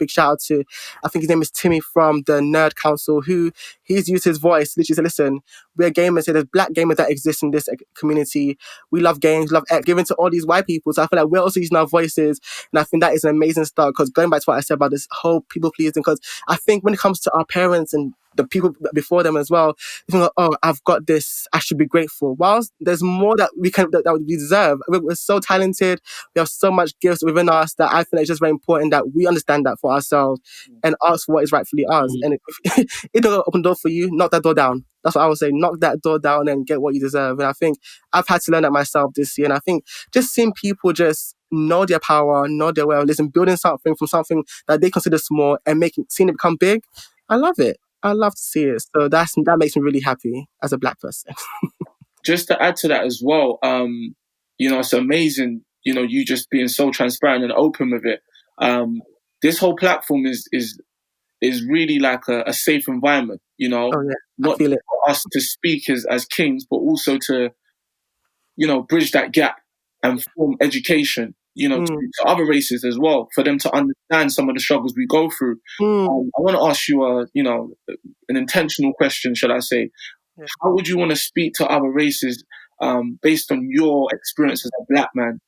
big shout out to, I think his name is Timmy from the Nerd Council, who he's used his voice, literally said, listen, we're gamers, so there's black gamers that exist in this community. We love games, love X, giving to all these white people. So I feel like we're also using our voices. And I think that is an amazing start, because going back to what I said about this whole people pleasing, because I think when it comes to our parents and the people before them as well, you think, oh, I've got this, I should be grateful. Whilst there's more that we deserve. We're so talented. We have so much gifts within us that I think it's just very important that we understand that for ourselves and ask for what is rightfully ours. And if it don't open the door for you, knock that door down. That's what I would say. Knock that door down and get what you deserve. And I think I've had to learn that myself this year. And I think just seeing people just know their power, know their way of living, building something from something that they consider small and seeing it become big, I love it. I love to see it. So that makes me really happy as a black person. Just to add to that as well, it's amazing, you just being so transparent and open with it. This whole platform is really like a safe environment, not for us to speak as kings, but also to, bridge that gap and form education, to other races as well, for them to understand some of the struggles we go through. I want to ask you, an intentional question, shall I say. Yeah. How would you want to speak to other races based on your experience as a black man,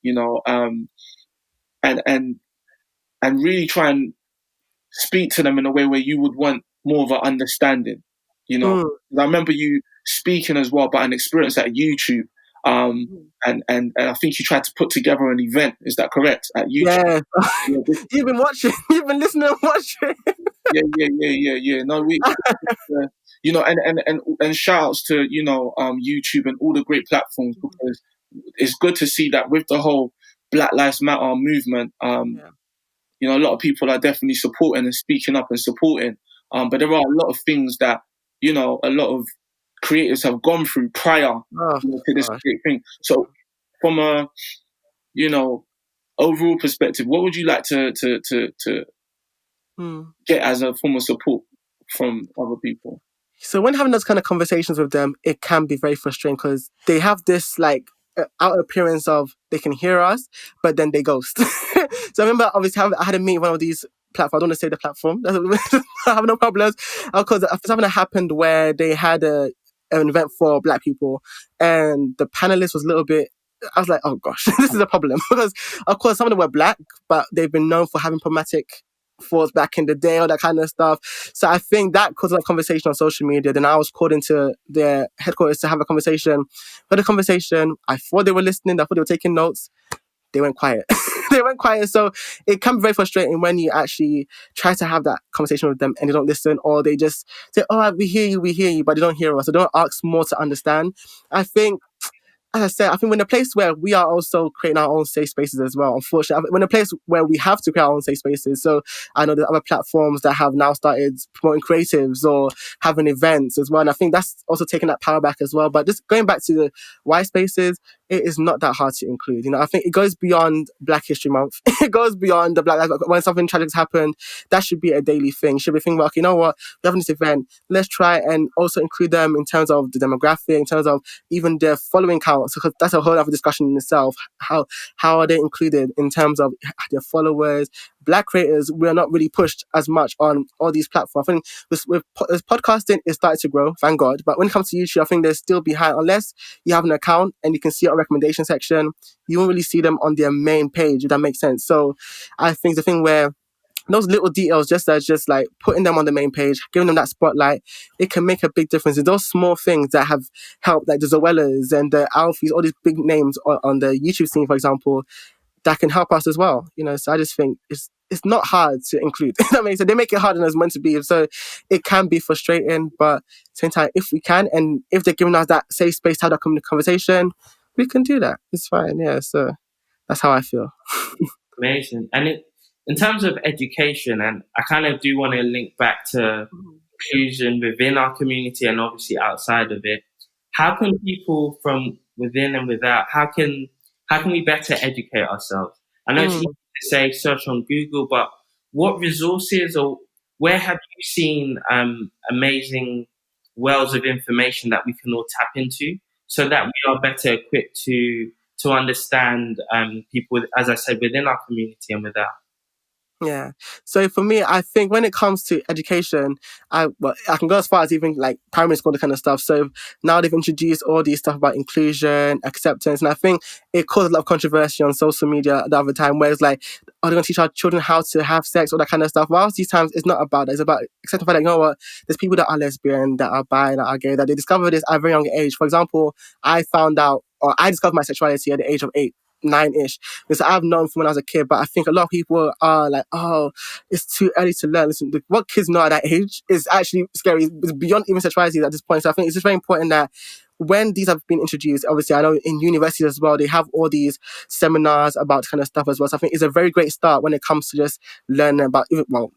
and really try and speak to them in a way where you would want more of an understanding, I remember you speaking as well about an experience at YouTube. And I think you tried to put together an event. Is that correct? At YouTube? Yeah. You've been watching. You've been listening and watching. Yeah. No, we, and shout outs to, YouTube and all the great platforms, because it's good to see that with the whole Black Lives Matter movement, a lot of people are definitely supporting and speaking up and supporting. But there are a lot of things that, a lot of creators have gone through prior to this great thing. So from a, overall perspective, what would you like to get as a form of support from other people? So when having those kind of conversations with them, it can be very frustrating, because they have this outer appearance of they can hear us, but then they ghost. So I remember, obviously, I had a meet one of these platforms. I don't want to say the platform. I have no problems, because something that happened where they had an event for black people, and the panelist was a little bit, I was like, oh gosh, this is a problem. Because of course some of them were black, but they've been known for having problematic thoughts back in the day, all that kind of stuff. So I think that caused a conversation on social media. Then I was called into their headquarters to have a conversation. For the conversation, I thought they were listening, I thought they were taking notes. They went quiet. So it can be very frustrating when you actually try to have that conversation with them and they don't listen, or they just say, oh, we hear you, but they don't hear us. They don't ask more to understand. I think, as I said, I think we're in a place where we are also creating our own safe spaces as well. Unfortunately, we're in a place where we have to create our own safe spaces. So I know there's other platforms that have now started promoting creatives or having events as well. And I think that's also taking that power back as well. But just going back to the white spaces, it is not that hard to include. I think it goes beyond Black History Month. It goes beyond the Black Lives Matter. When something tragic has happened, that should be a daily thing. Should be thinking about, okay, you know what, we're having this event. Let's try and also include them in terms of the demographic, in terms of even their following count. Because that's a whole other discussion in itself. How are they included in terms of their followers? Black creators, we're not really pushed as much on all these platforms. I think with podcasting, it started to grow, thank God. But when it comes to YouTube, I think they're still behind. Unless you have an account and you can see our recommendation section, you won't really see them on their main page, if that makes sense. So I think the thing where those little details, just like putting them on the main page, giving them that spotlight, it can make a big difference. It's those small things that have helped, like the Zoellas and the Alfies, all these big names on the YouTube scene, for example, that can help us as well. So I just think it's not hard to include. I mean, so they make it harder than it's meant to be. So it can be frustrating, but at the same time, if we can, and if they're giving us that safe space to have that conversation, we can do that. It's fine. Yeah. So that's how I feel. Amazing. And in terms of education, and I kind of do want to link back to inclusion within our community and obviously outside of it. How can people from within and without, how can we better educate ourselves? I know it's easy to say search on Google, but what resources or where have you seen amazing wells of information that we can all tap into so that we are better equipped to understand people, as I said, within our community and without? Yeah. So for me, I think when it comes to education, I can go as far as even like primary school, the kind of stuff. So now they've introduced all these stuff about inclusion, acceptance, and I think it caused a lot of controversy on social media the other time, where it's like, are they going to teach our children how to have sex, all that kind of stuff? Whilst these times it's not about that, it's about accepting the fact that, you know what, there's people that are lesbian, that are bi, that are gay, that they discover this at a very young age. For example, I found out, or I discovered my sexuality at the age of 8. 9-ish, because I've known from when I was a kid, but I think a lot of people are like, oh, it's too early to learn. Listen, what kids know at that age is actually scary. It's beyond even sexuality at this point. So I think it's just very important that when these have been introduced, obviously I know in universities as well, they have all these seminars about kind of stuff as well. So I think it's a very great start when it comes to just learning about,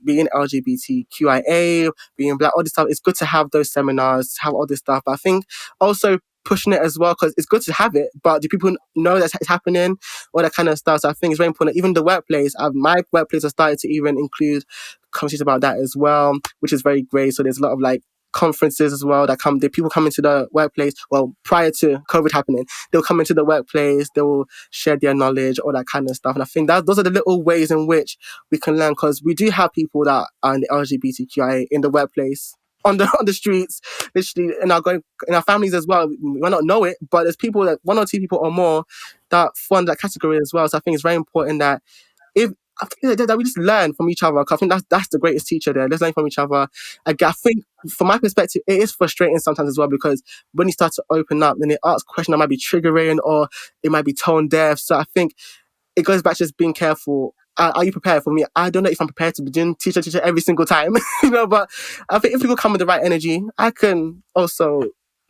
being LGBTQIA, being black, all this stuff. It's good to have those seminars, have all this stuff. But I think also pushing it as well, because it's good to have it, but do people know that it's happening, all that kind of stuff? So I think it's very important. Even the workplace, my workplace has started to even include conversations about that as well, which is very great. So there's a lot of like conferences as well that people come into the workplace. Well, prior to COVID happening, they'll come into the workplace, they will share their knowledge, all that kind of stuff. And I think that those are the little ways in which we can learn, because we do have people that are in the LGBTQIA in the workplace, on the streets, literally in our families as well. We might not know it, but there's people, that 1 or 2 people or more, that fall in that category as well. So I think it's very important that that we just learn from each other. 'Cause I think that's the greatest teacher there. Let's learn from each other. I think from my perspective, it is frustrating sometimes as well, because when you start to open up, then they ask questions that might be triggering, or it might be tone deaf. So I think it goes back to just being careful. Are you prepared? For me, I don't know if I'm prepared to be doing teacher every single time, but I think if people come with the right energy, I can also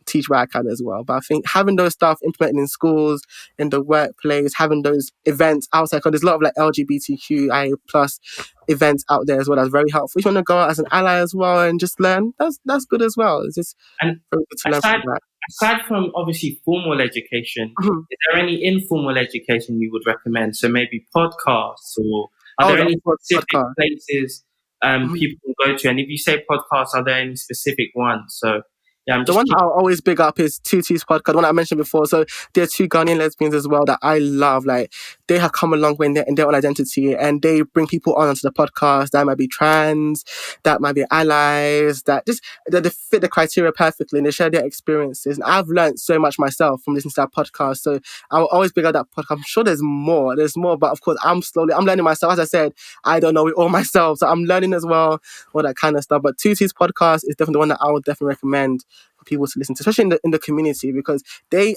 teach where I can as well. But I think having those stuff implemented in schools, in the workplace, having those events outside, because there's a lot of like LGBTQIA plus events out there as well, that's very helpful. If you want to go out as an ally as well and just learn, that's good as well. It's just And very good to learn from that. aside from obviously formal education, Mhm. is there any informal education you would recommend? So maybe podcasts, or are Oh, there the any specific podcast. places Mhm. people can go to? And if you say podcasts, are there any specific ones? So yeah, I'm The just one I'll always big up is Tutu's podcast, the one I mentioned before. So there are 2 Ghanaian lesbians as well that I love. Like, they have come a long way in their own identity, and they bring people onto the podcast that might be trans, that might be allies, that they fit the criteria perfectly, and they share their experiences. And I've learned so much myself from listening to that podcast. So I'll always big up that podcast. I'm sure there's more, but of course I'm learning myself. As I said, I don't know it all myself, so I'm learning as well, all that kind of stuff. But Tutu's podcast is definitely the one that I would definitely recommend for people to listen to, especially in the community, because they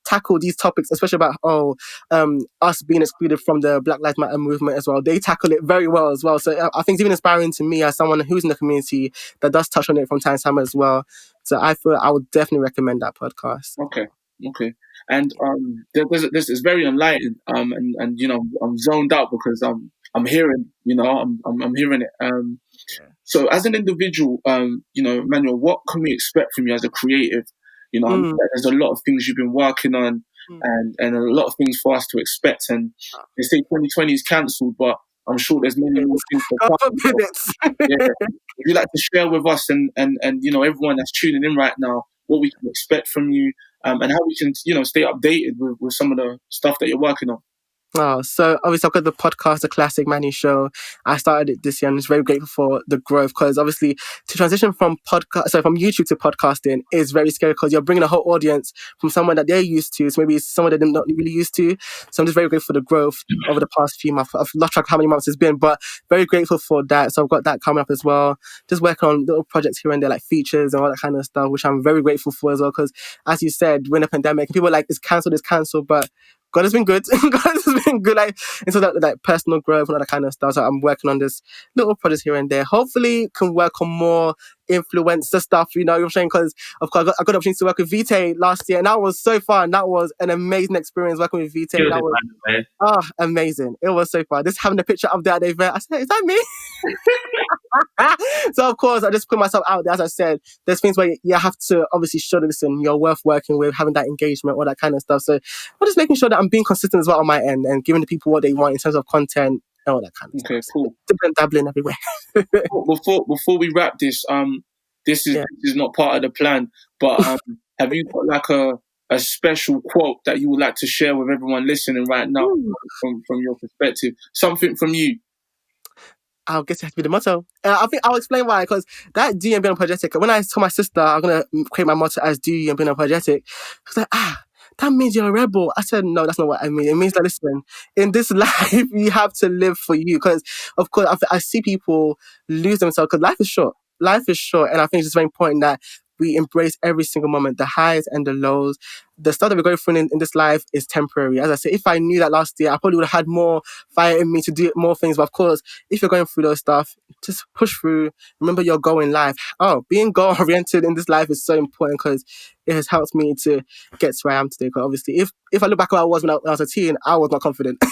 tackle these topics, especially about us being excluded from the Black Lives Matter movement as well. They tackle it very well as well. So I think it's even inspiring to me as someone who's in the community that does touch on it from time to time as well. So I feel I would definitely recommend that podcast. Okay. And this is very enlightening. And I'm zoned out because I'm hearing, I'm hearing it. So as an individual, Manuel, what can we expect from you as a creative? I know that there's a lot of things you've been working on, and a lot of things for us to expect. And they say 2020 is cancelled, but I'm sure there's many more things to God come. forbid it. Yeah, if you'd like to share with us and everyone that's tuning in right now, what we can expect from you, and how we can stay updated with some of the stuff that you're working on. Oh, so obviously I've got the podcast, The Classic Manny Show. I started it this year, and I'm just very grateful for the growth, because obviously to transition from from YouTube to podcasting is very scary, because you're bringing a whole audience from someone that they're used to, so maybe it's someone that they're not really used to. So I'm just very grateful for the growth over the past few months. I've lost track of how many months it's been, but very grateful for that. So I've got that coming up as well. Just working on little projects here and there, like features and all that kind of stuff, which I'm very grateful for as well, because as you said, we're in a pandemic, people are like, it's cancelled, but God has been good. God has been good, like, and so that like personal growth and all that kind of stuff. So I'm working on this little projects here and there. Hopefully, can work on more influencer stuff. You know what I'm saying? Because of course, I got the opportunity to work with Vite last year, and that was so fun. That was an amazing experience working with Vite. killed That it, was by the way. amazing. It was so fun. Just having a picture up there at the event, I said, "Is that me?" So of course, I just put myself out there. As I said, there's things where you have to obviously show that, listen, you're worth working with, having that engagement, all that kind of stuff. So I'm just making sure that I'm being consistent as well on my end, and giving the people what they want in terms of content and all that kind of Okay, stuff. cool. Dabbling everywhere. Before we wrap this, this is not part of the plan, but have you got like a special quote that you would like to share with everyone listening right now, from your perspective? Something from you. I guess it has to be the motto. I think I'll explain why, because that do and being apologetic. When I told my sister I'm gonna create my motto as do and being apologetic, she was like, that means you're a rebel. I said, no, that's not what I mean. It means that, listen, in this life, you have to live for you. Because, of course, I see people lose themselves because life is short. Life is short. And I think it's just very important that we embrace every single moment, the highs and the lows. The stuff that we're going through in this life is temporary. As I said, if I knew that last year, I probably would have had more fire in me to do more things. But of course, if you're going through those stuff, just push through. Remember your goal in life. Being goal oriented in this life is so important because it has helped me to get to where I am today. Because obviously, if I look back at where I was when I was a teen, I was not confident.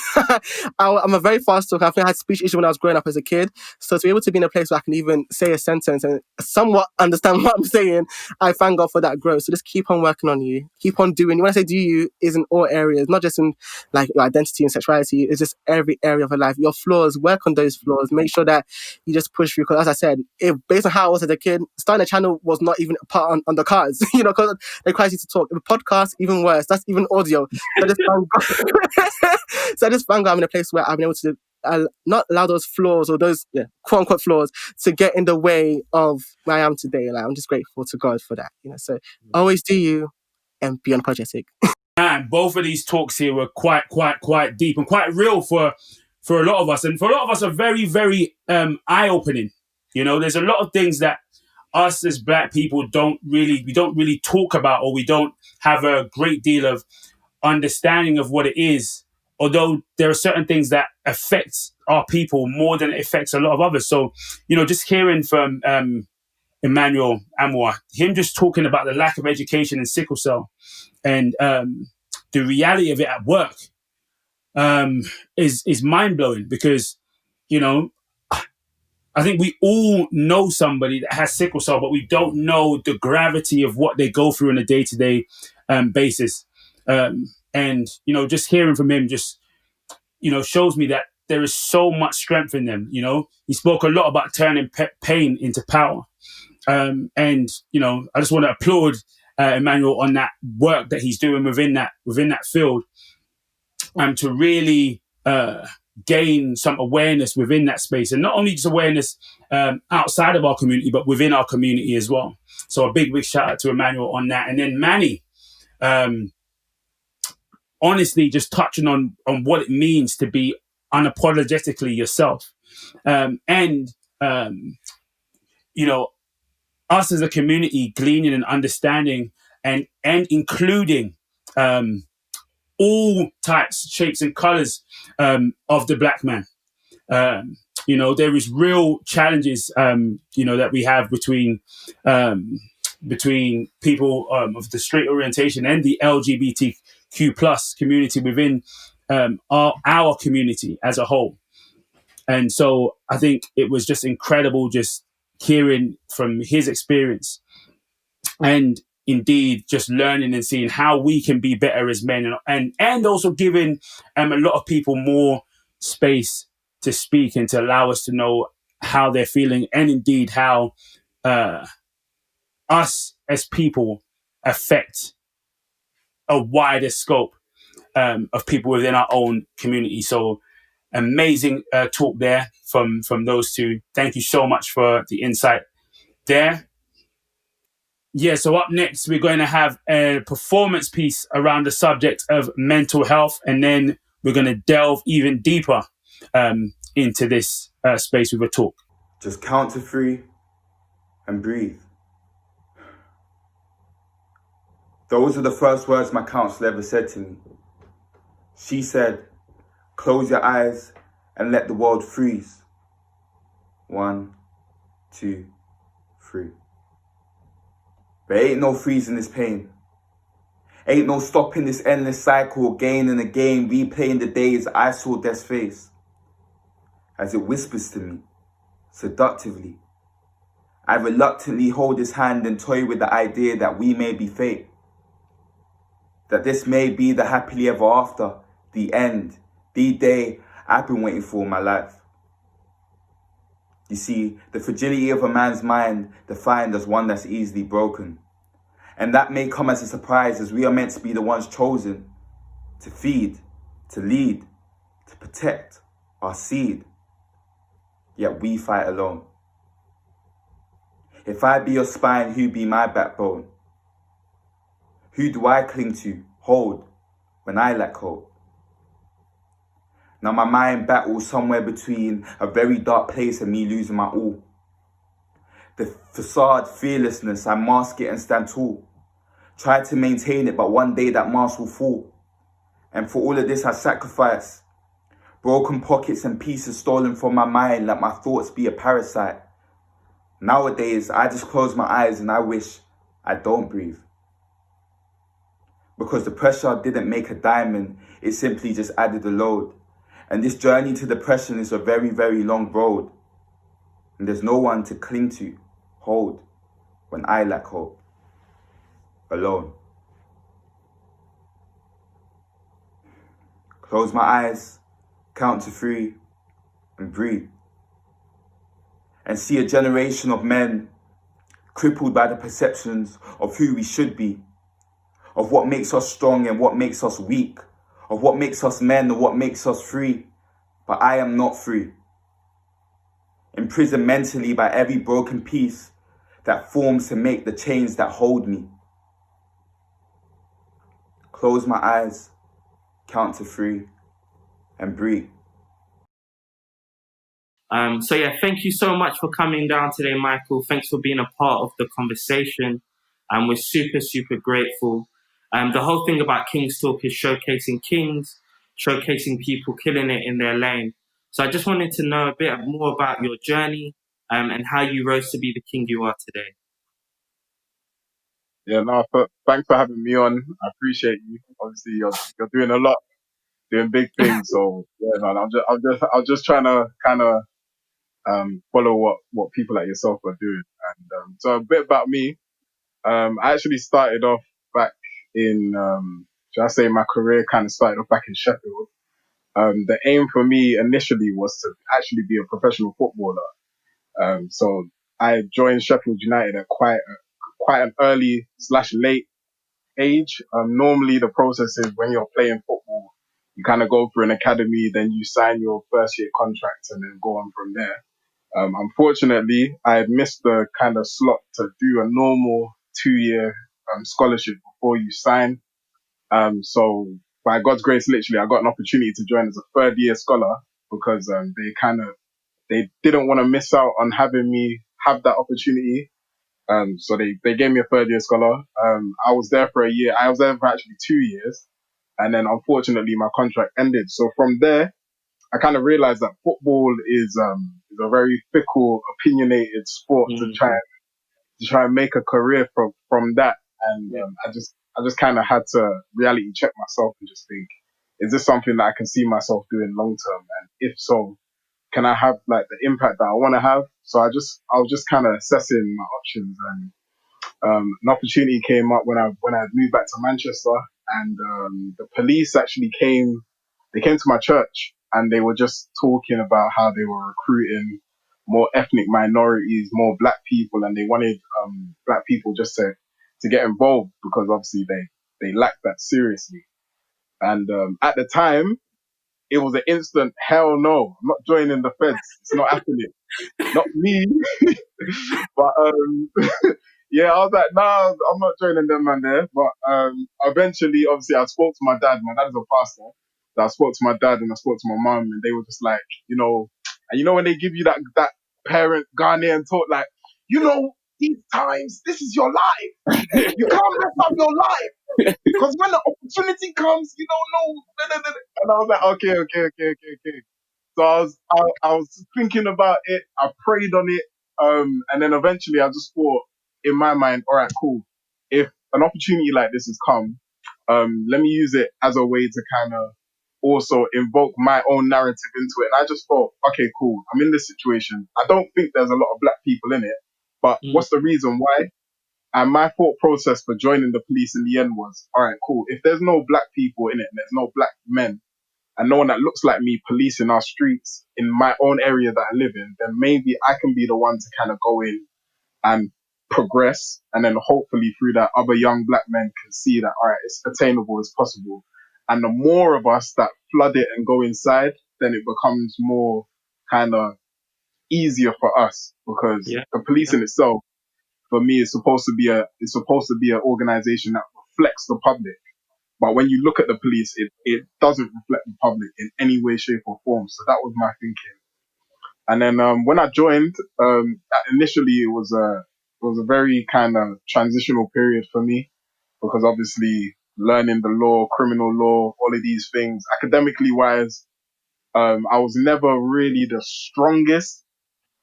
I'm a very fast talker. I think I had speech issues when I was growing up as a kid. So to be able to be in a place where I can even say a sentence and somewhat understand what I'm saying, I thank God for that growth. So just keep on working on you. Keep on doing. When I say do you, is in all areas, not just in like your identity and sexuality. It's just every area of your life. Your flaws, work on those flaws. Make sure that you just push through. Because as I said, based on how I was as a kid, starting a channel was not even a part on the cards. Because they requires you to talk. The podcast, even worse. That's even audio. So I just thank God. So I just thank God I'm in a place where I've been able to not allow those flaws or those quote unquote flaws to get in the way of where I am today. Like, I'm just grateful to God for that. So always do you and be unapologetic. And both of these talks here were quite deep and quite real for a lot of us, and for a lot of us are very, very eye-opening. There's a lot of things that us as Black people don't really talk about, or we don't have a great deal of understanding of what it is. Although there are certain things that affect our people more than it affects a lot of others. So, just hearing from Emmanuel Amour, him just talking about the lack of education in sickle cell and the reality of it at work is mind-blowing, because, I think we all know somebody that has sickle cell, but we don't know the gravity of what they go through on a day-to-day basis. And, just hearing from him just, shows me that there is so much strength in them. He spoke a lot about turning pain into power. And, I just want to applaud Emmanuel on that work that he's doing within that field, to really gain some awareness within that space, and not only just awareness outside of our community, but within our community as well. So a big shout out to Emmanuel on that. And then Manny, honestly, just touching on what it means to be unapologetically yourself, and us as a community gleaning and understanding and including all types, shapes, and colors of the Black man. There is real challenges, that we have between people of the straight orientation and the LGBTQ plus community within our community as a whole. And so I think it was just incredible just hearing from his experience, and indeed just learning and seeing how we can be better as men, and also giving a lot of people more space to speak and to allow us to know how they're feeling, and indeed how us as people affect a wider scope of people within our own community. So amazing talk there from those two. Thank you so much for the insight there. Yeah, so up next, we're going to have a performance piece around the subject of mental health, and then we're going to delve even deeper into this space with a talk. Just count to 3 and breathe. Those are the first words my counselor ever said to me. She said, close your eyes and let the world freeze. 1, 2, 3. But ain't no freezing this pain. Ain't no stopping this endless cycle again and again, replaying the days I saw death's face. As it whispers to me, seductively, I reluctantly hold his hand and toy with the idea that we may be fate. That this may be the happily ever after, the end, the day I've been waiting for my life. You see, the fragility of a man's mind defined as one that's easily broken. And that may come as a surprise, as we are meant to be the ones chosen to feed, to lead, to protect our seed. yet we fight alone. If I be your spine, who be my backbone? Who do I cling to, hold, when I lack hope? Now my mind battles somewhere between a very dark place and me losing my all. The facade, fearlessness, I mask it and stand tall. Try to maintain it, but one day that mask will fall. And for all of this I sacrifice. Broken pockets and pieces stolen from my mind, let my thoughts be a parasite. Nowadays, I just close my eyes and I wish I don't breathe. Because the pressure didn't make a diamond, it simply just added a load. And this journey to depression is a very, very long road. And there's no one to cling to, hold, when I lack hope. Alone. Close my eyes, count to 3, and breathe. And see a generation of men crippled by the perceptions of who we should be, of what makes us strong and what makes us weak, of what makes us men and what makes us free. But I am not free. Imprisoned mentally by every broken piece that forms to make the chains that hold me. Close my eyes, count to 3, and breathe. So yeah, thank you so much for coming down today, Michael. Thanks for being a part of the conversation. We're super, super grateful. The whole thing about King's Talk is showcasing kings, showcasing people killing it in their lane. So I just wanted to know a bit more about your journey and how you rose to be the king you are today. Yeah, no, thanks for having me on. I appreciate you. Obviously, you're doing a lot, doing big things. So yeah, man, I'm just trying to kind of follow what people like yourself are doing. And so a bit about me. I actually started off back in should I say my career kind of started off back in Sheffield. The aim for me initially was to actually be a professional footballer. So I joined Sheffield United at quite an early / late age. Normally the process is when you're playing football, you kind of go through an academy, then you sign your first year contract and then go on from there. Unfortunately, I had missed the kind of slot to do a normal 2-year scholarship before you sign. So by God's grace, literally, I got an opportunity to join as a 3rd year scholar because they didn't want to miss out on having me have that opportunity. So they gave me a 3rd year scholar. I was there for a year. I was there for actually 2 years. And then unfortunately my contract ended. So from there, I kind of realized that football is a very fickle, opinionated sport to try and make a career from that. And I just kind of had to reality check myself and just think, is this something that I can see myself doing long term? And if so, can I have like the impact that I want to have? So I was just kind of assessing my options, and an opportunity came up when I moved back to Manchester, and the police actually came. They came to my church, and they were just talking about how they were recruiting more ethnic minorities, more black people, and they wanted black people just to get involved because obviously they lacked that seriously. And at the time, it was an instant hell no. I'm not joining the feds. It's not happening. Not me. But yeah, I was like, nah, I'm not joining them man there. But eventually, obviously, I spoke to my dad. My dad is a pastor. So I spoke to my dad and I spoke to my mum, and they were just like, and when they give you that parent Ghanaian talk, like, these times, this is your life. You can't mess up your life. Because when the opportunity comes, you don't know. And I was like, okay. So I was thinking about it. I prayed on it. And then eventually I just thought in my mind, all right, cool. If an opportunity like this has come, let me use it as a way to kind of also invoke my own narrative into it. And I just thought, okay, cool. I'm in this situation. I don't think there's a lot of black people in it, but what's the reason why? And my thought process for joining the police in the end was, all right, cool. If there's no black people in it and there's no black men, and no one that looks like me policing our streets in my own area that I live in, then maybe I can be the one to kind of go in and progress. And then hopefully through that, other young black men can see that, all right, it's attainable, it's possible. And the more of us that flood it and go inside, then it becomes more kind of easier for us because Yeah. the police in itself, for me, is supposed to be an organization that reflects the public. But when you look at the police, it doesn't reflect the public in any way, shape, or form. So that was my thinking. And then when I joined, initially it was a very kind of transitional period for me because obviously learning the law, criminal law, all of these things, academically wise, I was never really the strongest.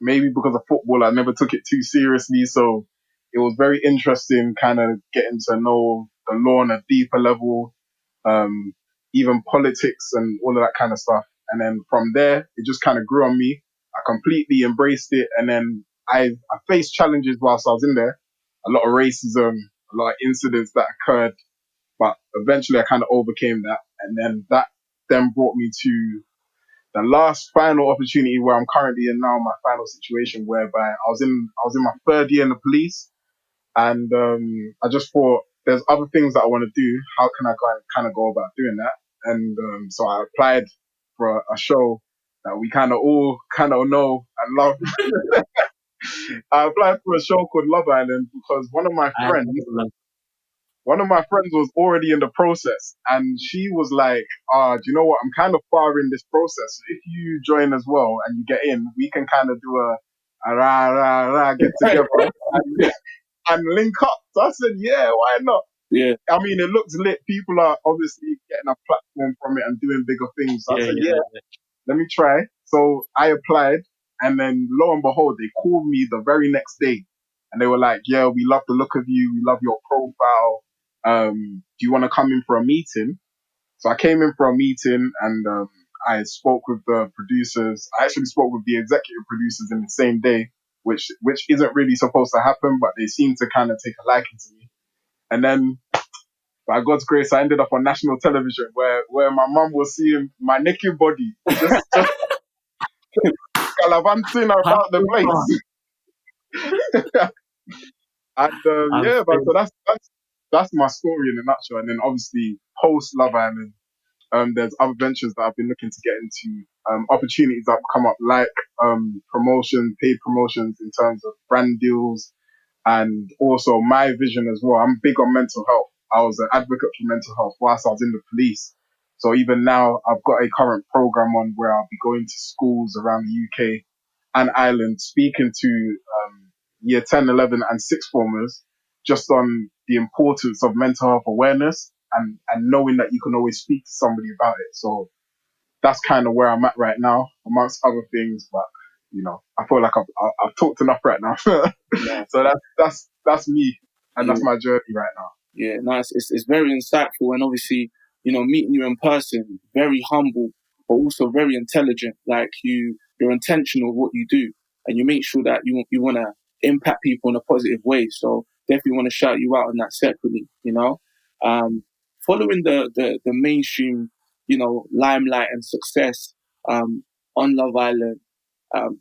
Maybe because of football, I never took it too seriously. So it was very interesting kind of getting to know the law on a deeper level, um, even politics and all of that kind of stuff. And then from there, it just kind of grew on me. I completely embraced it. And then I faced challenges whilst I was in there. A lot of racism, a lot of incidents that occurred, but eventually I kind of overcame that. And then that then brought me to the last final opportunity where I'm currently in now, my final situation whereby I was in my third year in the police, and I just thought there's other things that I want to do. How can I kind of go about doing that? And so I applied for a show that we kind of all kind of know and love. I applied for a show called Love Island because I love one of my friends was already in the process, and she was like, do you know what? I'm kind of far in this process. If you join as well and you get in, we can kind of do a rah, rah, rah, get together and link up. So I said, yeah, why not? Yeah. I mean, it looks lit. People are obviously getting a platform from it and doing bigger things. So I said, yeah, let me try. So I applied, and then lo and behold, they called me the very next day, and they were like, "Yeah, we love the look of you. We love your profile. Do you want to come in for a meeting?" So I came in for a meeting, and I spoke with the producers. I actually spoke with the executive producers in the same day, which isn't really supposed to happen, but they seem to kind of take a liking to me. And then by God's grace, I ended up on national television where my mum was seeing my naked body, just gallivanting about the place. And I'm yeah, but still so that's my story in a nutshell. And then obviously post Love Island, there's other ventures that I've been looking to get into, opportunities that have come up like paid promotions in terms of brand deals, and also my vision as well. I'm big on mental health. I was an advocate for mental health whilst I was in the police. So even now, I've got a current program on where I'll be going to schools around the UK and Ireland, speaking to year 10, 11 and sixth formers just on the importance of mental health awareness and knowing that you can always speak to somebody about it. So that's kind of where I'm at right now, amongst other things. But I feel like I've talked enough right now. No. So that's me, and Yeah. that's my journey right now. Yeah, nice. It's very insightful, and obviously, meeting you in person, very humble, but also very intelligent. Like you're intentional with what you do, and you make sure that you want to impact people in a positive way. So definitely want to shout you out on that separately. Following the mainstream, limelight and success on Love Island.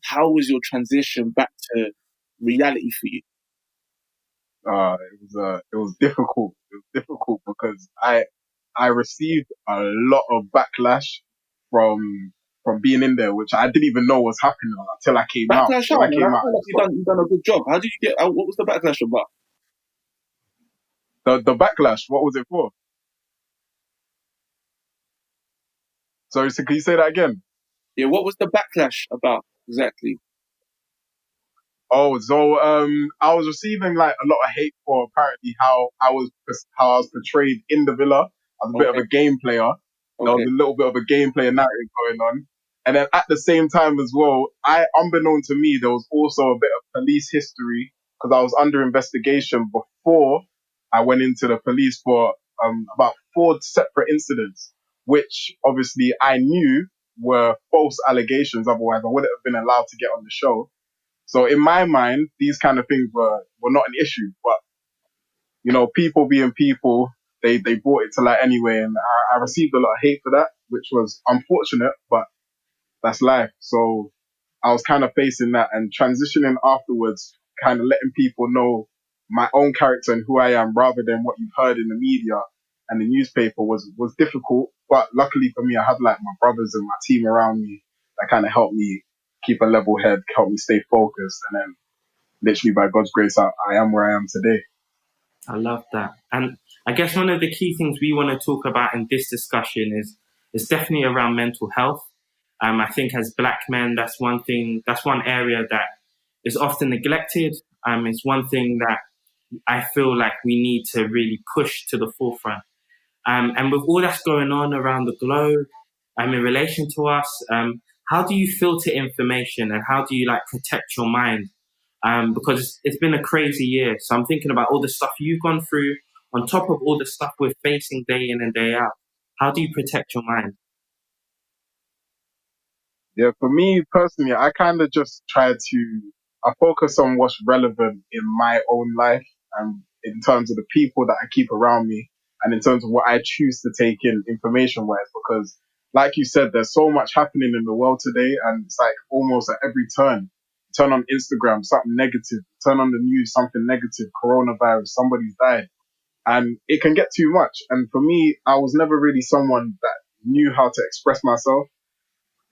How was your transition back to reality for you? It was difficult. It was difficult because I received a lot of backlash from being in there, which I didn't even know was happening until I came out. Backlash When out, I man. came I out, feel like you've done a good job. How did you get? What was the backlash about? the backlash. What was it for? Sorry, so can you say that again? Yeah, what was the backlash about exactly? Oh, so I was receiving like a lot of hate for apparently how I was portrayed in the villa as a bit of Okay, a game player. There was okay, a little bit of a game player narrative going on, and then at the same time as well, unbeknown to me, there was also a bit of police history because I was under investigation before I went into the police for about 4 separate incidents, which obviously I knew were false allegations. Otherwise, I wouldn't have been allowed to get on the show. So in my mind, these kind of things were not an issue, but people being people, they brought it to light anyway, and I received a lot of hate for that, which was unfortunate, but that's life. So I was kind of facing that and transitioning afterwards, kind of letting people know my own character and who I am rather than what you've heard in the media and the newspaper was difficult. But luckily for me, I had like my brothers and my team around me that kind of helped me keep a level head, help me stay focused, and then literally by God's grace, I am where I am today. I love that. And I guess one of the key things we want to talk about in this discussion is definitely around mental health. I think as Black men, that's one area that is often neglected. It's one thing that I feel like we need to really push to the forefront. And with all that's going on around the globe, in relation to us, how do you filter information and how do you protect your mind? Because it's been a crazy year. So I'm thinking about all the stuff you've gone through on top of all the stuff we're facing day in and day out. How do you protect your mind? Yeah, for me personally, I kind of just I focus on what's relevant in my own life and in terms of the people that I keep around me and in terms of what I choose to take in information wise, because like you said, there's so much happening in the world today and it's like almost at every turn. Turn on Instagram, something negative. Turn on the news, something negative. Coronavirus, somebody's died. And it can get too much. And for me, I was never really someone that knew how to express myself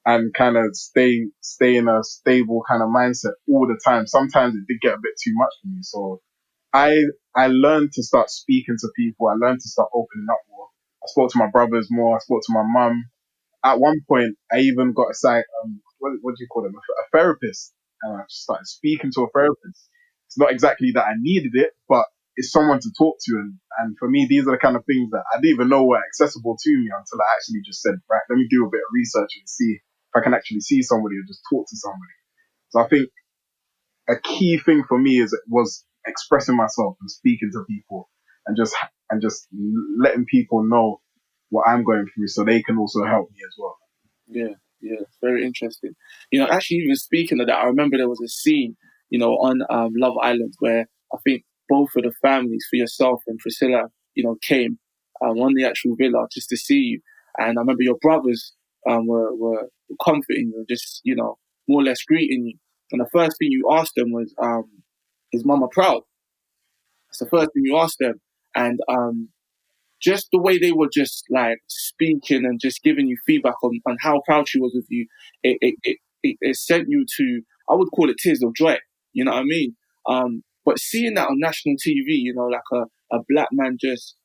and kind of stay in a stable kind of mindset all the time. Sometimes it did get a bit too much for me. So I learned to start speaking to people. I learned to start opening up more. I spoke to my brothers more. I spoke to my mum. At one point, I even got what do you call them? A therapist. And I just started speaking to a therapist. It's not exactly that I needed it, but it's someone to talk to. And for me, these are the kind of things that I didn't even know were accessible to me until I actually just said, right, let me do a bit of research and see if I can actually see somebody or just talk to somebody. So I think a key thing for me was expressing myself and speaking to people and just letting people know what I'm going through so they can also help me as well. Yeah, yeah, very interesting. Actually, even speaking of that, I remember there was a scene, on Love Island where I think both of the families, for yourself and Priscilla, came on the actual villa just to see you. And I remember your brothers were comforting you, just more or less greeting you. And the first thing you asked them was, "Is Mama proud?" That's the first thing you asked them, and just the way they were just like speaking and just giving you feedback on how proud she was of you, it sent you to, I would call it tears of joy. You know what I mean? But seeing that on national TV, like a black man just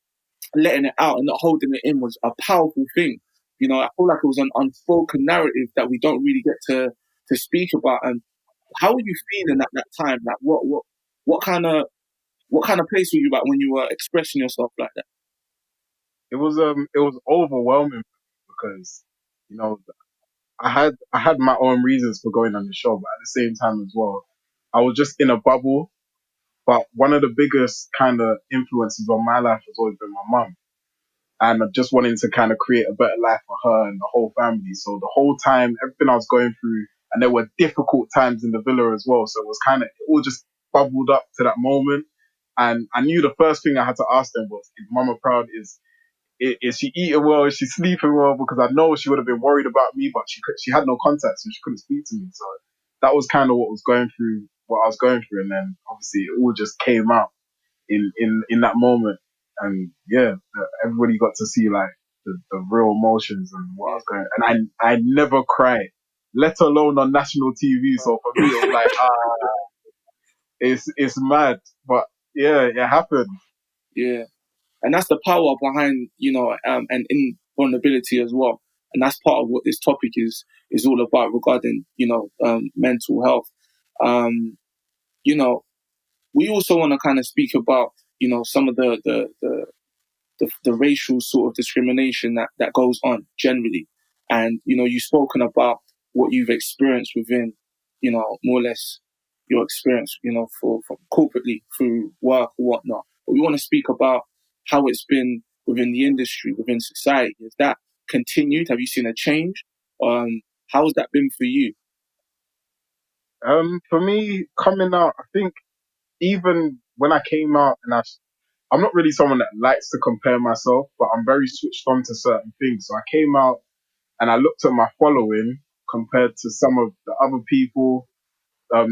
letting it out and not holding it in was a powerful thing. I feel like it was an unspoken narrative that we don't really get to speak about. And how were you feeling at that time? Like what kind of place were you at when you were expressing yourself like that? It was overwhelming because, you know, I had my own reasons for going on the show, but at the same time as well, I was just in a bubble. But one of the biggest kind of influences on my life has always been my mum. And I'm just wanting to kind of create a better life for her and the whole family. So the whole time, everything I was going through, and there were difficult times in the villa as well. So it was kind of, it all just bubbled up to that moment. And I knew the first thing I had to ask them was, is Mama proud? Is she eating well? Is she sleeping well? Because I know she would have been worried about me, but she had no contact, so she couldn't speak to me. So that was kind of what I was going through. And then obviously it all just came out in that moment. And yeah, everybody got to see like the real emotions and what I was going. And I never cry, let alone on national TV. So for me, it was like, it's mad, but yeah, it happened. Yeah. And that's the power behind, and invulnerability as well. And that's part of what this topic is all about regarding, mental health. Um, you know, we also want to kind of speak about, some of the racial sort of discrimination that goes on generally. And, you've spoken about what you've experienced within, more or less your experience, from corporately through work or whatnot. But we want to speak about how it's been within the industry, within society. Has that continued? Have you seen a change? How has that been for you? For me, coming out, I think even when I came out, I'm not really someone that likes to compare myself, but I'm very switched on to certain things. So I came out and I looked at my following compared to some of the other people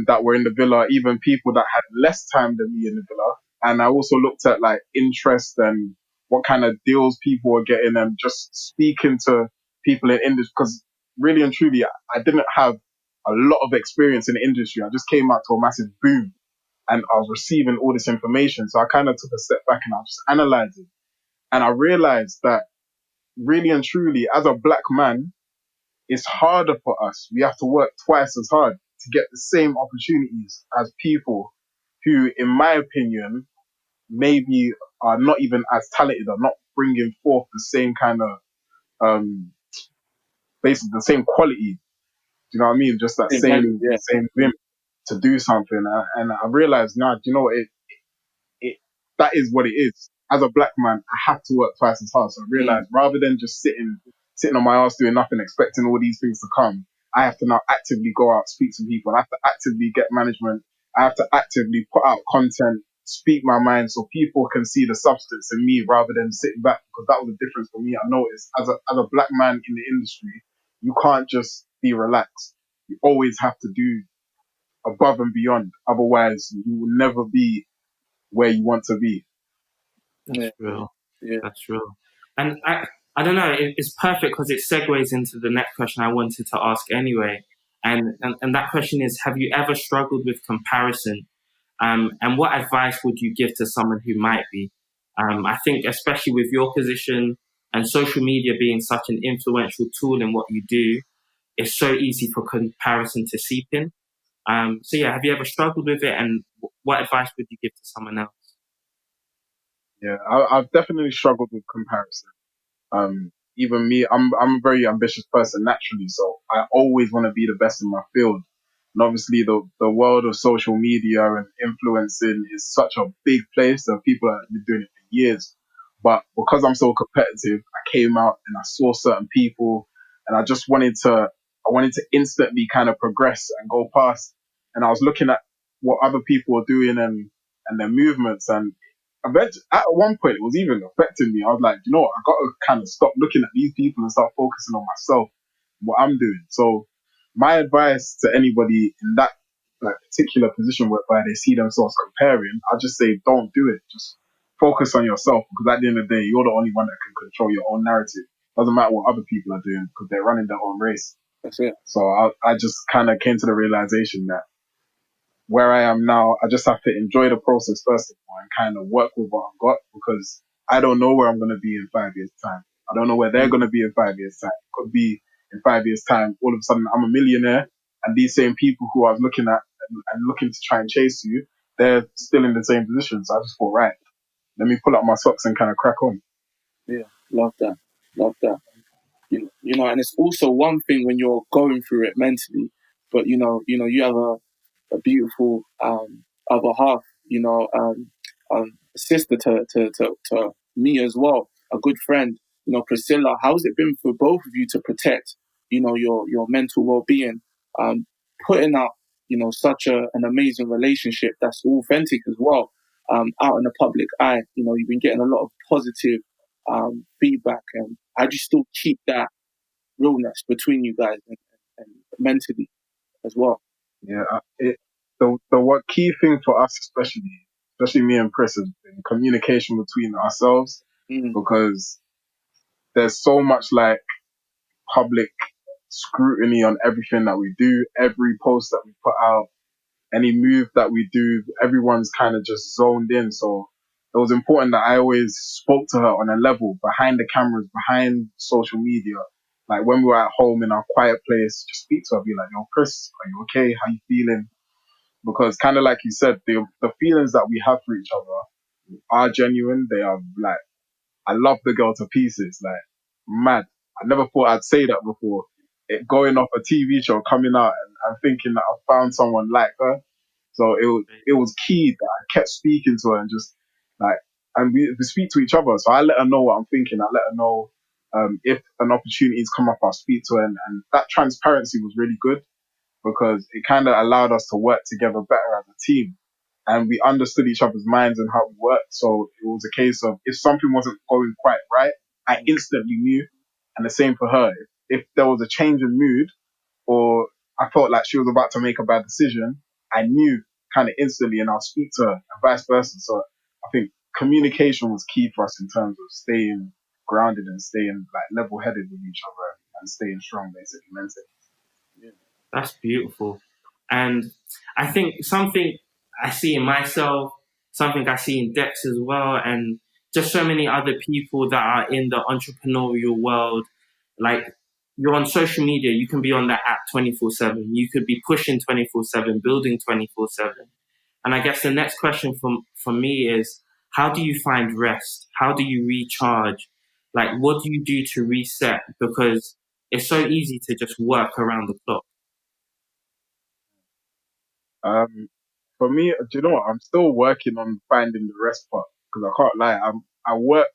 that were in the villa, even people that had less time than me in the villa. And I also looked at like interest and what kind of deals people were getting and just speaking to people in industry. Because really and truly, I didn't have a lot of experience in the industry. I just came out to a massive boom and I was receiving all this information. So I kind of took a step back and I was just analyzing. And I realized that really and truly, as a black man, it's harder for us. We have to work twice as hard to get the same opportunities as people who, in my opinion, maybe are not even as talented, are not bringing forth the same kind of, basically the same quality. Do you know what I mean? Just that Same value, yeah. same vim to do something. And I realized now, do you know what? It that is what it is. As a black man, I have to work twice as hard. So I realized rather than just sitting on my ass doing nothing, expecting all these things to come, I have to now actively go out, speak to people. I have to actively get management. I have to actively put out content, speak my mind so people can see the substance in me rather than sitting back, because that was the difference for me. I noticed as a black man in the industry, you can't just be relaxed. You always have to do above and beyond. Otherwise, you will never be where you want to be. That's real. Yeah. That's real. And I don't know, it's perfect because it segues into the next question I wanted to ask anyway. And that question is, have you ever struggled with comparison? And what advice would you give to someone who might be? I think especially with your position and social media being such an influential tool in what you do, it's so easy for comparison to seep in. So yeah, have you ever struggled with it, and what advice would you give to someone else? Yeah, I've definitely struggled with comparison. Even me, I'm a very ambitious person naturally, so I always want to be the best in my field. And obviously, the world of social media and influencing is such a big place that people have been doing it for years. But because I'm so competitive, I came out and I saw certain people, and I wanted to instantly kind of progress and go past. And I was looking at what other people were doing and their movements, and at one point, it was even affecting me. I was like, you know what? I got to kind of stop looking at these people and start focusing on myself, what I'm doing. So my advice to anybody in that particular position whereby they see themselves comparing, I'll just say, don't do it. Just focus on yourself, because at the end of the day, you're the only one that can control your own narrative. Doesn't matter what other people are doing, because they're running their own race. That's it. So I just kind of came to the realization that where I am now, I just have to enjoy the process first of all and kind of work with what I've got, because I don't know where I'm going to be in 5 years' time. I don't know where they're going to be in 5 years' time. It could be in 5 years' time, all of a sudden I'm a millionaire, and these same people who I was looking at and looking to try and chase you, they're still in the same position. So I just thought, right, let me pull up my socks and kind of crack on. Yeah, love that. Love that. You know, and it's also one thing when you're going through it mentally, but you have a beautiful other half, a sister to me as well, a good friend, Priscilla. How's it been for both of you to protect, your mental well-being, putting out, such an amazing relationship that's authentic as well, out in the public eye? You've been getting a lot of positive feedback, and how do you still keep that realness between you guys and mentally as well? Yeah, the what key thing for us, especially me and Chris, has been communication between ourselves, because there's so much public scrutiny on everything that we do, every post that we put out, any move that we do, everyone's kind of just zoned in. So it was important that I always spoke to her on a level behind the cameras, behind social media. Like when we were at home in our quiet place, just speak to her, be like, yo, Chris, are you okay? How you feeling? Because kind of like you said, the feelings that we have for each other are genuine. They are I love the girl to pieces, mad. I never thought I'd say that before. It going off a TV show, coming out and thinking that I found someone like her. So it was key that I kept speaking to her and just and we speak to each other. So I let her know what I'm thinking. I let her know if an opportunity's come up, I'll speak to her. And that transparency was really good, because it kind of allowed us to work together better as a team. And we understood each other's minds and how we worked. So it was a case of, if something wasn't going quite right, I instantly knew. And the same for her. If there was a change in mood, or I felt like she was about to make a bad decision, I knew kind of instantly, and I'll speak to her, and vice versa. So I think communication was key for us in terms of staying grounded and staying level-headed with each other and staying strong, basically, mentally. Yeah, That's beautiful. And I think something I see in myself, something I see in Dex as well, and just so many other people that are in the entrepreneurial world. Like, you're on social media, you can be on that app 24/7. You could be pushing 24/7, building 24/7. And I guess the next question from me is, how do you find rest? How do you recharge? Like, what do you do to reset? Because it's so easy to just work around the clock. For me, do you know what? I'm still working on finding the rest part because I can't lie. I work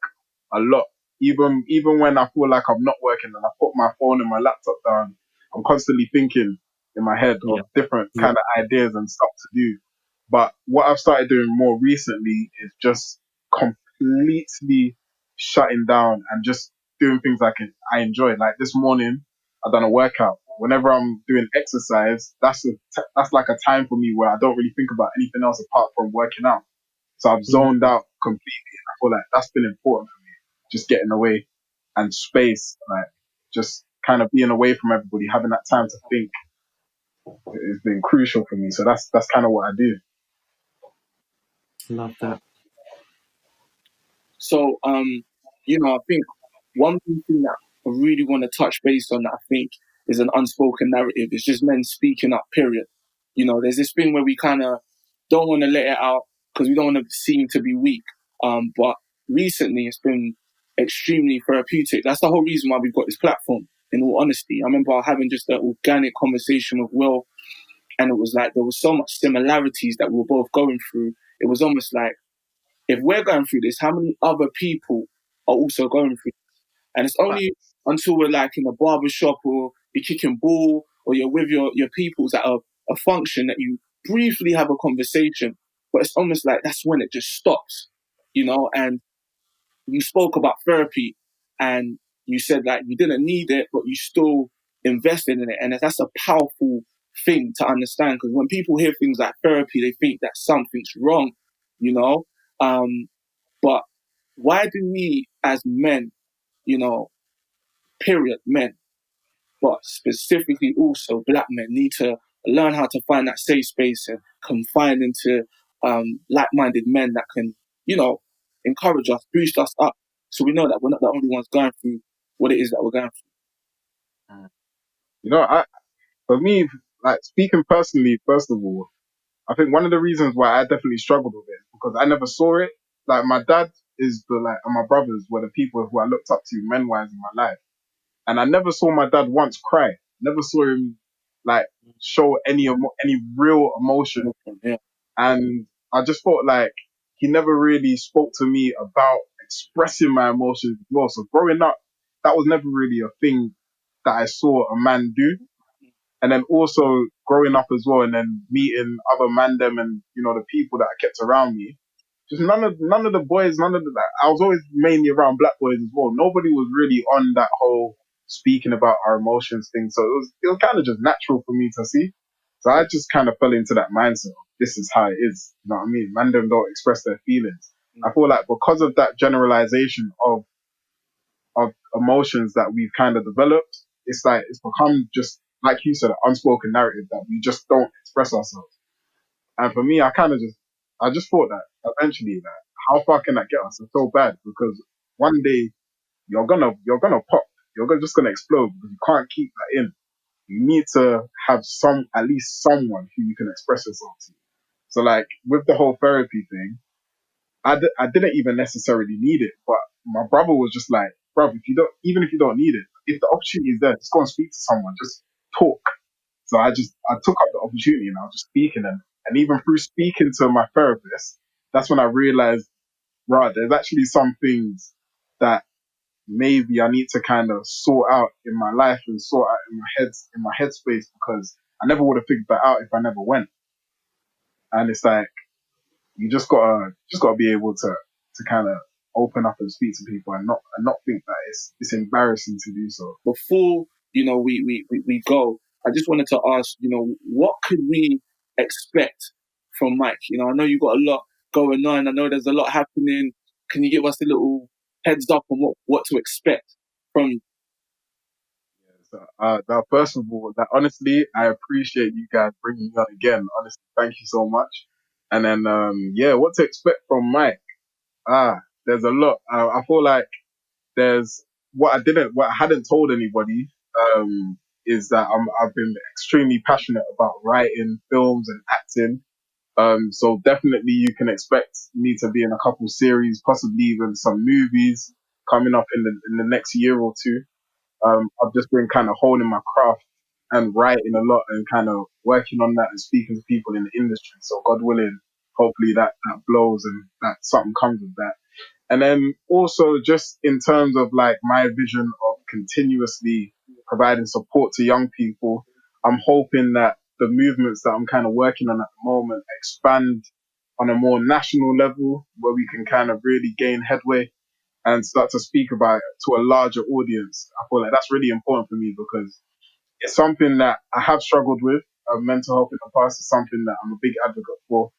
a lot. Even when I feel like I'm not working and I put my phone and my laptop down, I'm constantly thinking in my head Yeah. of different Yeah. kind of ideas and stuff to do. But what I've started doing more recently is just completely shutting down and just doing things I enjoy. Like this morning, I've done a workout. Whenever I'm doing exercise, that's like a time for me where I don't really think about anything else apart from working out. So I've zoned out completely. I feel like that's been important for me. Just getting away and space, like just kind of being away from everybody, having that time to think has been crucial for me. So that's kind of what I do. Love that. So, I think one thing that I really want to touch base on that I think is an unspoken narrative is just men speaking up, period. There's this thing where we kind of don't want to let it out because we don't want to seem to be weak. But recently it's been extremely therapeutic. That's the whole reason why we've got this platform, in all honesty. I remember having just an organic conversation with Will, and it was like there was so much similarities that we were both going through. It was almost like, if we're going through this, how many other people are also going through this? And it's only until we're like in a barber shop or you're kicking ball or you're with your peoples at a function that you briefly have a conversation. But it's almost like that's when it just stops. And you spoke about therapy and you said that you didn't need it, but you still invested in it. And that's a powerful thing to understand, because when people hear things like therapy, they think that something's wrong, you know? But why do we as men, you know, period, men, but specifically also black men, need to learn how to find that safe space and confine into like-minded men that can, encourage us, boost us up, so we know that we're not the only ones going through what it is that we're going You know, for me, like speaking personally, first of all, I think one of the reasons why I definitely struggled with it is because I never saw it. Like my dad and my brothers were the people who I looked up to men-wise in my life. And I never saw my dad once cry. Never saw him like show any real emotion. through. Yeah. And I just felt like he never really spoke to me about expressing my emotions as well. So growing up, that was never really a thing that I saw a man do. And then also growing up as well, and then meeting other mandem and the people that I kept around me. Just none of the boys, I was always mainly around black boys as well. Nobody was really on that whole speaking about our emotions thing. So it was kind of just natural for me to see. So I just kind of fell into that mindset of this is how it is. You know what I mean? Mandem don't express their feelings. I feel like because of that generalization of emotions that we've kind of developed, it's like it's become just like you said, an unspoken narrative that we just don't express ourselves. And for me, I just thought that eventually, that how far can that get us? It's so bad because one day you're gonna pop, just gonna explode because you can't keep that in. You need to have at least someone who you can express yourself to. So like with the whole therapy thing, I didn't even necessarily need it, but my brother was just like, bro, even if you don't need it, if the opportunity is there, just go and speak to someone, just talk. So I took up the opportunity and I was just speaking, and even through speaking to my therapist, that's when I realized, right, there's actually some things that maybe I need to kind of sort out in my life and sort out in my headspace, because I never would have figured that out if I never went. And it's like, you just gotta be able to kind of open up and speak to people and not think that it's embarrassing to do so. Before, we go, I just wanted to ask, what could we expect from Mike? I know you've got a lot going on. I know there's a lot happening. Can you give us a little heads up on what to expect from you? Now, first of all, honestly, I appreciate you guys bringing me on again. Honestly, thank you so much. And then, yeah, what to expect from Mike? There's a lot. I feel like there's what I hadn't told anybody, is that I've been extremely passionate about writing films and acting. So definitely you can expect me to be in a couple series, possibly even some movies coming up in the next year or two. I've just been kind of honing my craft and writing a lot and kind of working on that and speaking to people in the industry. So God willing, hopefully that blows and that something comes of that. And then also just in terms of like my vision of continuously providing support to young people, I'm hoping that the movements that I'm kind of working on at the moment expand on a more national level where we can kind of really gain headway and start to speak about it to a larger audience. I feel like that's really important for me because it's something that I have struggled with. Mental health in the past is something that I'm a big advocate for.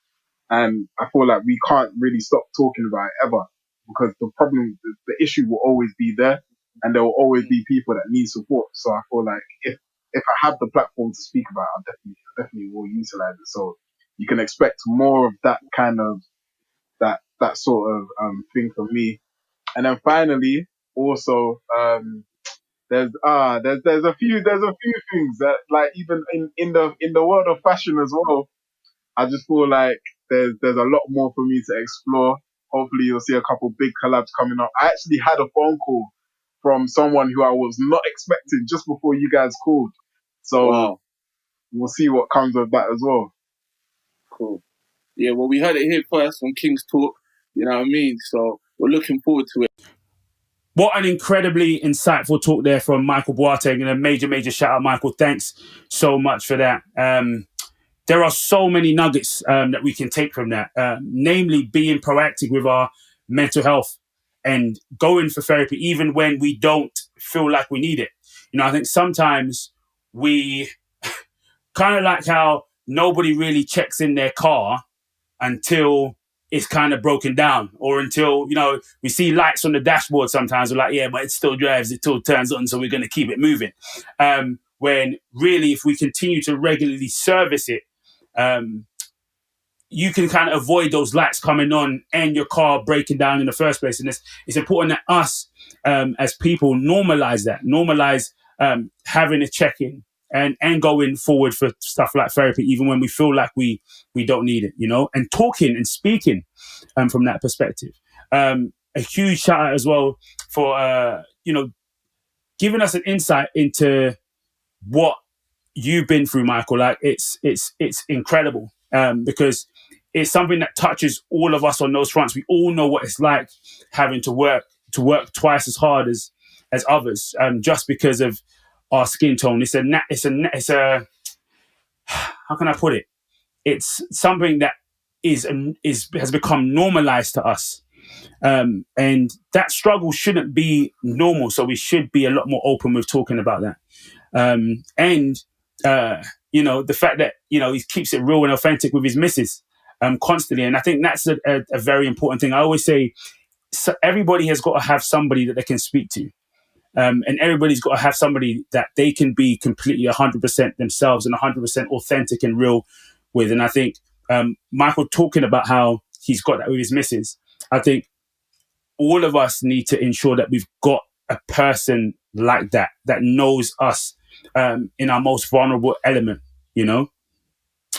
And I feel like we can't really stop talking about it ever because the issue will always be there and there will always be people that need support. So I feel like if I have the platform to speak about it, I definitely will utilize it. So you can expect more of that kind of, that sort of, thing from me. And then finally, also, there's a few things that like even in the world of fashion as well. I just feel like there's a lot more for me to explore. Hopefully you'll see a couple big collabs coming up. I actually had a phone call from someone who I was not expecting just before you guys called. So Wow, we'll see what comes of that as well. cool. Yeah, well, we heard it here first on King's Talk. You know what I mean? So we're looking forward to it. What an incredibly insightful talk there from Michael Boateng, and a major shout out, Michael. Thanks so much for that. There are so many nuggets that we can take from that, namely being proactive with our mental health and going for therapy even when we don't feel like we need it. You know, I think sometimes we kind of like how nobody really checks in their car until it's kind of broken down, or until, you know, we see lights on the dashboard sometimes. We're like, yeah, but it still drives, it still turns on, so we're going to keep it moving. When really, if we continue to regularly service it, you can kind of avoid those lights coming on and your car breaking down in the first place. And it's important that us, as people, normalize having a check-in and going forward for stuff like therapy, even when we feel like we don't need it, you know, and talking and speaking from that perspective. A huge shout out as well for, giving us an insight into what you've been through, Michael. Like it's incredible, because it's something that touches all of us on those fronts. We all know what it's like having to work twice as hard as others, just because of our skin tone. It's a how can I put it? It's something that has become normalized to us. And that struggle shouldn't be normal. So we should be a lot more open with talking about that. And the fact that, he keeps it real and authentic with his missus constantly. And I think that's a very important thing. I always say, everybody has got to have somebody that they can speak to. And everybody's got to have somebody that they can be completely 100% themselves and 100% authentic and real with. And I think Michael talking about how he's got that with his missus, I think all of us need to ensure that we've got a person like that knows us in our most vulnerable element,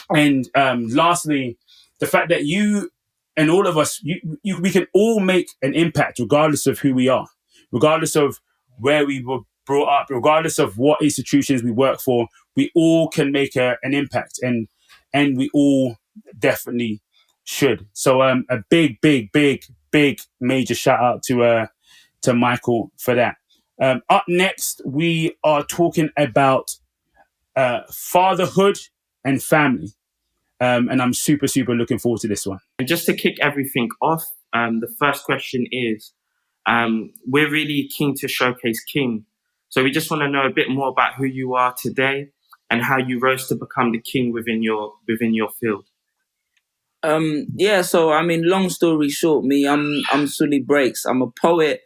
And lastly, the fact that you and all of us, we can all make an impact regardless of who we are, regardless of where we were brought up, regardless of what institutions we work for. We all can make an impact, and we all definitely should. So a big major shout out to Michael for that. Up next, we are talking about fatherhood and family. And I'm super looking forward to this one. And just to kick everything off, the first question is, we're really keen to showcase King. So we just want to know a bit more about who you are today and how you rose to become the king within your field. So I mean, long story short, I'm Sully Breaks. I'm a poet,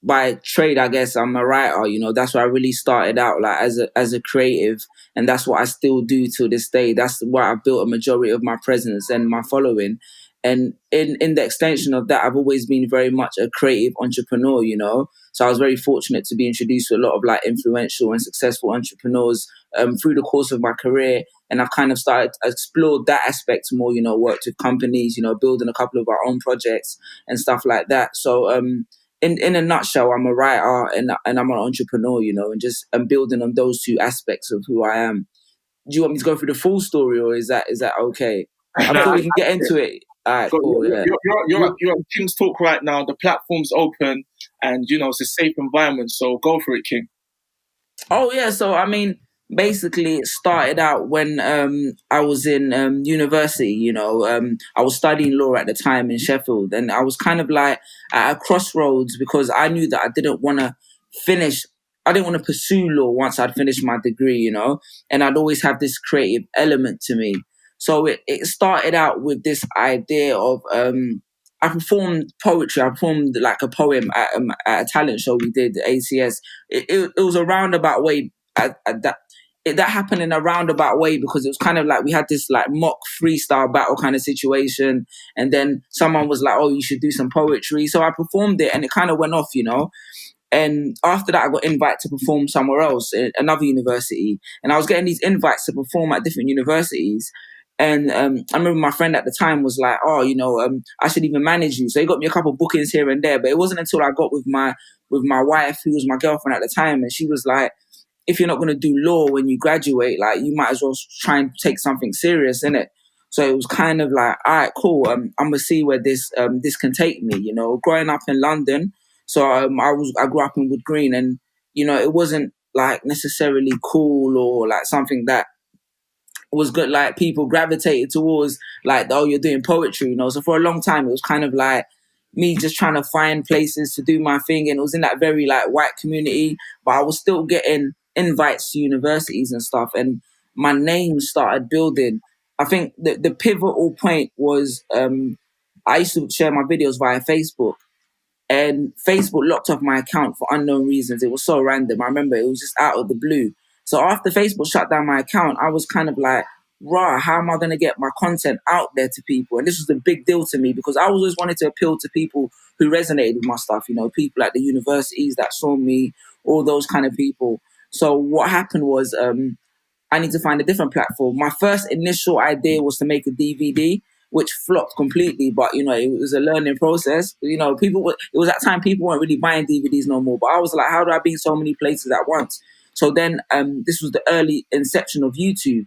by trade, I guess I'm a writer. You know, that's where I really started out, like as a creative, and that's what I still do to this day. That's where I built a majority of my presence and my following. And in the extension of that, I've always been very much a creative entrepreneur, you know. So I was very fortunate to be introduced to a lot of like influential and successful entrepreneurs through the course of my career. And I've kind of started to explore that aspect more, you know, worked with companies, you know, building a couple of our own projects and stuff like that. So in a nutshell, I'm a writer and I'm an entrepreneur, you know, and just I'm building on those two aspects of who I am. Do you want me to go through the full story, or is that okay? I'm sure we can get into it. All right, So cool. Yeah. you're at King's Talk right now. The platform's open, and you know it's a safe environment. So go for it, King. Oh yeah, so I mean, basically, it started out when I was in university. You know, I was studying law at the time in Sheffield, and I was kind of like at a crossroads because I knew that I didn't want to finish. I didn't want to pursue law once I'd finished my degree, you know, and I'd always have this creative element to me. So it started out with this idea of I performed poetry. I performed like a poem at a talent show we did, ACS. It was a roundabout way that happened in a roundabout way because it was kind of like we had this like mock freestyle battle kind of situation, and then someone was like, "Oh, you should do some poetry." So I performed it, and it kind of went off, you know. And after that, I got invited to perform somewhere else, in another university, and I was getting these invites to perform at different universities. And I remember my friend at the time was like, "Oh, you know, I should even manage you." So he got me a couple of bookings here and there, but it wasn't until I got with my wife, who was my girlfriend at the time, and she was like, if you're not going to do law when you graduate, like you might as well try and take something serious in it. So it was kind of like, all right, cool. I'm gonna see where this can take me. You know, growing up in London, so I grew up in Wood Green, and you know, it wasn't like necessarily cool or like something that was good. Like people gravitated towards like, oh, you're doing poetry, you know. So for a long time, it was kind of like me just trying to find places to do my thing, and it was in that very like white community, but I was still getting invites to universities and stuff, and my name started building. I think the pivotal point was I used to share my videos via Facebook, and Facebook locked off my account for unknown reasons. It was so random. I remember it was just out of the blue. So after Facebook shut down my account, I was kind of like, rah, how am I going to get my content out there to people? And this was a big deal to me because I always wanted to appeal to people who resonated with my stuff, you know, people at the universities that saw me, all those kind of people. So what happened was I need to find a different platform. My first initial idea was to make a DVD, which flopped completely. But you know, it was a learning process. You know, it was that time people weren't really buying DVDs no more. But I was like, how do I be in so many places at once? So then, this was the early inception of YouTube,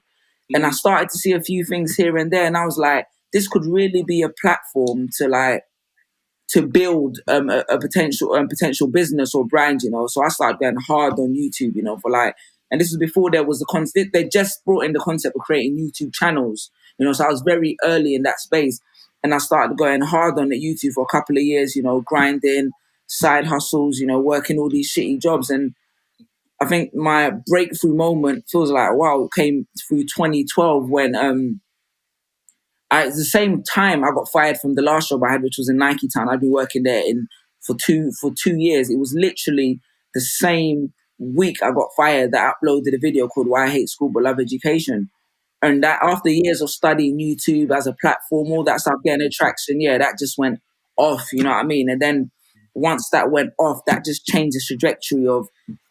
and I started to see a few things here and there, and I was like, this could really be a platform to build a potential business or brand, you know. So I started going hard on YouTube, you know, for like, and this was before there was the concept. They just brought in the concept of creating YouTube channels, you know. So I was very early in that space, and I started going hard on the YouTube for a couple of years, you know, grinding, side hustles, you know, working all these shitty jobs. And I think my breakthrough moment feels like, wow, came through 2012 when at the same time I got fired from the last job I had, which was in Nike Town. I'd been working there for 2 years. It was literally the same week I got fired that I uploaded a video called "Why I Hate School But Love Education." And that after years of studying YouTube as a platform, all that stuff getting attraction, yeah, that just went off, you know what I mean? And then once that went off, that just changed the trajectory of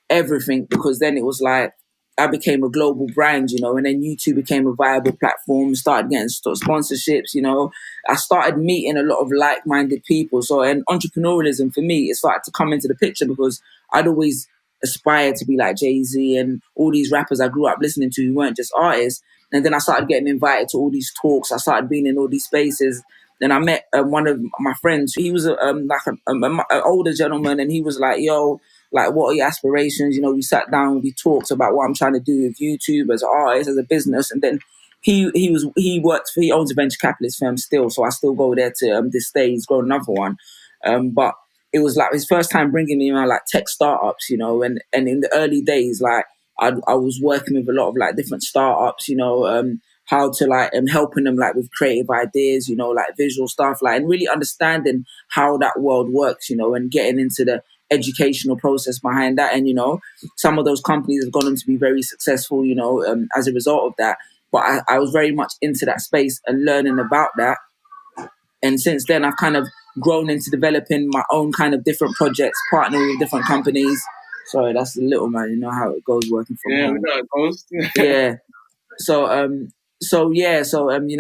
everything, because then it was like I became a global brand, you know, and then YouTube became a viable platform, started getting sponsorships, you know. I started meeting a lot of like-minded people. So, and entrepreneurialism for me, it started to come into the picture because I'd always aspired to be like Jay-Z and all these rappers I grew up listening to who weren't just artists. And then I started getting invited to all these talks. I started being in all these spaces. Then I met one of my friends. He was like an older gentleman, and he was like, yo, like, what are your aspirations? You know, we sat down, we talked about what I'm trying to do with YouTube as an artist, as a business. And then he owns a venture capitalist firm still. So I still go there to this day. He's got another one. But it was like his first time bringing me around like tech startups, you know, and in the early days, like I was working with a lot of like different startups, you know, how to like helping them like with creative ideas, like visual stuff, like, and really understanding how that world works, and getting into the educational process behind that. And some of those companies have gone on to be very successful, as a result of that. But I was very much into that space and learning about that. And since then, I've kind of grown into developing my own kind of different projects, partnering with different companies. Sorry, that's the little man. You know how it goes working from home. We know it goes. Yeah. So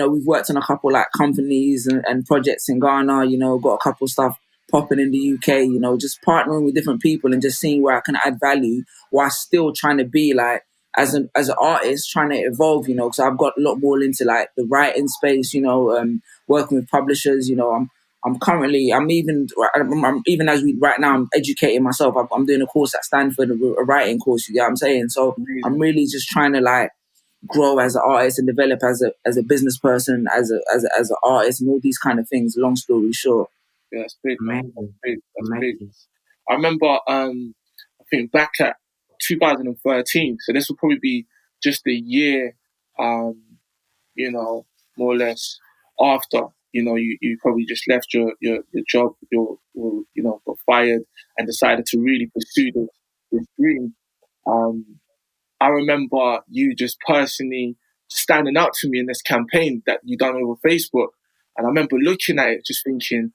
we've worked on a couple like companies and projects in Ghana. Got a couple stuff popping in the UK. Just partnering with different people and just seeing where I can add value while still trying to be like as an artist, trying to evolve. Because I've got a lot more into like the writing space. Working with publishers. I'm even as we right now, I'm educating myself. I'm doing a course at Stanford, a writing course. You get what I'm saying? So I'm really just trying to like grow as an artist and develop as a business person, as an artist, and all these kind of things. Long story short. Yeah, that's big. Amazing. That's big. I remember, I think back at 2013. So this will probably be just a year, more or less after. You probably just left your job, got fired and decided to really pursue this dream. I remember you just personally standing out to me in this campaign that you done over Facebook. And I remember looking at it, just thinking,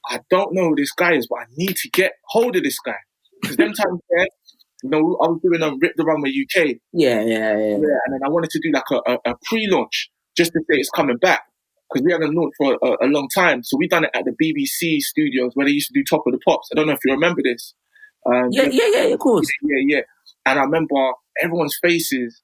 I don't know who this guy is, but I need to get hold of this guy. Because them times there, I was doing Rip the Runway UK. Yeah. And then I wanted to do like a pre-launch just to say it's coming back. Because we hadn't launched for a long time. So we done it at the BBC studios where they used to do Top of the Pops. I don't know if you remember this. Yeah, of course. Yeah. And I remember everyone's faces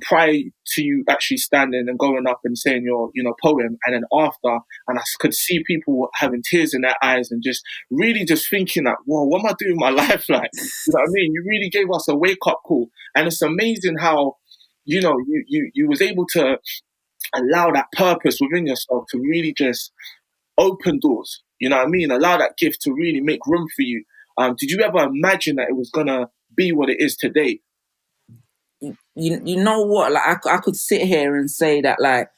prior to you actually standing and going up and saying your poem, and then after, and I could see people having tears in their eyes and just really just thinking that, whoa, what am I doing with my life like? You know what I mean? You really gave us a wake up call, and it's amazing how you was able to allow that purpose within yourself to really just open doors. You know what I mean? Allow that gift to really make room for you. Did you ever imagine that it was gonna be what it is today? You know what? Like I could sit here and say that like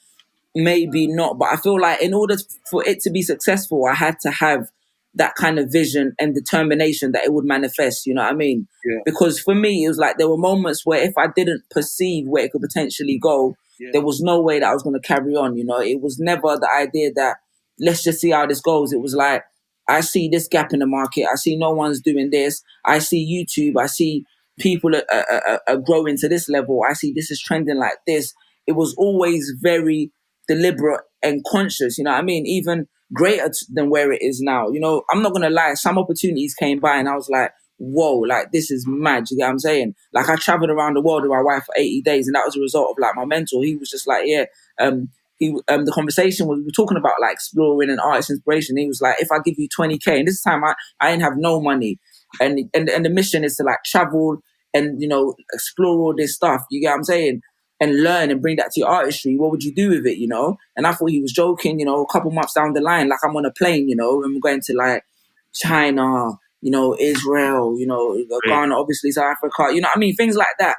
maybe not, but I feel like in order for it to be successful, I had to have that kind of vision and determination that it would manifest. You know what I mean? Yeah. Because for me, it was like there were moments where if I didn't perceive where it could potentially go, there was no way that I was going to carry on. It was never the idea that let's just see how this goes. It was like, I see this gap in the market. I see no one's doing this. I see YouTube. I see people are growing to this level. I see this is trending like this. It was always very deliberate and conscious. You know what I mean? Even greater than where it is now. I'm not going to lie. Some opportunities came by and I was like, whoa, like this is mad. You get what I'm saying? Like I traveled around the world with my wife for 80 days and that was a result of like my mentor. He was just like, the conversation was, we were talking about like exploring and artist inspiration. He was like, if I give you 20K, and this time I didn't have no money, and the mission is to like travel and explore all this stuff. You get what I'm saying? And learn and bring that to your artistry. What would you do with it? And I thought he was joking. A couple months down the line, like I'm on a plane, and we're going to like China, Israel, Ghana, obviously South Africa. You know what I mean? Things like that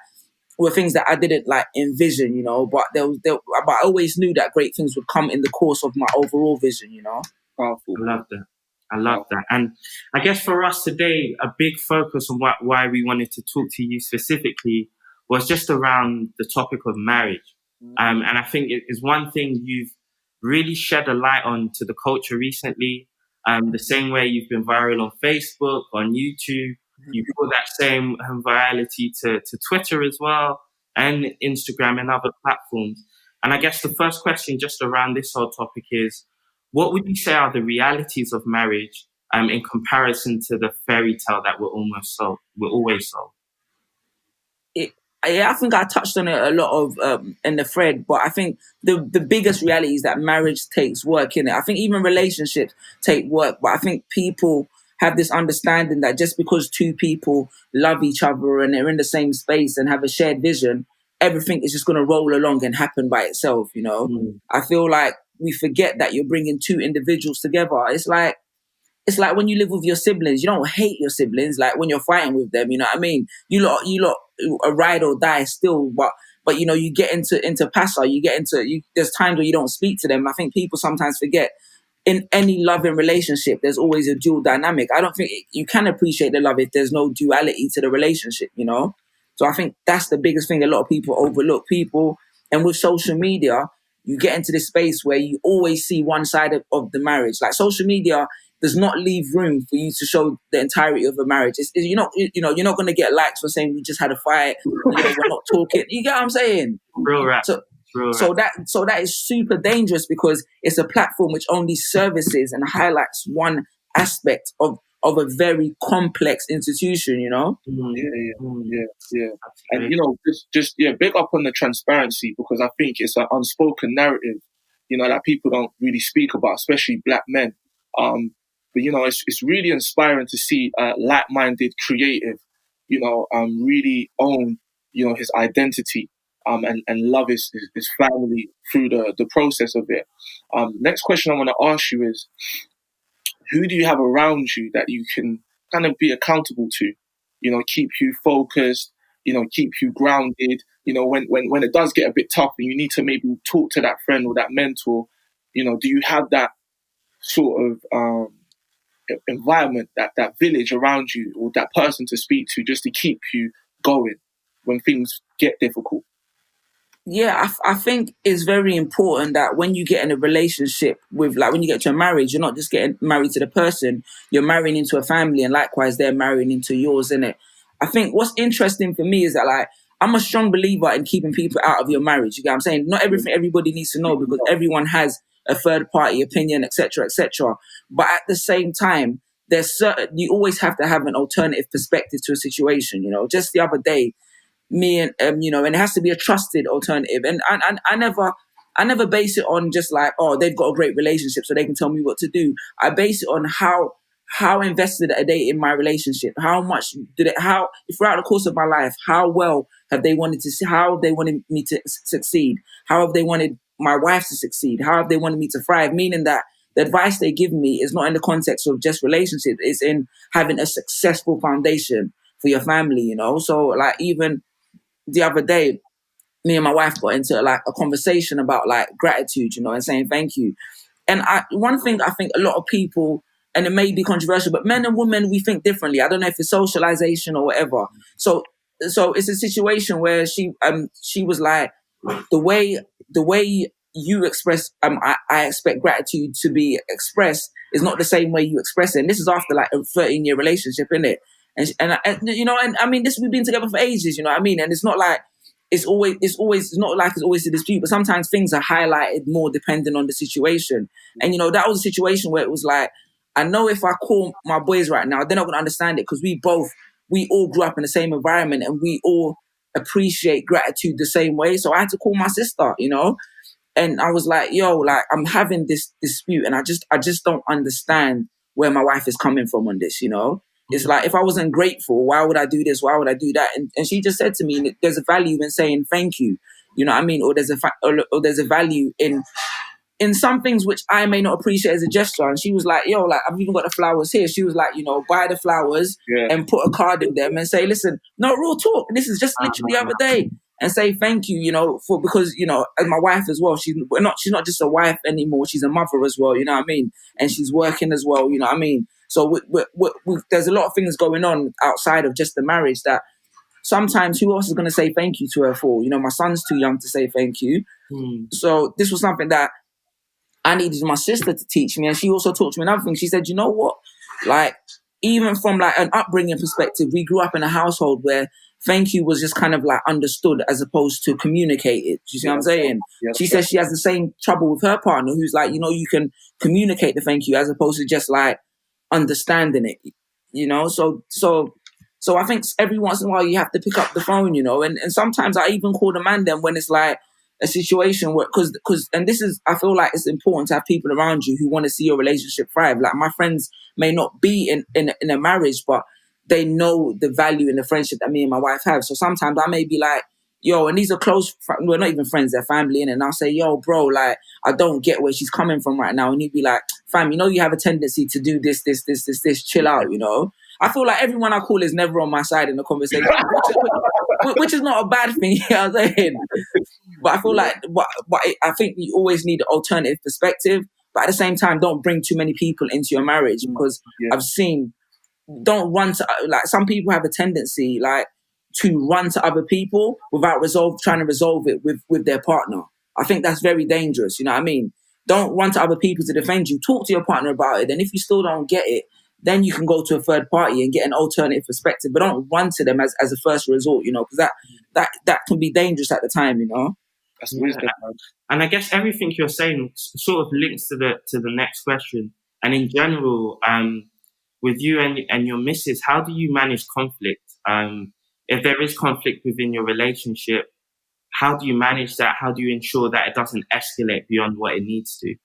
were things that I didn't like envision, but but I always knew that great things would come in the course of my overall vision, Powerful. I love that. And I guess for us today, a big focus on why we wanted to talk to you specifically was just around the topic of marriage. And I think it is one thing you've really shed a light on to the culture recently. The same way you've been viral on Facebook, on YouTube. You brought that same virality to Twitter as well, and Instagram and other platforms. And I guess the first question just around this whole topic is, what would you say are the realities of marriage in comparison to the fairy tale that we're always sold? I think I touched on it a lot of in the thread, but I think the biggest reality is that marriage takes work in it. I think even relationships take work, but I think people have this understanding that just because two people love each other and they're in the same space and have a shared vision, everything is just going to roll along and happen by itself. I feel like we forget that you're bringing two individuals together. It's like when you live with your siblings. You don't hate your siblings like when you're fighting with them. You know what I mean? You lot a ride or die still, but but you get into passa, there's times where you don't speak to them. I think people sometimes forget in any loving relationship, there's always a dual dynamic. I don't think you can appreciate the love if there's no duality to the relationship, So I think that's the biggest thing a lot of people overlook. And with social media, you get into this space where you always see one side of the marriage. Like social media does not leave room for you to show the entirety of a marriage. You're not going to get likes for saying we just had a fight. We're not talking. You get what I'm saying? Real rap. So that is super dangerous because it's a platform which only services and highlights one aspect of a very complex institution, Yeah. And just big up on the transparency, because I think it's an unspoken narrative, that people don't really speak about, especially black men. But it's really inspiring to see like-minded creative, really own, his identity. And love his family through the process of it. Next question I want to ask you is, who do you have around you that you can kind of be accountable to? Keep you focused, keep you grounded. When it does get a bit tough and you need to maybe talk to that friend or that mentor, do you have that sort of environment, that village around you, or that person to speak to just to keep you going when things get difficult? Yeah, I think it's very important that when you get in a relationship with, like, when you get to a marriage, you're not just getting married to the person, you're marrying into a family, and likewise they're marrying into yours, innit? I think what's interesting for me is that, like, I'm a strong believer in keeping people out of your marriage. You get what I'm saying? Not everything everybody needs to know, because everyone has a third party opinion, etc., etc. But at the same time, you always have to have an alternative perspective to a situation. Just the other day, me and and it has to be a trusted alternative, and I never base it on just like, oh, they've got a great relationship so they can tell me what to do. I base it on how invested are they in my relationship, how much how throughout the course of my life, how well have they wanted to see, how they wanted me to succeed, how have they wanted my wife to succeed, how have they wanted me to thrive, meaning that the advice they give me is not in the context of just relationships, it's in having a successful foundation for your family. So like, even the other day, me and my wife got into like a conversation about like gratitude, and saying thank you. And one thing I think a lot of people, and it may be controversial, but men and women, we think differently. I don't know if it's socialization or whatever. So it's a situation where she was like, the way you express, I expect gratitude to be expressed is not the same way you express it. And this is after like a 13-year relationship, innit? And I mean, we've been together for ages, you know what I mean? And it's not like it's not like it's always a dispute, but sometimes things are highlighted more depending on the situation. And that was a situation where it was like, I know if I call my boys right now, they're not going to understand it, because we all grew up in the same environment and we all appreciate gratitude the same way. So I had to call my sister, and I was like, yo, like, I'm having this dispute and I just don't understand where my wife is coming from on this, It's like, if I wasn't grateful, why would I do this? Why would I do that? And she just said to me, there's a value in saying thank you. You know what I mean? Or there's a value in some things which I may not appreciate as a gesture. And she was like, yo, like, I've even got the flowers here. She was like, buy the flowers and put a card in them and say, listen, no, real talk. This is just literally the other day. And say thank you, because, as my wife as well, she's not just a wife anymore. She's a mother as well, you know what I mean? And she's working as well, you know what I mean? So there's a lot of things going on outside of just the marriage that sometimes who else is going to say thank you to her for? My son's too young to say thank you. So this was something that I needed my sister to teach me. And she also taught me another thing. She said, you know what? Like, even from like an upbringing perspective, we grew up in a household where thank you was just kind of like understood as opposed to communicated. Do you see what I'm saying? She says she has the same trouble with her partner, who's like, you can communicate the thank you as opposed to just like understanding it, So I think every once in a while you have to pick up the phone, and sometimes I even call the man then when it's like a situation where, because and this is, I feel like it's important to have people around you who want to see your relationship thrive. Like, my friends may not be in a marriage, but they know the value in the friendship that me and my wife have. So sometimes I may be like, yo, and these are we're not even friends, they're family, and I'll say, yo, bro, like, I don't get where she's coming from right now. And he'd be like, fam, you have a tendency to do this, chill out, I feel like everyone I call is never on my side in the conversation, which is not a bad thing. You know what I'm saying? But I feel like, I think you always need an alternative perspective. But at the same time, don't bring too many people into your marriage, because I've seen, don't run to, like, some people have a tendency like to run to other people without trying to resolve it with their partner. I think that's very dangerous. You know what I mean? Don't run to other people to defend you. Talk to your partner about it. And if you still don't get it, then you can go to a third party and get an alternative perspective. But don't run to them as a first resort, you know, because that can be dangerous at the time, you know. That's wisdom. And I guess everything you're saying sort of links to the next question. And in general, with you and your missus, how do you manage conflict? If there is conflict within your relationship, how do you manage that? How do you ensure that it doesn't escalate beyond what it needs to?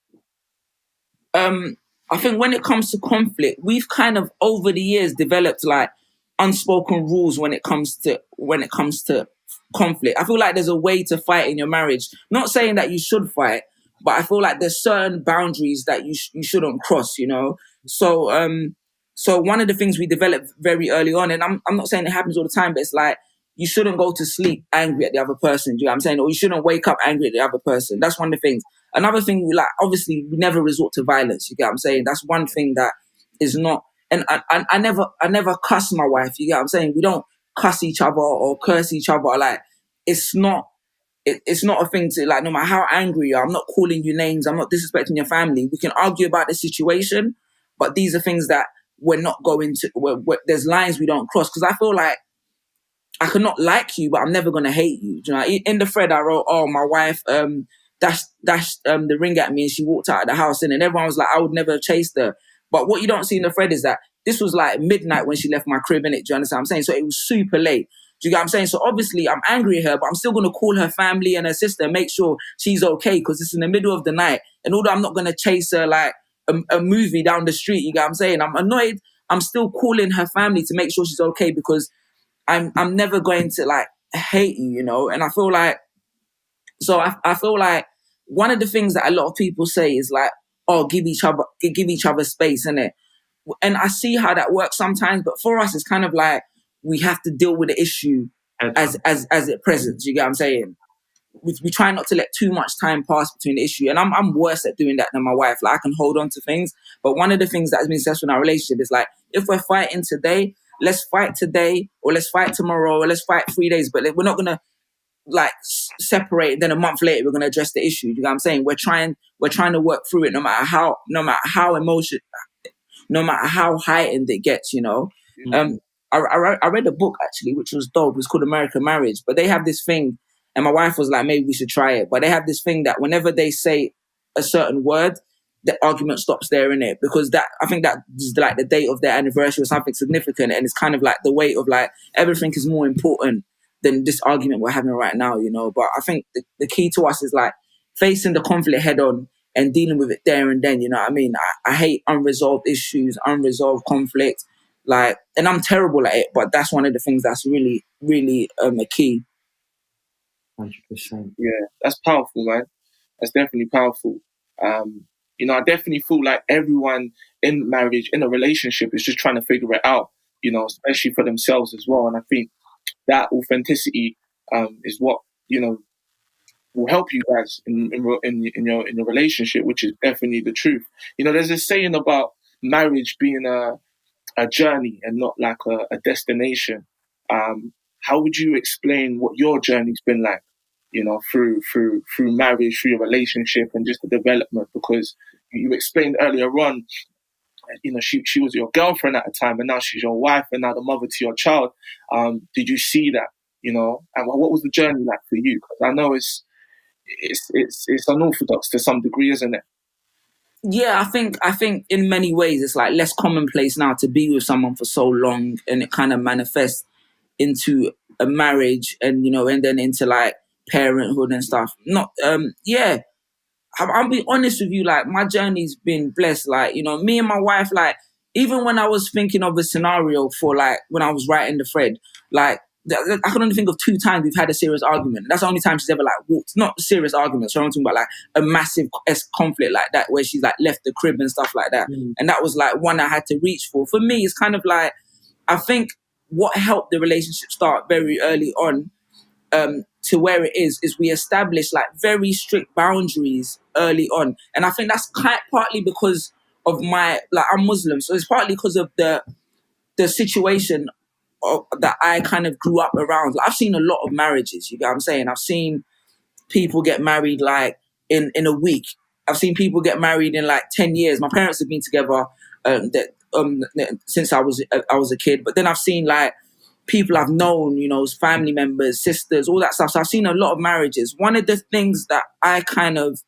I think when it comes to conflict, we've kind of over the years developed like unspoken rules when it comes to conflict. I feel like there's a way to fight in your marriage. Not saying that you should fight, but I feel like there's certain boundaries that you shouldn't cross, you know. So one of the things we developed very early on, and I'm not saying it happens all the time, but it's like, you shouldn't go to sleep angry at the other person. Do you know what I'm saying? Or you shouldn't wake up angry at the other person. That's one of the things. Another thing, like, obviously, we never resort to violence. You get what I'm saying? That's one thing that is not. And I never cuss my wife. You get what I'm saying? We don't cuss each other or curse each other. Like, it's not a thing to, like, no matter how angry you are, I'm not calling you names. I'm not disrespecting your family. We can argue about the situation, but these are things that we're not going to. There's lines we don't cross, because I feel like I cannot like you, but I'm never gonna hate you. Do you know? In the thread, I wrote, "Oh, my wife dashed the ring at me, and she walked out of the house." And everyone was like, "I would never have chased her." But what you don't see in the thread is that this was like midnight when she left my crib, innit? Do you understand what I'm saying? So it was super late. Do you get what I'm saying? So obviously I'm angry at her, but I'm still gonna call her family and her sister and make sure she's okay, because it's in the middle of the night. And although I'm not gonna chase her like a movie down the street, you get what I'm saying? I'm annoyed. I'm still calling her family to make sure she's okay, because I'm never going to like hate you, you know. And I feel like, so I feel like one of the things that a lot of people say is like, oh, give each other space, innit? And I see how that works sometimes, but for us, it's kind of like we have to deal with the issue as it presents. You get what I'm saying? We try not to let too much time pass between the issue, and I'm worse at doing that than my wife. Like, I can hold on to things, but one of the things that has been successful in our relationship is like, if we're fighting today, let's fight today, or let's fight tomorrow, or let's fight 3 days. But we're not gonna like separate. Then a month later, we're gonna address the issue. You know what I'm saying? We're trying to work through it, no matter how no matter how heightened it gets. You know. I read a book actually, which was dope. It's called American Marriage, but they have this thing, and my wife was like, maybe we should try it. But they have this thing that whenever they say a certain word, the argument stops there, in it, because that, I think that is like the date of their anniversary or something significant, and it's kind of like the weight of like everything is more important than this argument we're having right now, you know. But I think the key to us is like facing the conflict head on and dealing with it there and then. You know what I mean? I hate unresolved issues, unresolved conflict, like, and I'm terrible at it. But that's one of the things that's really, really a key. 100%. Yeah, that's powerful, man. That's definitely powerful. You know, I definitely feel like everyone in marriage, in a relationship, is just trying to figure it out, you know, especially for themselves as well. And I think that authenticity is what, you know, will help you guys in your relationship, which is definitely the truth. You know, there's this saying about marriage being a journey and not like a destination. How would you explain what your journey's been like, you know, through marriage, through your relationship, and just the development? Because you explained earlier on, you know, she was your girlfriend at the time, and now she's your wife, and now the mother to your child. Did you see that, you know? And what was the journey like for you? Because I know it's unorthodox to some degree, isn't it? Yeah, I think in many ways it's like less commonplace now to be with someone for so long, and it kind of manifests into a marriage, and, you know, and then into like parenthood and stuff. I'll be honest with you, like, my journey's been blessed. Like, you know, me and my wife, like, even when I was thinking of a scenario for like when I was writing the thread, like, I can only think of 2 times we've had a serious argument. That's the only time she's ever like walked, not serious arguments, so I'm talking about like a massive conflict like that, where she's like left the crib and stuff like that. And that was like one I had to reach for. For me, it's kind of like, I think what helped the relationship start very early on to where it is we established like very strict boundaries early on. And I think that's partly because of I'm Muslim, so it's partly because of the situation that I kind of grew up around. Like, I've seen a lot of marriages, you get what I'm saying? I've seen people get married like in a week. I've seen people get married in like 10 years. My parents have been together since I was a kid. But then I've seen like people I've known, you know, family members, sisters, all that stuff. So I've seen a lot of marriages. One of the things that I kind of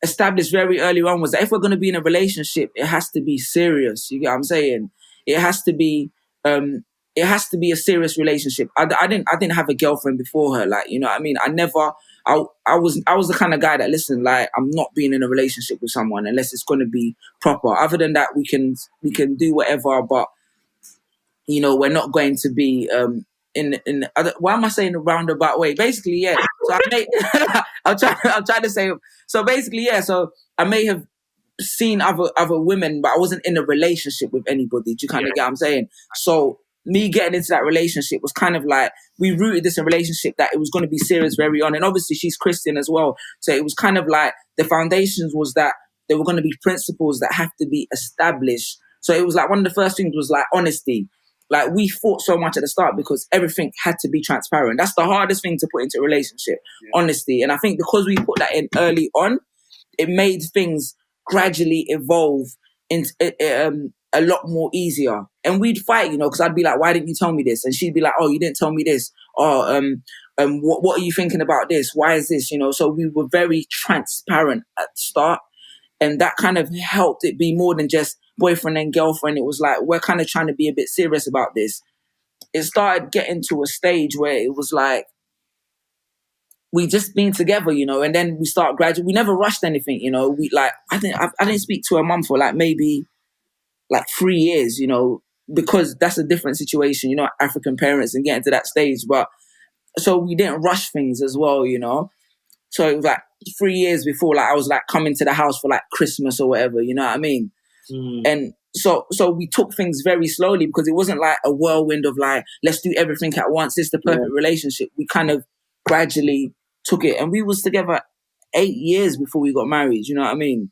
established very early on was that if we're going to be in a relationship, it has to be serious. You get what I'm saying? It has to be a serious relationship. I didn't have a girlfriend before her. Like, you know what I mean? I was the kind of guy that, listen, like, I'm not being in a relationship with someone unless it's going to be proper. Other than that, we can do whatever, but, you know, we're not going to be why am I saying a roundabout way? Basically, yeah. So I'm trying to say. So basically, yeah. So I may have seen other women, but I wasn't in a relationship with anybody. Do you kind of get what I'm saying? So me getting into that relationship was kind of like, we rooted this in a relationship that it was going to be serious very on. And obviously she's Christian as well. So it was kind of like the foundations was that there were going to be principles that have to be established. So it was like one of the first things was like honesty. Like, we fought so much at the start because everything had to be transparent. That's the hardest thing to put into a relationship, honesty. And I think because we put that in early on, it made things gradually evolve into a lot more easier. And we'd fight, you know, because I'd be like, why didn't you tell me this? And she'd be like, oh, you didn't tell me this. Oh, what are you thinking about this? Why is this? You know, so we were very transparent at the start. And that kind of helped it be more than just boyfriend and girlfriend. It was like, we're kind of trying to be a bit serious about this. It started getting to a stage where it was like, we just been together, you know, and then we start gradually. We never rushed anything, you know. I didn't speak to her mum for like maybe like 3 years, you know, because that's a different situation, you know, African parents and getting to that stage. But so we didn't rush things as well, you know. So it was like 3 years before, like, I was like coming to the house for like Christmas or whatever, you know what I mean? And so we took things very slowly because it wasn't like a whirlwind of like, let's do everything at once. It's the perfect relationship. We kind of gradually took it, and we was together 8 years before we got married. You know what I mean?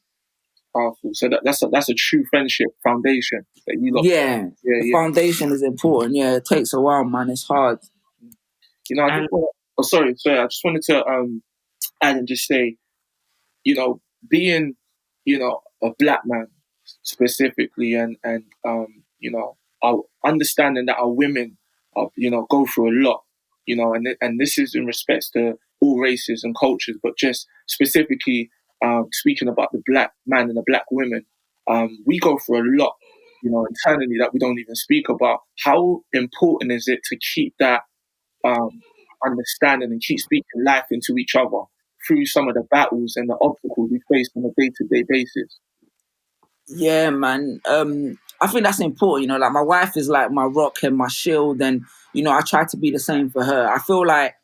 Powerful. So that's a true friendship foundation that you got. Yeah, the foundation is important. Yeah, it takes a while, man. It's hard. You know, sorry. I just wanted to add and just say, you know, being, you know, a black man specifically, and you know, our understanding that our women are, you know, go through a lot, you know, and this is in respects to all races and cultures, but just specifically speaking about the black man and the black women, we go through a lot, you know, internally that we don't even speak about. How important is it to keep that understanding and keep speaking life into each other through some of the battles and the obstacles we face on a day-to-day basis? Yeah, man. I think that's important. You know, like, my wife is like my rock and my shield, and, you know, I try to be the same for her. I feel like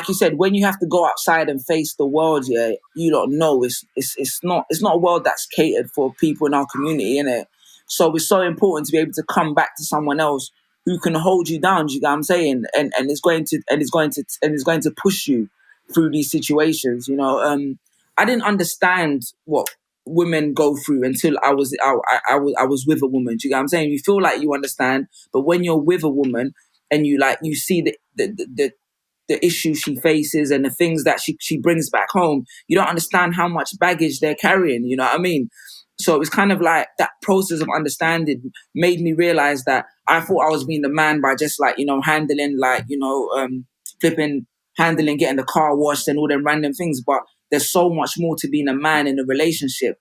you said, when you have to go outside and face the world, yeah, you don't know, it's not a world that's catered for people in our community, innit? So it's so important to be able to come back to someone else who can hold you down. Do you get what I'm saying? And it's going to push you through these situations. You know, I didn't understand what women go through until I was with a woman. Do you get what I'm saying? You feel like you understand, but when you're with a woman and you see the issues she faces and the things that she brings back home, you don't understand how much baggage they're carrying. You know what I mean? So it's kind of like that process of understanding made me realize that I thought I was being the man by just, like, you know, handling, like, you know, handling, getting the car washed and all them random things. But there's so much more to being a man in a relationship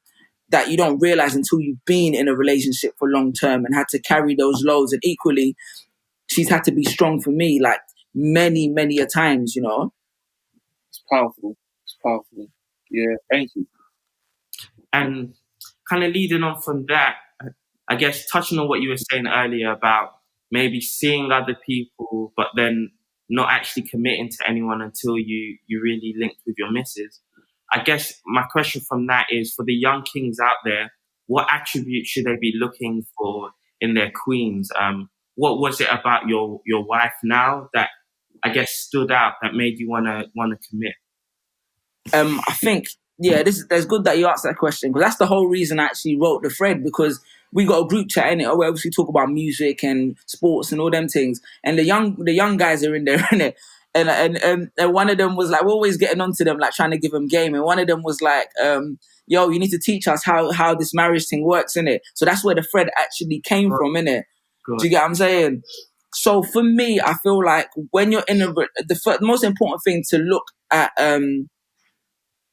that you don't realize until you've been in a relationship for long term and had to carry those loads. And equally, she's had to be strong for me, like, many a times, you know. It's powerful. Yeah, thank you. And kind of leading on from that, I guess touching on what you were saying earlier about maybe seeing other people, but then not actually committing to anyone until you really linked with your missus. I guess my question from that is, for the young kings out there, what attributes should they be looking for in their queens? What was it about your wife now that I guess stood out that made you wanna commit? I think, that's good that you asked that question, because that's the whole reason I actually wrote the thread, because we got a group chat in it where we talk about music and sports and all them things, and the young guys are in there, innit? And one of them was like, we're always getting onto them, like trying to give them game, and one of them was like, yo, you need to teach us how this marriage thing works, innit? So that's where the thread actually came from, innit? Do you get what I'm saying? So for me, I feel like when you're in the most important thing to look at,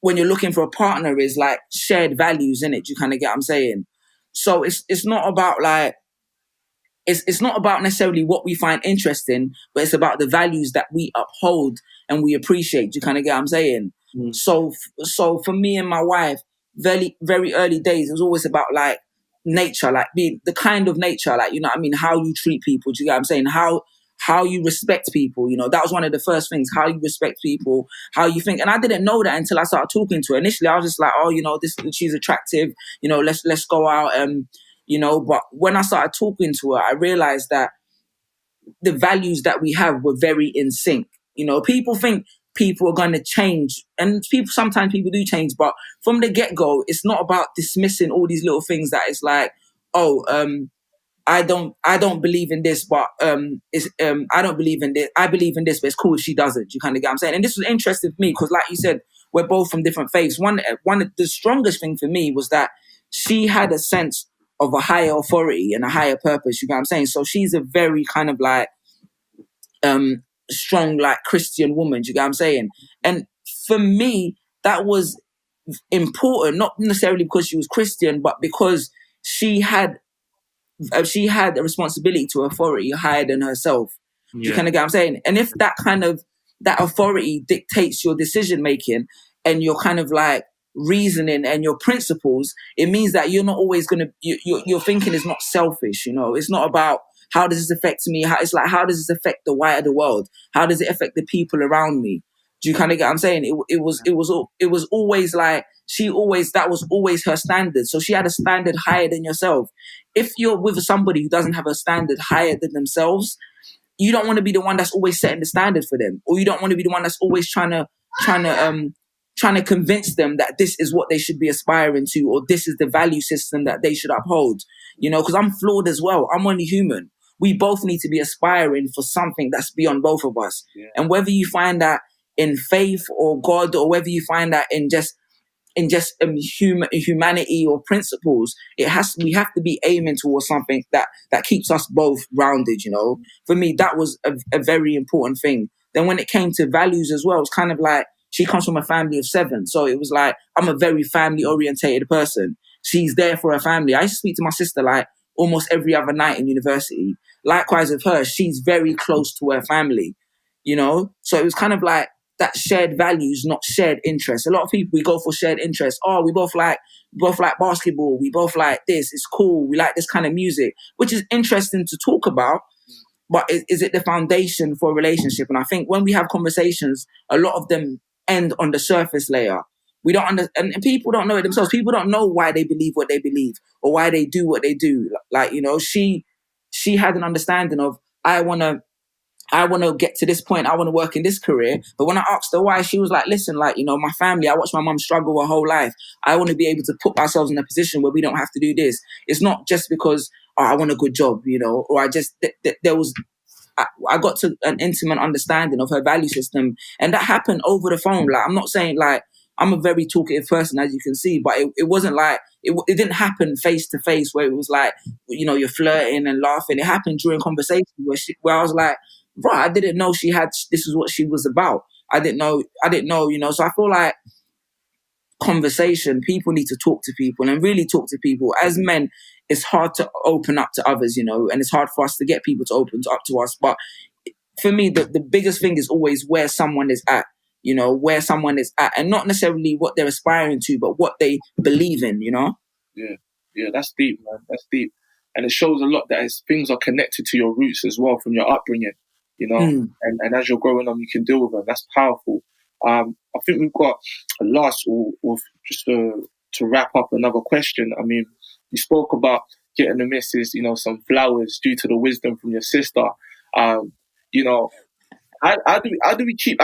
when you're looking for a partner, is like shared values, in it. Do you kind of get what I'm saying? So it's not about like, it's not about necessarily what we find interesting, but it's about the values that we uphold and we appreciate. Do you kind of get what I'm saying? So for me and my wife, very, very early days, it was always about like nature, like being the kind of nature, like, you know what I mean? How you treat people. Do you get what I'm saying? How you respect people, you know, that was one of the first things, how you respect people, how you think. And I didn't know that until I started talking to her. Initially, I was just like, oh, you know, she's attractive, you know, let's go out, you know. But when I started talking to her, I realized that the values that we have were very in sync. You know, people think people are going to change, and sometimes people do change, but from the get-go, it's not about dismissing all these little things that it's like, oh, I don't believe in this, but I don't believe in this. I believe in this, but it's cool if she doesn't. You kind of get what I'm saying? And this was interesting for me because, like you said, we're both from different faiths. One of the strongest thing for me was that she had a sense of a higher authority and a higher purpose. You get what I'm saying? So she's a very kind of like strong, like Christian woman. Do you get what I'm saying? And for me, that was important, not necessarily because she was Christian, but because she had a responsibility to authority higher than herself. Do you kind of get what I'm saying? And if that authority dictates your decision making and your kind of like reasoning and your principles, it means that you're not always going to, your thinking is not selfish, you know? It's not about how does this affect me? It's like, how does this affect the wider world? How does it affect the people around me? Do you kind of get what I'm saying? It was always like, that was always her standard. So she had a standard higher than yourself. If you're with somebody who doesn't have a standard higher than themselves, you don't want to be the one that's always setting the standard for them, or you don't want to be the one that's always trying to convince them that this is what they should be aspiring to, or this is the value system that they should uphold. You know, because I'm flawed as well. I'm only human. We both need to be aspiring for something that's beyond both of us. Yeah. And whether you find that in faith or God, or whether you find that in just humanity or principles, we have to be aiming towards something that keeps us both rounded. You know, for me, that was a very important thing. Then when it came to values as well, it's kind of like, she comes from a family of 7, so it was like, I'm a very family orientated person. She's there for her family. I used to speak to my sister like almost every other night in university. Likewise with her, she's very close to her family, you know. So it was kind of like that shared values, not shared interests. A lot of people, we go for shared interests. Oh, we both like basketball. We both like this. It's cool. We like this kind of music, which is interesting to talk about. But is it the foundation for a relationship? And I think when we have conversations, a lot of them end on the surface layer. We don't and people don't know it themselves. People don't know why they believe what they believe or why they do what they do. Like, you know, she had an understanding of, I want to get to this point. I want to work in this career. But when I asked her why, she was like, listen, like, you know, my family, I watched my mum struggle her whole life. I want to be able to put ourselves in a position where we don't have to do this. It's not just because I want a good job, you know, or I got to an intimate understanding of her value system, and that happened over the phone. Like, I'm not saying like, I'm a very talkative person, as you can see, but it wasn't like, it didn't happen face to face where it was like, you know, you're flirting and laughing. It happened during conversations where I was like, bro, I didn't know this is what she was about. I didn't know, you know. So I feel like conversation, people need to talk to people and really talk to people. As men, it's hard to open up to others, you know, and it's hard for us to get people to open up to us. But for me, the biggest thing is always where someone is at, you know, where someone is at, and not necessarily what they're aspiring to, but what they believe in, you know? Yeah, that's deep, man. That's deep. And it shows a lot that things are connected to your roots as well from your upbringing, you know, and as you're growing up, you can deal with them. That's powerful. I think we've got a last, or just to wrap up, another question. I mean, you spoke about getting the missus, you know, some flowers due to the wisdom from your sister. You know, how do we keep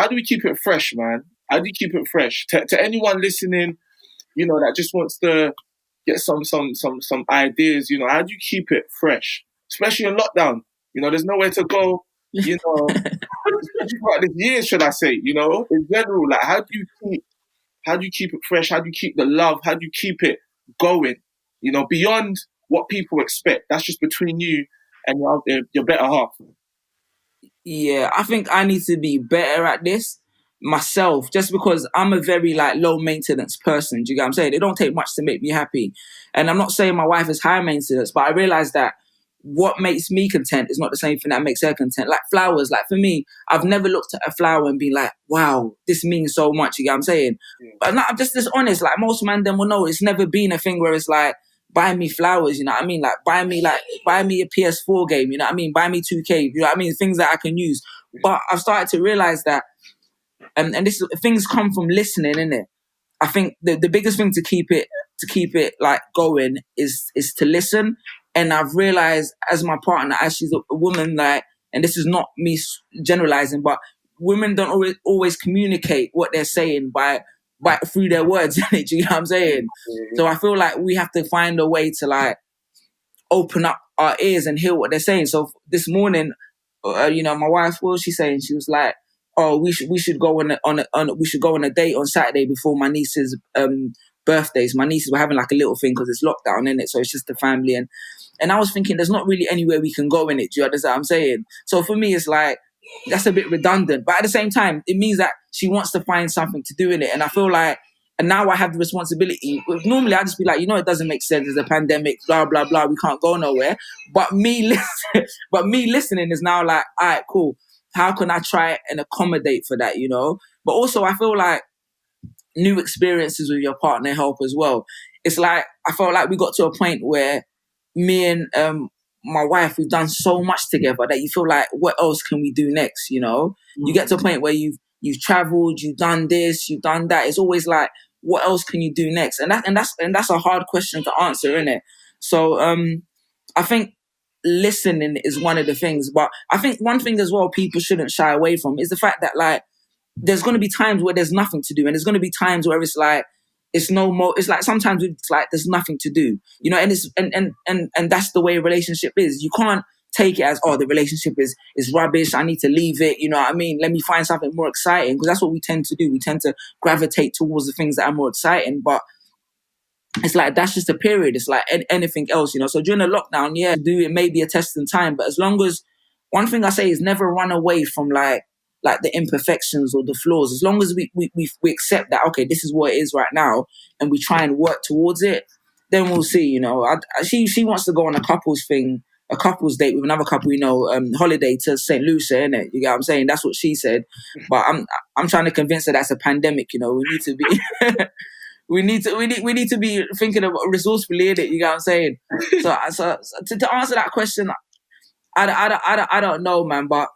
it fresh, man? How do you keep it fresh? To anyone listening, you know, that just wants to get some ideas, you know, how do you keep it fresh? Especially in lockdown. You know, there's nowhere to go, you know, especially throughout this year, should I say, you know, in general, like how do you keep it fresh? How do you keep the love? How do you keep it going? You know, beyond what people expect. That's just between you and your better half. Yeah, I think I need to be better at this myself, just because I'm a very like low maintenance person. Do you get what I'm saying? It don't take much to make me happy. And I'm not saying my wife is high maintenance, but I realize that what makes me content is not the same thing that makes her content. Like flowers, like for me, I've never looked at a flower and been like, wow, this means so much. You get what I'm saying? Yeah. But I'm just this honest. Like most men then will know, it's never been a thing where it's like, buy me flowers, you know what I mean? Like buy me a PS4 game, you know what I mean? Buy me 2K, you know what I mean? Things that I can use. But I've started to realize that, and this things come from listening, innit? I think the biggest thing to keep it like going is to listen. And I've realized as my partner, as she's a woman, like, and this is not me generalizing, but women don't always communicate what they're saying by through their words. Do you know what I'm saying? Mm-hmm. So I feel like we have to find a way to like open up our ears and hear what they're saying. So this morning, you know, my wife, what was she saying? She was like, "Oh, we should go on a date on Saturday before my niece's birthdays. My nieces were having like a little thing because it's lockdown, innit? So it's just the family." And I was thinking, there's not really anywhere we can go in it. Do you understand what I'm saying? So for me, it's like, that's a bit redundant. But at the same time, it means that she wants to find something to do in it. And I feel like, and now I have the responsibility. Normally, I just be like, you know, it doesn't make sense. There's a pandemic, blah, blah, blah. We can't go nowhere. But me listening is now like, all right, cool. How can I try and accommodate for that, you know? But also, I feel like new experiences with your partner help as well. It's like, I felt like we got to a point where me and my wife, we've done so much together that you feel like, what else can we do next, you know? Mm-hmm. You get to a point where you've traveled, you've done this, you've done that. It's always like, what else can you do next? And that's a hard question to answer, innit? So I think listening is one of the things. But I think one thing as well people shouldn't shy away from is the fact that like there's going to be times where there's nothing to do, and there's going to be times where it's like it's no more. It's like sometimes it's like there's nothing to do, you know. And it's and that's the way a relationship is. You can't take it as, oh, the relationship is rubbish, I need to leave it, you know what I mean? Let me find something more exciting, because that's what we tend to do. We tend to gravitate towards the things that are more exciting, but it's like that's just a period. It's like anything else, you know. So during the lockdown, yeah, do it may be a test in time, but as long as, one thing I say is never run away from like the imperfections or the flaws. As long as we accept that, okay, this is what it is right now, and we try and work towards it, then we'll see, you know. She wants to go on a couples date with another couple, you know, holiday to St. Lucia, innit? You get what I'm saying? That's what she said. But I'm trying to convince her that's a pandemic, you know. We need to be we need to be thinking about resourcefully, innit? You get what I'm saying? So to answer that question, I don't know, man, but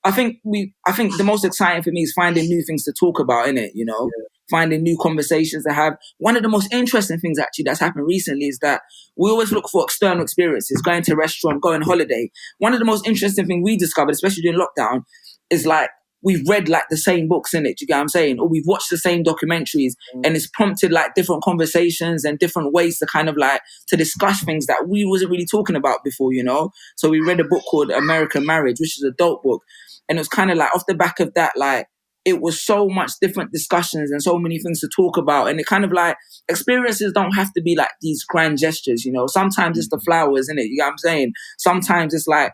I think the most exciting for me is finding new things to talk about, innit? You know, finding new conversations to have. One of the most interesting things actually that's happened recently is that we always look for external experiences, going to a restaurant, going on holiday. One of the most interesting things we discovered, especially during lockdown, is like we've read like the same books, innit? You get what I'm saying? Or we've watched the same documentaries, and it's prompted like different conversations and different ways to kind of like to discuss things that we wasn't really talking about before, you know? So we read a book called American Marriage, which is a dope book. And it was kind of like off the back of that, like it was so much different discussions and so many things to talk about. And it kind of like experiences don't have to be like these grand gestures, you know. Sometimes it's the flowers, innit? You know what I'm saying? Sometimes it's like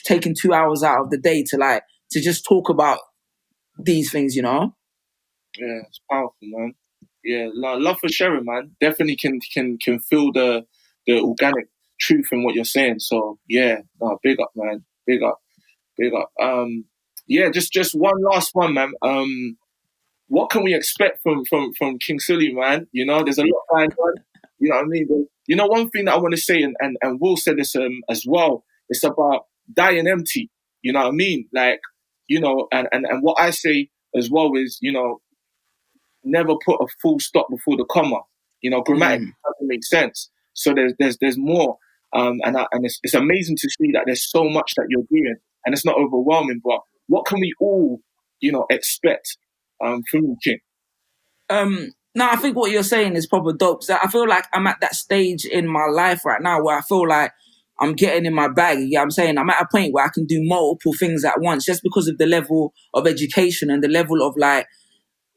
taking 2 hours out of the day to just talk about these things, you know. Yeah, it's powerful, man. Yeah, love for sharing, man. Definitely can feel the organic truth in what you're saying. So yeah, no, big up, man. Big up. Yeah, just one last one, man. What can we expect from King Sully, man? You know, there's a lot going on. You know what I mean? But, you know, one thing that I want to say, and Will said this as well, it's about dying empty. You know what I mean? Like, you know, and what I say as well is, you know, never put a full stop before the comma. You know, grammatically doesn't make sense. So there's more, and it's amazing to see that there's so much that you're doing, and it's not overwhelming. But what can we all, expect from you, King? No, I think what you're saying is proper dope. So I feel like I'm at that stage in my life right now where I feel like I'm getting in my bag. You know what I'm saying? I'm at a point where I can do multiple things at once just because of the level of education and the level of like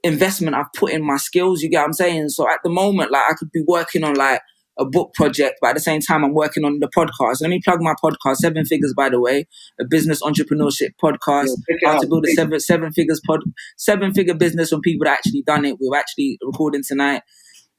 investment I've put in my skills. You get what I'm saying? So at the moment, like I could be working on like a book project, but at the same time, I'm working on the podcast. Let me plug my podcast, 7 Figures, by the way, a business entrepreneurship podcast. How to build a seven figure business from people that actually done it. We're actually recording tonight.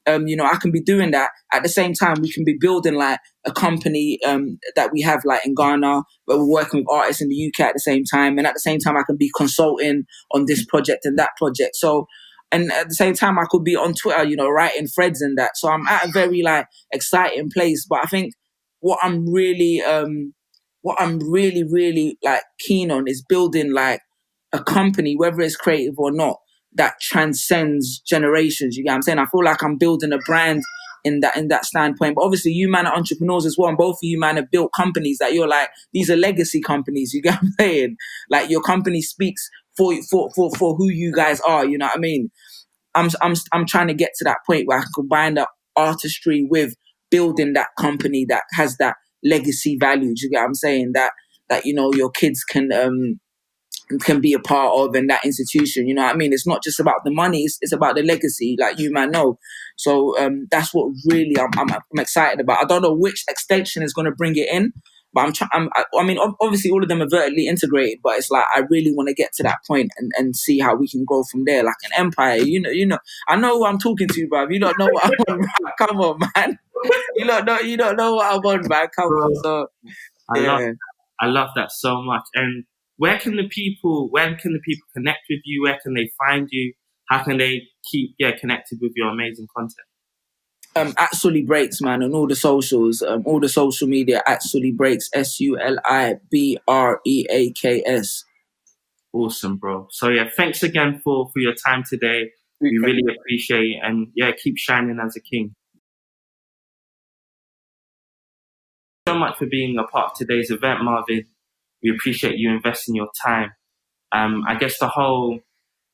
I can be doing that. At the same time, we can be building like a company that we have like in Ghana, where we're working with artists in the UK at the same time. And at the same time, I can be consulting on this project and that project. So, and at the same time, I could be on Twitter, writing threads and that. So I'm at a very like exciting place. But I think what I'm really like keen on is building like a company, whether it's creative or not, that transcends generations. You get what I'm saying? I feel like I'm building a brand in that standpoint. But obviously you man are entrepreneurs as well, and both of you man have built companies that you're like, these are legacy companies, you get what I'm saying? Like your company speaks for who you guys are, you know what I mean? I'm trying to get to that point where I can combine the artistry with building that company that has that legacy value. You get what I'm saying? That your kids can be a part of, in that institution. You know what I mean? It's not just about the money, it's about the legacy, like you might know. So that's what really I'm excited about. I don't know which extension is going to bring it in, but I mean, obviously all of them are vertically integrated, but it's like I really want to get to that point and see how we can go from there, like an empire. I know who I'm talking to, bruv. You don't know what I'm on, bruv. Come on, man. You don't know what I'm on, man. Come on. So yeah. I love that so much. And where can the people connect with you? Where can they find you? How can they keep connected with your amazing content? At Sully Breaks, man, on all the socials, all the social media at Sully Breaks, SULIBREAKS. Awesome, bro. So yeah, thanks again for your time today. We really appreciate it, and keep shining as a king. So much for being a part of today's event, Marvin. We appreciate you investing your time. I guess the whole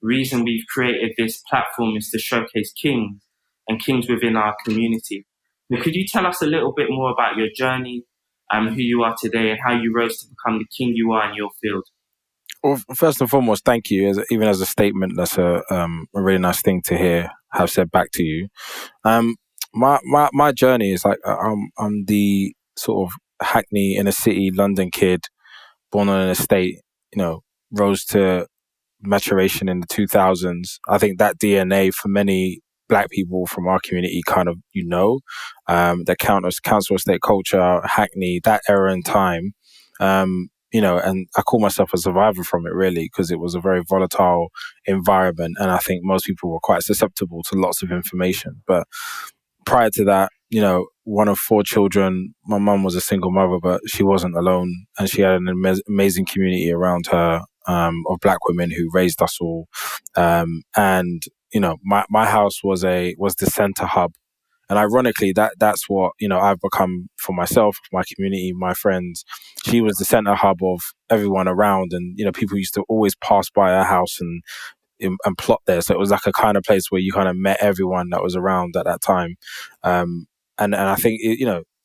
reason we've created this platform is to showcase kings and kings within our community. But could you tell us a little bit more about your journey, who you are today, and how you rose to become the king you are in your field? Well, first and foremost, thank you. Even as a statement, that's a really nice thing to have said back to you. My journey is like I'm the sort of Hackney inner city London kid, born on an estate. Rose to maturation in the 2000s. I think that DNA for many Black people from our community kind of the council estate culture, Hackney, that era and time. And I call myself a survivor from it, really, because it was a very volatile environment, and I think most people were quite susceptible to lots of information. But prior to that, one of 4 children, my mum was a single mother, but she wasn't alone, and she had an amazing community around her of Black women who raised us all. And my house was the center hub. And ironically, that's what, I've become for myself, my community, my friends. She was the center hub of everyone around. And, people used to always pass by our house and plot there. So it was like a kind of place where you kind of met everyone that was around at that time. And I think,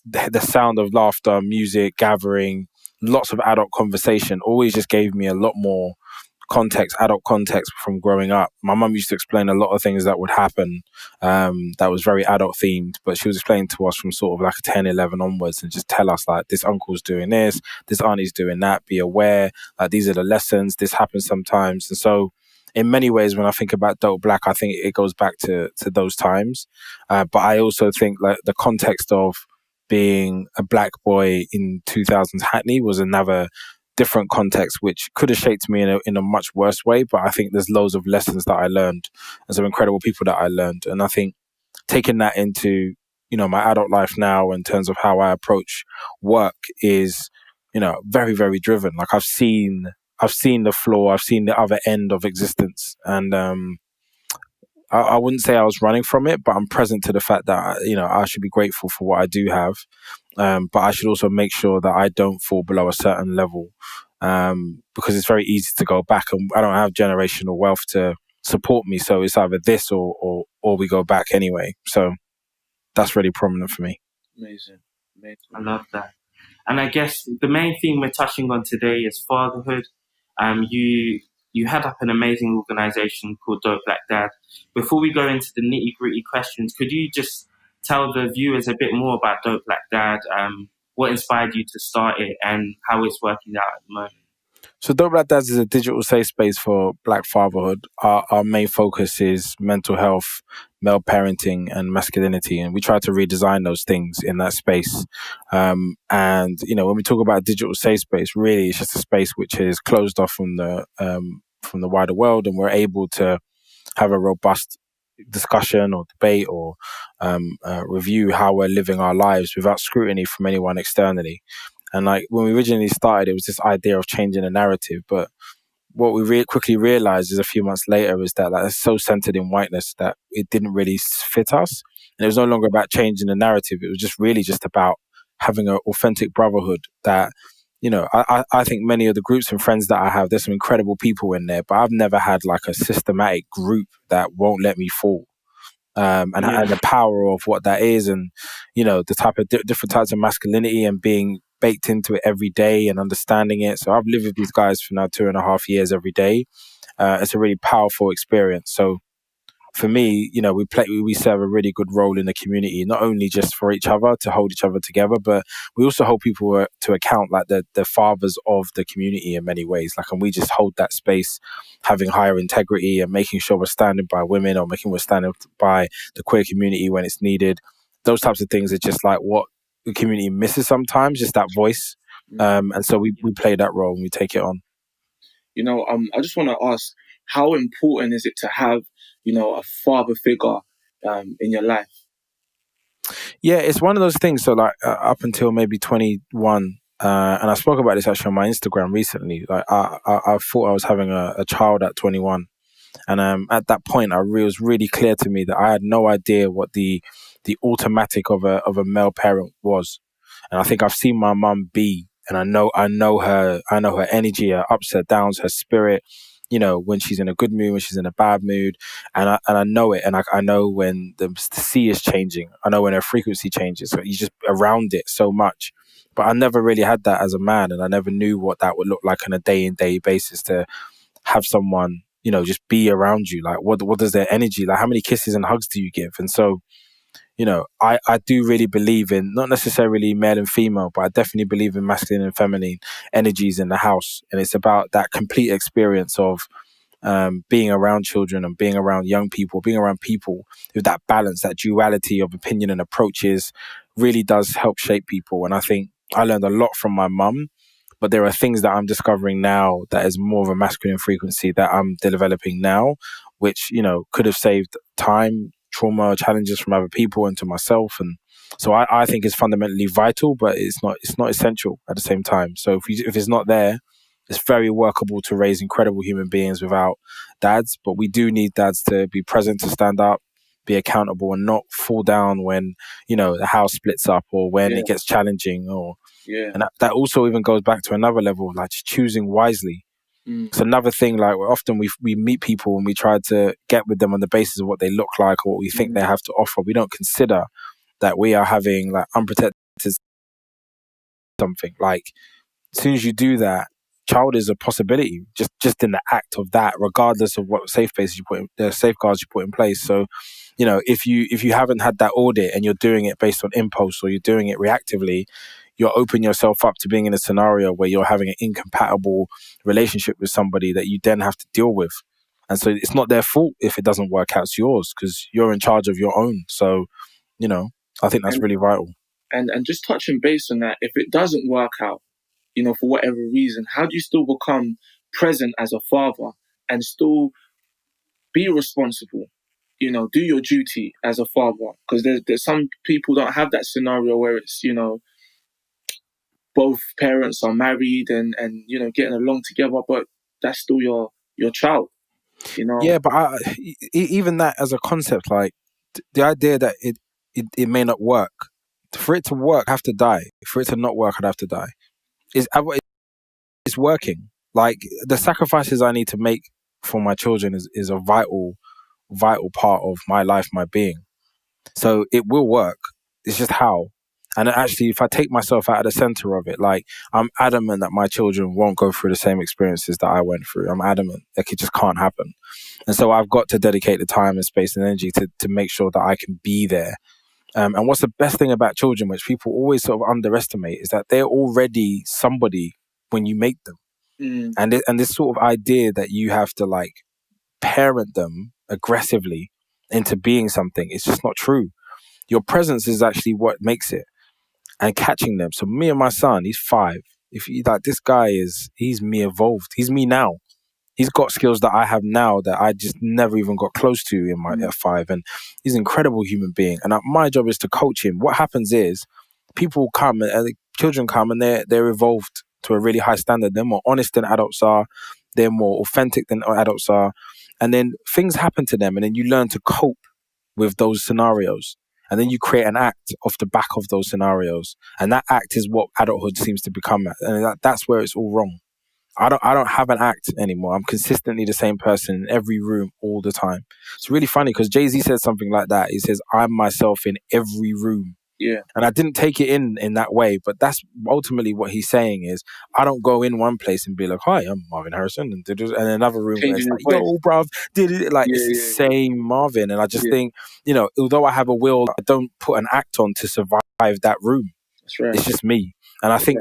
the sound of laughter, music, gathering, lots of adult conversation always just gave me a lot more adult context from growing up. My mum used to explain a lot of things that would happen that was very adult themed, but she was explaining to us from sort of like 10, 11 onwards, and just tell us like, this uncle's doing this auntie's doing that, be aware, like these are the lessons, this happens sometimes. And so in many ways, when I think about Dope Black, I think it goes back to those times. But I also think like the context of being a Black boy in 2000s Hackney was another different context, which could have shaped me in a much worse way. But I think there's loads of lessons that I learned and some incredible people that I learned. And I think taking that into, my adult life now in terms of how I approach work is, very, very driven. Like I've seen the floor, I've seen the other end of existence. And I wouldn't say I was running from it, but I'm present to the fact that, you know, I should be grateful for what I do have. But I should also make sure that I don't fall below a certain level, because it's very easy to go back, and I don't have generational wealth to support me. So it's either this or we go back anyway. So that's really prominent for me. Amazing. I love that. And I guess the main thing we're touching on today is fatherhood. You head up an amazing organization called Dope Black Dad. Before we go into the nitty gritty questions, could you just tell the viewers a bit more about Dope Black Dad, what inspired you to start it, and how it's working out at the moment? So Dope Black Dads is a digital safe space for Black fatherhood. Our main focus is mental health, male parenting, and masculinity, and we try to redesign those things in that space. And you know, when we talk about digital safe space, really, it's just a space which is closed off from the wider world, and we're able to have a robust discussion or debate or review how we're living our lives without scrutiny from anyone externally. And like when we originally started, it was this idea of changing the narrative. But what we quickly realized is a few months later is that like, it's so centered in whiteness that it didn't really fit us. And it was no longer about changing the narrative. It was just really just about having an authentic brotherhood that, you know, I think many of the groups and friends that I have, there's some incredible people in there, but I've never had like a systematic group that won't let me fall. And the power of what that is, and you know, the type of different types of masculinity and being baked into it every day and understanding it. So I've lived with these guys for now 2.5 years every day. It's a really powerful experience. So for me, you know, we serve a really good role in the community, not only just for each other to hold each other together, but we also hold people to account, like the fathers of the community in many ways. Like, and we just hold that space, having higher integrity and making sure we're standing by women or making we're standing by the queer community when it's needed. Those types of things are just like what the community misses sometimes, just that voice. And so we play that role and we take it on. You know, I just want to ask, how important is it to have, you know, a father figure in your life? Yeah, it's one of those things. So like up until maybe 21, and I spoke about this actually on my Instagram recently. Like I thought I was having a child at 21. And at that point, it was really clear to me that I had no idea what the automatic of a male parent was. And I think I've seen my mum be, and I know her energy, her ups, her downs, her spirit. You know, when she's in a good mood, when she's in a bad mood, and I know it, and I know when the sea is changing. I know when her frequency changes. So you just around it so much. But I never really had that as a man, and I never knew what that would look like on a day-in-day basis to have someone, you know, just be around you. Like, what does their energy, like, how many kisses and hugs do you give? And so, you know, I do really believe in, not necessarily male and female, but I definitely believe in masculine and feminine energies in the house. And it's about that complete experience of being around children and being around young people, being around people with that balance, that duality of opinion and approaches really does help shape people. And I think I learned a lot from my mum, but there are things that I'm discovering now that is more of a masculine frequency that I'm developing now, which, you know, could have saved time, trauma, challenges from other people and to myself. And so I think it's fundamentally vital, but it's not essential at the same time. So if it's not there, it's very workable to raise incredible human beings without dads, but we do need dads to be present, to stand up, be accountable, and not fall down when, you know, the house splits up or when it gets challenging. And that also even goes back to another level of like just choosing wisely. It's another thing. Like, often we meet people and we try to get with them on the basis of what they look like or what we think they have to offer. We don't consider that we are having like unprotected something. Like, as soon as you do that, child is a possibility just in the act of that, regardless of what safeguards you put in place. So, you know, if you haven't had that audit and you're doing it based on impulse or you're doing it reactively, you're opening yourself up to being in a scenario where you're having an incompatible relationship with somebody that you then have to deal with. And so it's not their fault if it doesn't work out, it's yours, because you're in charge of your own. So, you know, I think that's really vital. And just touching base on that, if it doesn't work out, you know, for whatever reason, how do you still become present as a father and still be responsible? You know, do your duty as a father, because there's some people don't have that scenario where it's, you know, both parents are married and you know, getting along together, but that's still your child. You know. Yeah, but even that as a concept, like the idea that it may not work. For it to work, I have to die. For it to not work, I'd have to die. It's working. Like the sacrifices I need to make for my children is a vital part of my life, my being. So it will work. It's just how. And actually, if I take myself out of the center of it, like I'm adamant that my children won't go through the same experiences that I went through. I'm adamant. Like it just can't happen. And so I've got to dedicate the time and space and energy to make sure that I can be there. And what's the best thing about children, which people always sort of underestimate, is that they're already somebody when you make them. Mm. And this sort of idea that you have to like parent them aggressively into being something, it's just not true. Your presence is actually what makes it, and catching them. So me and my son, he's 5. If you like, this guy he's me evolved. He's me now. He's got skills that I have now that I just never even got close to in my at 5. And he's an incredible human being. And my job is to coach him. What happens is people come and the children come and they're evolved to a really high standard. They're more honest than adults are. They're more authentic than adults are. And then things happen to them. And then you learn to cope with those scenarios. And then you create an act off the back of those scenarios. And that act is what adulthood seems to become. And that's where it's all wrong. I don't have an act anymore. I'm consistently the same person in every room all the time. It's really funny because Jay-Z said something like that. He says, I'm myself in every room. Yeah. And I didn't take it in that way, but that's ultimately what he's saying is I don't go in one place and be like, hi, I'm Marvin Harrison, and another room where it's like, yo, bruv, did it? Like, it's the same Marvin. And I just think, although I have a will, I don't put an act on to survive that room. That's right. It's just me. And I think,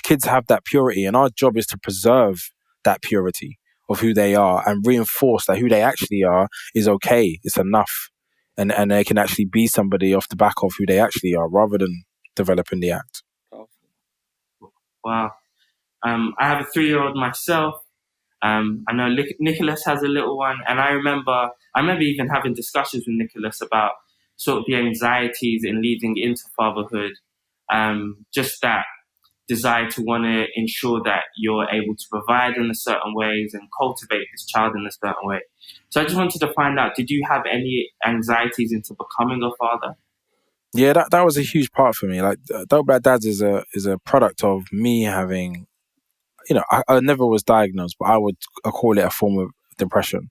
kids have that purity, and our job is to preserve that purity of who they are and reinforce that who they actually are is okay. It's enough. And they can actually be somebody off the back of who they actually are rather than developing the act. Wow. I have a 3-year-old myself. I know Nicholas has a little one, and I remember even having discussions with Nicholas about sort of the anxieties in leading into fatherhood. Just that desire to want to ensure that you're able to provide in a certain ways and cultivate this child in a certain way. So I just wanted to find out, did you have any anxieties into becoming a father? Yeah, that was a huge part for me. Like Dope Black Dads is a product of me having, I never was diagnosed, but I call it a form of depression.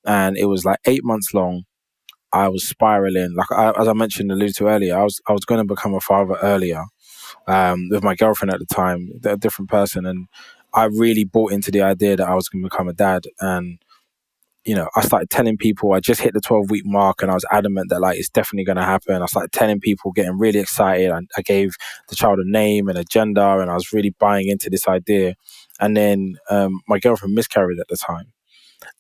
And it was like 8 months long. I was spiraling. Like as I alluded to earlier, I was going to become a father earlier. With my girlfriend at the time, a different person, and I really bought into the idea that I was going to become a dad. And I started telling people I just hit the 12-week mark, and I was adamant that like it's definitely going to happen. I started telling people, getting really excited. I gave the child a name and a gender, and I was really buying into this idea. And then my girlfriend miscarried at the time,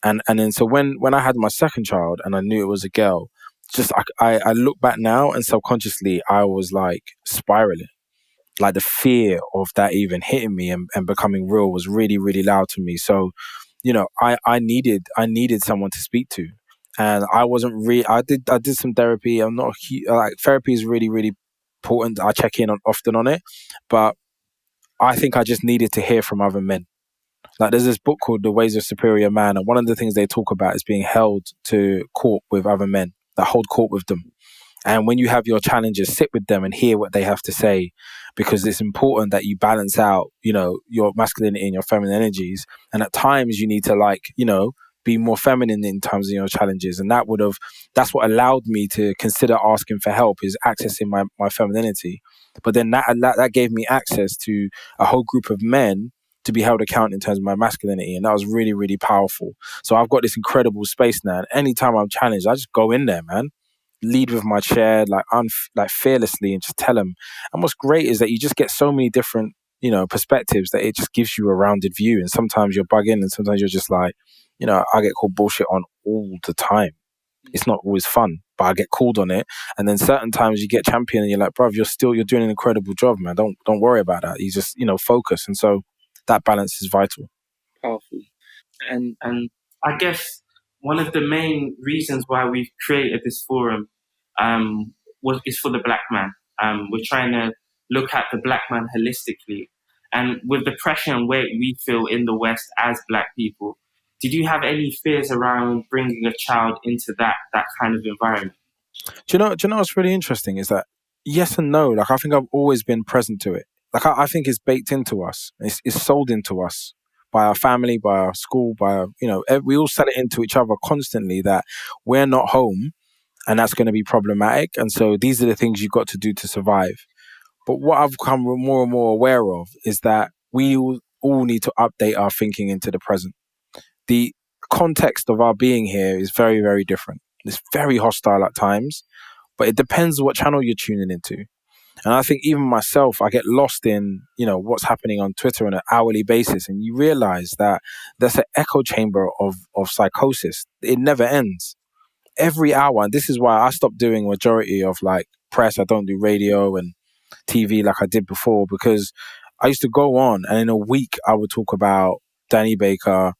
and then so when I had my second child and I knew it was a girl, just I look back now and subconsciously I was like spiraling. Like the fear of that even hitting me and becoming real was really, really loud to me. So, I needed someone to speak to, and I wasn't really. I did some therapy. I'm not like therapy is really, really important. I check in often on it, but I think I just needed to hear from other men. Like there's this book called The Ways of Superior Man, and one of the things they talk about is being held to court with other men that hold court with them. And when you have your challenges, sit with them and hear what they have to say, because it's important that you balance out, your masculinity and your feminine energies. And at times you need to be more feminine in terms of your challenges. And that's what allowed me to consider asking for help, is accessing my femininity. But then that gave me access to a whole group of men to be held account in terms of my masculinity. And that was really, really powerful. So I've got this incredible space now. And anytime I'm challenged, I just go in there, man. Lead with my chair, like fearlessly, and just tell them. And what's great is that you just get so many different, perspectives that it just gives you a rounded view. And sometimes you're bugging, and sometimes you're just like, I get called bullshit on all the time. It's not always fun, but I get called on it. And then certain times you get champion, and you're like, bruv, you're doing an incredible job, man. Don't worry about that. You just focus. And so that balance is vital. Powerful. And I guess one of the main reasons why we've created this forum is for the black man. We're trying to look at the black man holistically. And with the pressure and weight we feel in the West as black people, did you have any fears around bringing a child into that kind of environment? Do you know what's really interesting is that yes and no. Like I think I've always been present to it. Like I think it's baked into us. It's sold into us by our family, by our school, by our, we all sell it into each other constantly that we're not home, and that's going to be problematic. And so these are the things you've got to do to survive. But what I've become more and more aware of is that we all need to update our thinking into the present. The context of our being here is very, very different. It's very hostile at times, but it depends what channel you're tuning into. And I think even myself, I get lost in, what's happening on Twitter on an hourly basis. And you realize that there's an echo chamber of psychosis. It never ends. Every hour. And this is why I stopped doing majority of like press. I don't do radio and TV like I did before, because I used to go on and in a week I would talk about Danny Baker,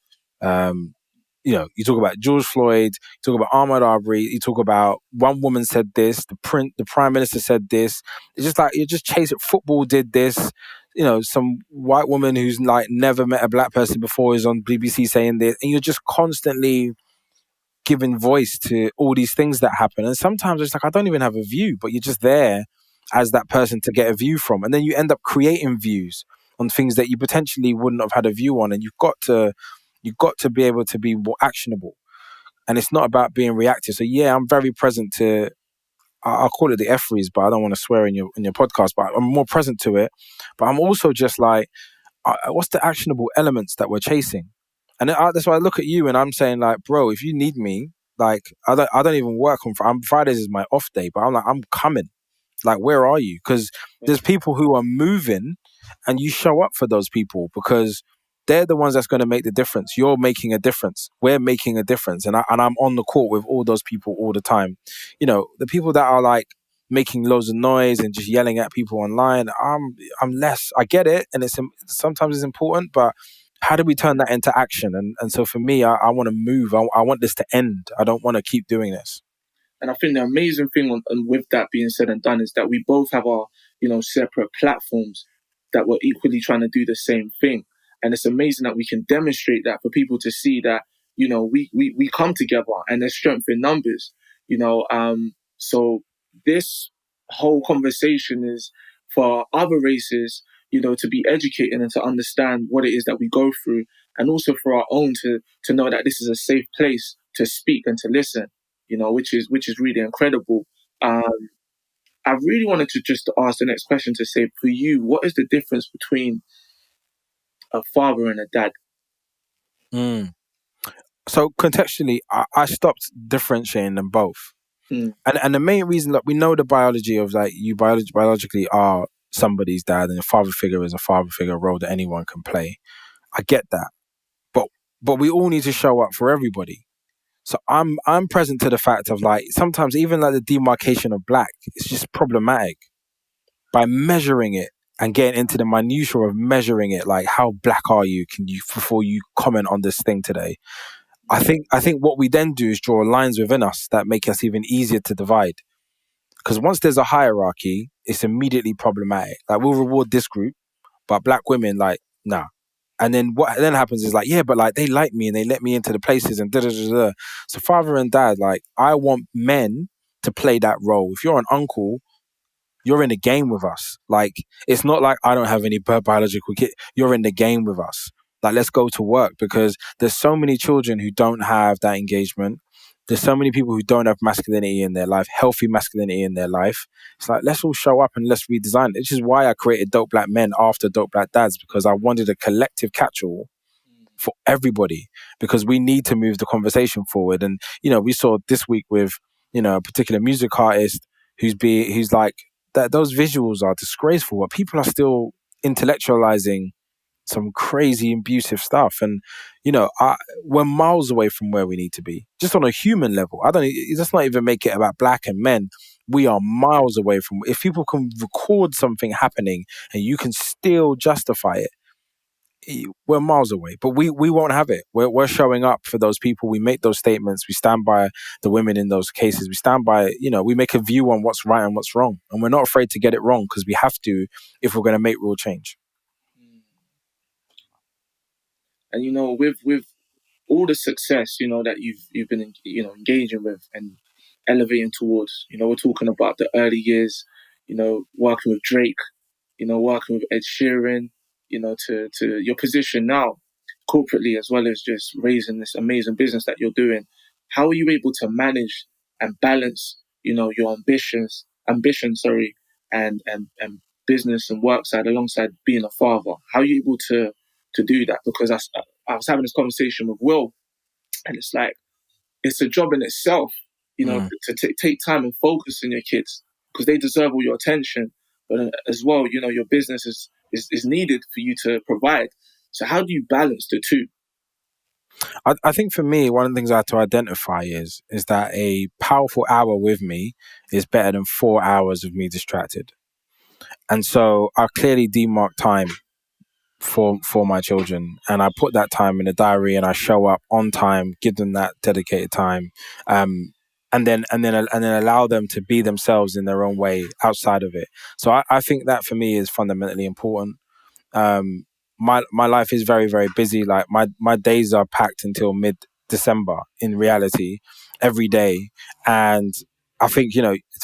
you talk about George Floyd, you talk about Ahmaud Arbery, you talk about one woman said this, the prime minister said this. It's just like you're just chasing. Football did this. Some white woman who's like never met a black person before is on BBC saying this, and you're just constantly giving voice to all these things that happen. And sometimes it's like I don't even have a view, but you're just there as that person to get a view from, and then you end up creating views on things that you potentially wouldn't have had a view on, and you've got to be able to be more actionable. And it's not about being reactive. So yeah, I'm very present to, I'll call it the F-freeze, but I don't want to swear in your podcast, but I'm more present to it. But I'm also just like, what's the actionable elements that we're chasing? And that's why I look at you and I'm saying like, bro, if you need me, like, I don't even work on Fridays is my off day, but I'm like, I'm coming. Like, where are you? Because there's people who are moving and you show up for those people because they're the ones that's going to make the difference. You're making a difference. We're making a difference. And I'm on the court with all those people all the time. The people that are like making loads of noise and just yelling at people online, I'm less. I get it. And sometimes it's important, but how do we turn that into action? And so for me, I want to move. I want this to end. I don't want to keep doing this. And I think the amazing thing and with that being said and done is that we both have our, separate platforms that we're equally trying to do the same thing. And it's amazing that we can demonstrate that for people to see that, we come together and there's strength in numbers, so this whole conversation is for other races, to be educated and to understand what it is that we go through, and also for our own to know that this is a safe place to speak and to listen. Which is really incredible. I really wanted to just ask the next question to say, for you, what is the difference between a father and a dad? So contextually, I stopped differentiating them both. And the main reason, like, we know the biology of like you biologically are somebody's dad, and a father figure is a father figure role that anyone can play. I get that, but we all need to show up for everybody. So I'm present to the fact of like sometimes even like the demarcation of black, it's just problematic by measuring it and getting into the minutiae of measuring it. Like, how black are you? Can you, before you comment on this thing today? I think what we then do is draw lines within us that make us even easier to divide. Because once there's a hierarchy, it's immediately problematic. Like, we'll reward this group, but black women, like, nah. And then what then happens is like, yeah, but like they like me and they let me into the places and da da da da. So father and dad, like, I want men to play that role. If you're an uncle, you're in the game with us. Like, it's not like I don't have any biological kid. You're in the game with us. Like, let's go to work, because there's so many children who don't have that engagement. There's so many people who don't have masculinity in their life, healthy masculinity in their life. It's like, let's all show up and let's redesign it. Which is why I created Dope Black Men after Dope Black Dads, because I wanted a collective catch-all for everybody, because we need to move the conversation forward. And, we saw this week with, a particular music artist who's like, that those visuals are disgraceful, but people are still intellectualizing some crazy abusive stuff. And, we're miles away from where we need to be, just on a human level. Let's not even make it about black and men. We are miles away from, if people can record something happening and you can still justify it, we're miles away. But we won't have it. We're showing up for those people. We make those statements. We stand by the women in those cases. We stand by, we make a view on what's right and what's wrong. And we're not afraid to get it wrong, because we have to if we're going to make real change. And with all the success, that you've been, engaging with and elevating towards. We're talking about the early years, working with Drake, working with Ed Sheeran, to your position now corporately, as well as just raising this amazing business that you're doing. How are you able to manage and balance, your ambition, sorry, and business and work side alongside being a father? How are you able to do that? Because I was having this conversation with Will, and it's like, it's a job in itself, to take time and focus on your kids, because they deserve all your attention. But as well, your business is needed for you to provide. So how do you balance the two? I think for me, one of the things I had to identify is that a powerful hour with me is better than 4 hours of me distracted. And so I clearly demark time for my children, and I put that time in a diary, and I show up on time, give them that dedicated time, and then allow them to be themselves in their own way outside of it. So I think that for me is fundamentally important. um my life is very, very busy. Like my days are packed until mid-December in reality, every day. And I think,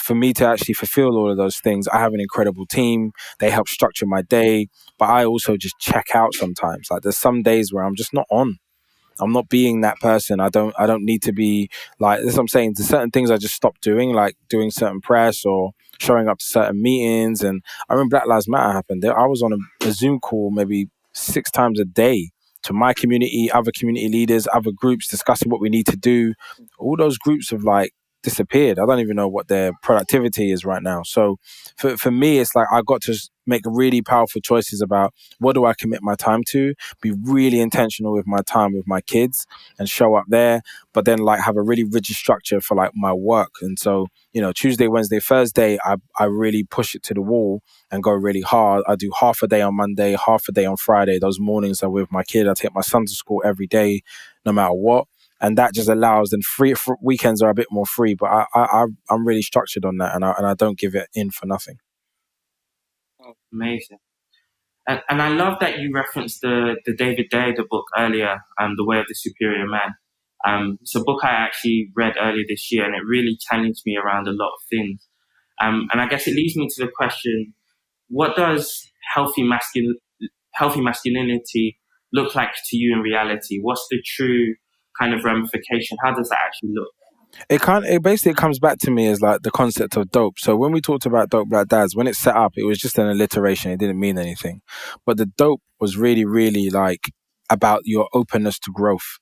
for me to actually fulfill all of those things, I have an incredible team. They help structure my day, but I also just check out sometimes. Like there's some days where I'm just not on. I'm not being that person. I don't need to be like this. I'm saying, there's certain things I just stopped doing, like doing certain press or showing up to certain meetings. And I remember Black Lives Matter happened. I was on a Zoom call maybe 6 times a day to my community, other community leaders, other groups, discussing what we need to do. All those groups have like disappeared. I don't even know what their productivity is right now. So for me, it's like I got to make really powerful choices about what do I commit my time to, be really intentional with my time with my kids and show up there, but then like have a really rigid structure for like my work. And so, Tuesday, Wednesday, Thursday, I really push it to the wall and go really hard. I do half a day on Monday, half a day on Friday. Those mornings are with my kid. I take my son to school every day, no matter what. And that just allows, then free weekends are a bit more free, but I'm really structured on that, and I don't give it in for nothing. Amazing. And I love that you referenced the David Derrida book earlier, The Way of the Superior Man. It's a book I actually read earlier this year, and it really challenged me around a lot of things. And I guess it leads me to the question: what does healthy masculinity look like to you in reality? What's the true kind of ramification? How does that actually look? It basically comes back to me as like the concept of dope. So when we talked about Dope Black Dads, when it's set up, it was just an alliteration. It didn't mean anything. But the dope was really, really like about your openness to growth.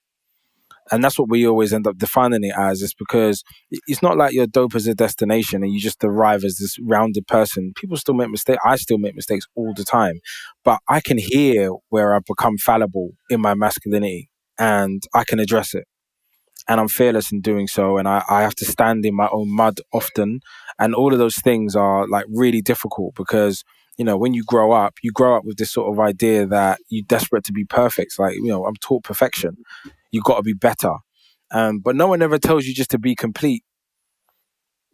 And that's what we always end up defining it as. It's because it's not like you're dope as a destination and you just arrive as this rounded person. People still make mistakes. I still make mistakes all the time. But I can hear where I've become fallible in my masculinity, and I can address it, and I'm fearless in doing so. And I have to stand in my own mud often. And all of those things are like really difficult because, when you grow up with this sort of idea that you're desperate to be perfect. Like, I'm taught perfection. You got to be better. But no one ever tells you just to be complete.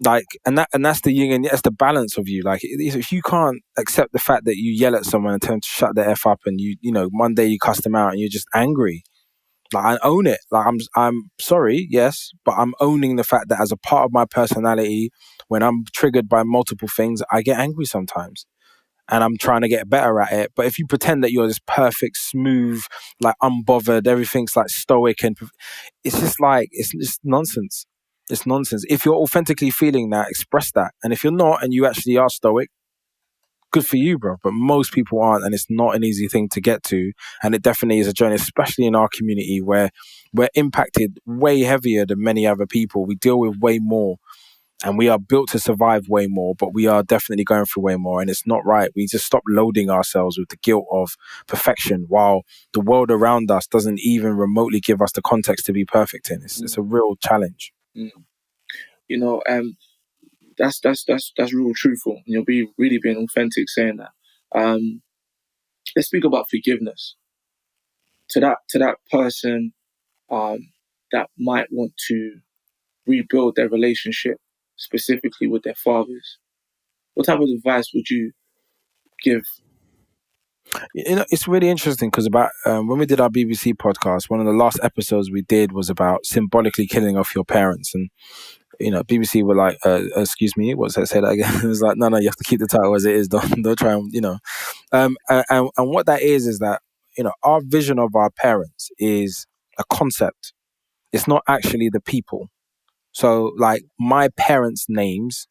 Like, and that's the yin and that's the balance of you. Like, if you can't accept the fact that you yell at someone and tell them to shut the F up, and one day you cuss them out and you're just angry, like, I own it. Like, I'm sorry, yes, but I'm owning the fact that as a part of my personality, when I'm triggered by multiple things, I get angry sometimes, and I'm trying to get better at it. But if you pretend that you're this perfect, smooth, like unbothered, everything's like stoic, and it's just like it's just nonsense. It's nonsense. If you're authentically feeling that, express that. And if you're not, and you actually are stoic, good for you, bro. But most people aren't, and it's not an easy thing to get to. And it definitely is a journey, especially in our community where we're impacted way heavier than many other people. We deal with way more, and we are built to survive way more, but we are definitely going through way more. And it's not right. We just stop loading ourselves with the guilt of perfection while the world around us doesn't even remotely give us the context to be perfect in. It's a real challenge. That's real truthful. And you'll be really being authentic saying that. Let's speak about forgiveness to that person that might want to rebuild their relationship, specifically with their fathers. What type of advice would you give? It's really interesting because about when we did our BBC podcast, one of the last episodes we did was about symbolically killing off your parents, and BBC were like, "Excuse me, what's that? Say that again." It was like, "No, you have to keep the title as it is. Don't try and and what that is that our vision of our parents is a concept. It's not actually the people. So like my parents' names,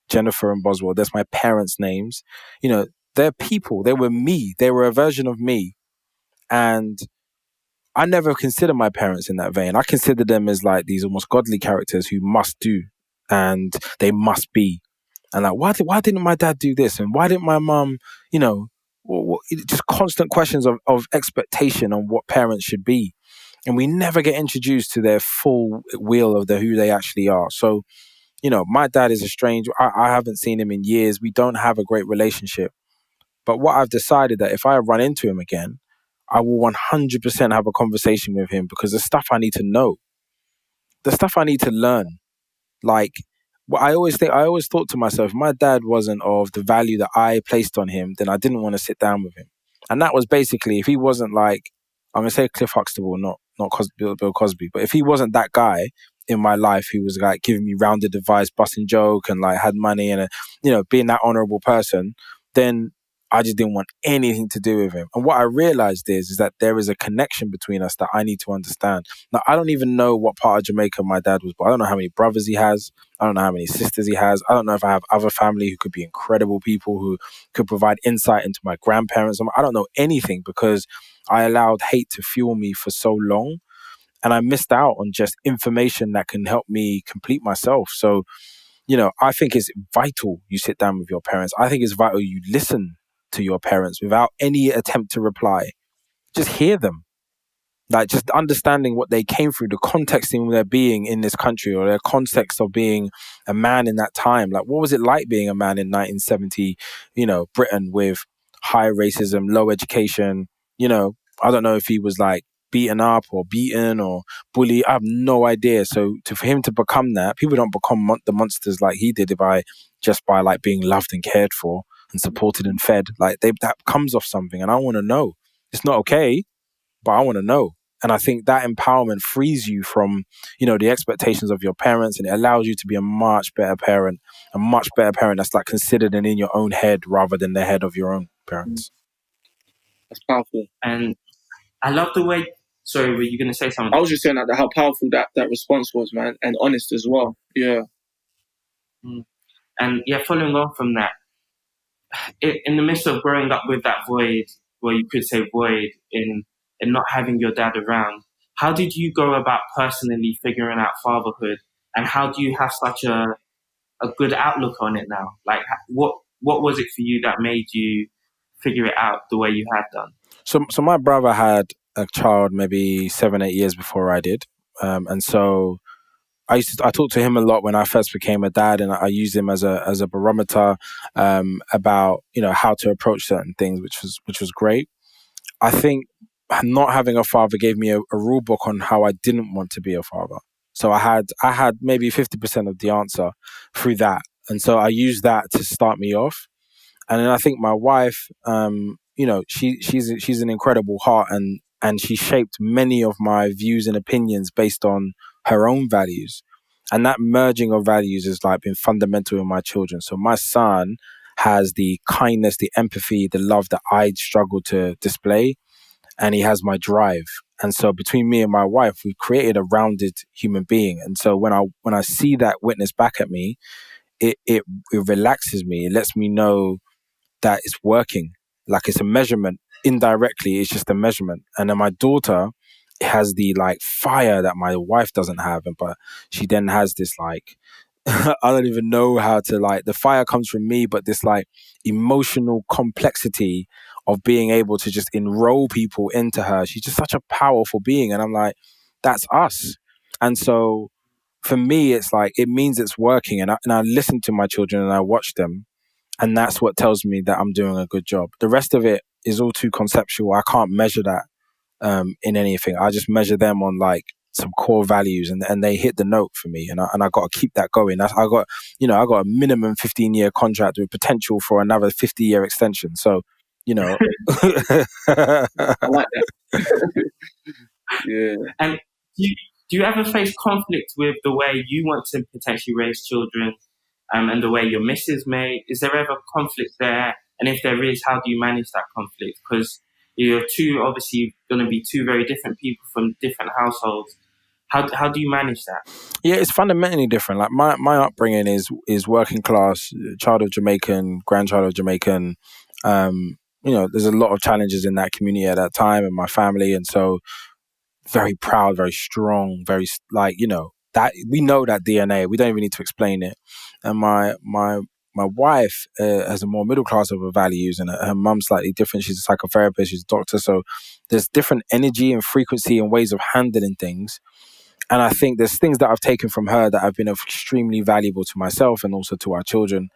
Jennifer and Boswell, that's my parents' names. They're people. They were me. They were a version of me. And I never consider my parents in that vein. I consider them as like these almost godly characters who must do and they must be. And like, why didn't my dad do this? And why didn't my mum, just constant questions of expectation on what parents should be. And we never get introduced to their full wheel of who they actually are. So, my dad is a stranger. I haven't seen him in years. We don't have a great relationship. But what I've decided that if I run into him again, I will 100% have a conversation with him because the stuff I need to know, the stuff I need to learn, like what I always thought to myself, if my dad wasn't of the value that I placed on him, then I didn't want to sit down with him. And that was basically, if he wasn't like, I'm going to say Cliff Huxtable, not Bill Cosby, but if he wasn't that guy in my life who was like giving me rounded advice, busting joke and like had money and, being that honorable person, then I just didn't want anything to do with him. And what I realized is that there is a connection between us that I need to understand. Now, I don't even know what part of Jamaica my dad was, but I don't know how many brothers he has. I don't know how many sisters he has. I don't know if I have other family who could be incredible people who could provide insight into my grandparents. I don't know anything because I allowed hate to fuel me for so long. And I missed out on just information that can help me complete myself. So, I think it's vital you sit down with your parents. I think it's vital you listen to your parents without any attempt to reply. Just hear them. Like just understanding what they came through, the context in their being in this country or their context of being a man in that time. Like what was it like being a man in 1970, Britain with high racism, low education, I don't know if he was like beaten up or beaten or bullied. I have no idea. So for him to become that, people don't become the monsters like he did by like being loved and cared for and supported and fed. Like that comes off something, and I want to know. It's not okay, but I want to know. And I think that empowerment frees you from, the expectations of your parents, and it allows you to be a much better parent that's like considered and in your own head rather than the head of your own parents. That's powerful. And I love the way. Sorry, were you going to say something? I was just saying that how powerful that response was, man, and honest as well. Yeah. And yeah, following on from that, in the midst of growing up with that void, well, you could say void in not having your dad around, how did you go about personally figuring out fatherhood, and how do you have such a good outlook on it now? Like, what was it for you that made you figure it out the way you had done? So my brother had a child maybe 7-8 years before I did, and so I talked to him a lot when I first became a dad, and I used him as a barometer about how to approach certain things, which was great. I think not having a father gave me a rule book on how I didn't want to be a father. So I had maybe 50% of the answer through that, and so I used that to start me off. And then I think my wife, she's an incredible heart, and she shaped many of my views and opinions based on her own values. And that merging of values has like been fundamental in my children. So my son has the kindness, the empathy, the love that I struggle to display, and he has my drive. And so between me and my wife, we've created a rounded human being. And so when I see that witness back at me, it relaxes me. It lets me know that it's working. Like it's a measurement. Indirectly, it's just a measurement. And then my daughter has the like fire that my wife doesn't have, but she then has this like I don't even know how to like, the fire comes from me, but this like emotional complexity of being able to just enroll people into her. She's just such a powerful being, and I'm like, that's us. And so for me, it's like it means it's working, and I listen to my children and I watch them. And that's what tells me that I'm doing a good job. The rest of it is all too conceptual. I can't measure that in anything. I just measure them on like some core values, and they hit the note for me. And I got to keep that going. I got a minimum 15-year contract with potential for another 50-year extension. So you know. I like that. Yeah. And do you ever face conflict with the way you want to potentially raise children, and the way your missus may? Is there ever conflict there? And if there is, how do you manage that conflict? Because you're obviously going to be two very different people from different households. How do you manage that? Yeah, it's fundamentally different. Like my upbringing is working class, child of Jamaican, grandchild of Jamaican. There's a lot of challenges in that community at that time and my family, and so very proud, very strong, very that we know that DNA. We don't even need to explain it. And my wife has a more middle class of her values, and her mum's slightly different. She's a psychotherapist, she's a doctor, so there's different energy and frequency and ways of handling things. And I think there's things that I've taken from her that have been extremely valuable to myself and also to our children.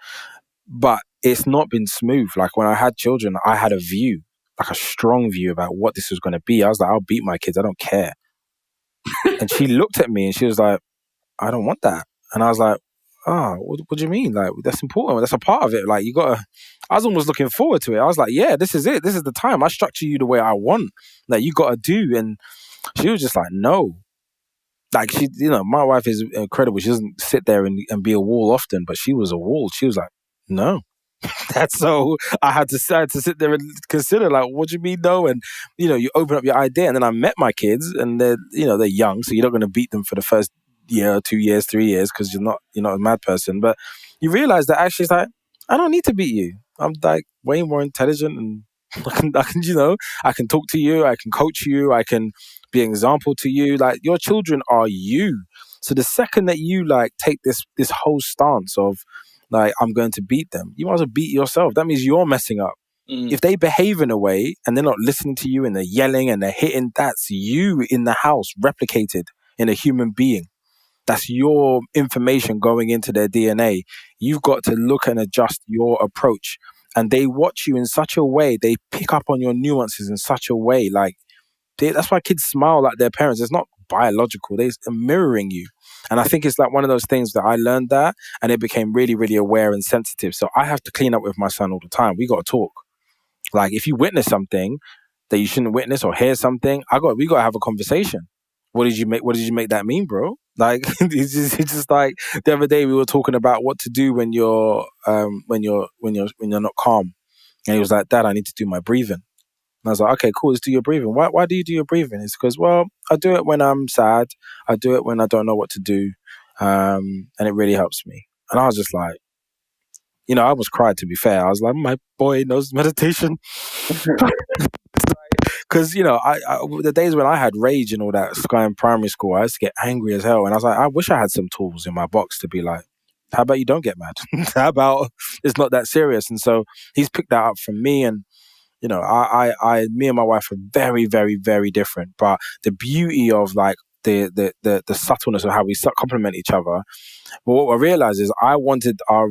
But it's not been smooth. Like when I had children, I had a view, like a strong view about what this was going to be. I was like, I'll beat my kids. I don't care. And she looked at me and she was like, I don't want that. And I was like, what do you mean? Like, that's important. That's a part of it. Like, I was almost looking forward to it. I was like, yeah, this is it. This is the time. I structure you the way I want. Like, you got to do. And she was just like, no. Like, she, my wife is incredible. She doesn't sit there and be a wall often, but she was a wall. She was like, no. That's so I had to sit there and consider, like, what do you mean no? And you open up your idea, and then I met my kids, and they're young, so you're not going to beat them for the first year, 2 years, 3 years, because you're not a mad person. But you realize that actually it's like, I don't need to beat you. I'm like way more intelligent, and I can talk to you, I can coach you, I can be an example to you. Like, your children are you. So the second that you take this whole stance of like, I'm going to beat them, you might as well beat yourself. That means you're messing up. If they behave in a way and they're not listening to you and they're yelling and they're hitting, that's you in the house replicated in a human being. That's your information going into their DNA. You've got to look and adjust your approach. And they watch you in such a way, they pick up on your nuances in such a way. Like, that's why kids smile at their parents. It's not biological. They're mirroring you. And I think it's like one of those things that I learned that, and it became really, really aware and sensitive. So I have to clean up with my son all the time. We got to talk. Like, if you witness something that you shouldn't witness or hear something, we got to have a conversation. What did you make that mean, bro? Like, it's just like the other day we were talking about what to do when you're not calm. And he was like, Dad, I need to do my breathing. And I was like, okay, cool, let's do your breathing. Why do you do your breathing? It's because, well, I do it when I'm sad. I do it when I don't know what to do. And it really helps me. And I was just like, I almost cried, to be fair. I was like, my boy knows meditation. Because, the days when I had rage and all that, Sky in primary school, I used to get angry as hell. And I was like, I wish I had some tools in my box to be like, how about you don't get mad? How about it's not that serious? And so he's picked that up from me. And me and my wife are very, very, very different. But the beauty of like the subtleness of how we complement each other. But what I realized is I wanted our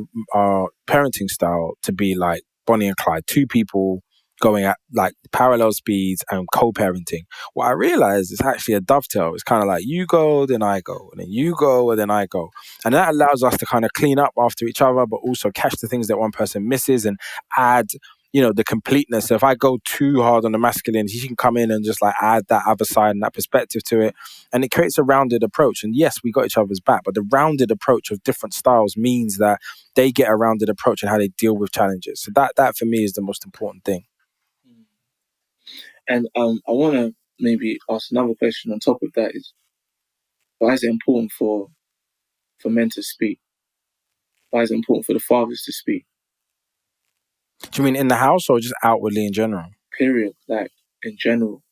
parenting style to be like Bonnie and Clyde, two people going at like parallel speeds and co-parenting. What I realized is actually a dovetail. It's kind of like you go, then I go, and then you go, and then I go. And that allows us to kind of clean up after each other, but also catch the things that one person misses and add the completeness. So if I go too hard on the masculine, he can come in and just like add that other side and that perspective to it. And it creates a rounded approach. And yes, we got each other's back, but the rounded approach of different styles means that they get a rounded approach in how they deal with challenges. So that for me is the most important thing. And I want to maybe ask another question on top of that is, why is it important for men to speak? Why is it important for the fathers to speak? Do you mean in the house or just outwardly in general? Period, like in general.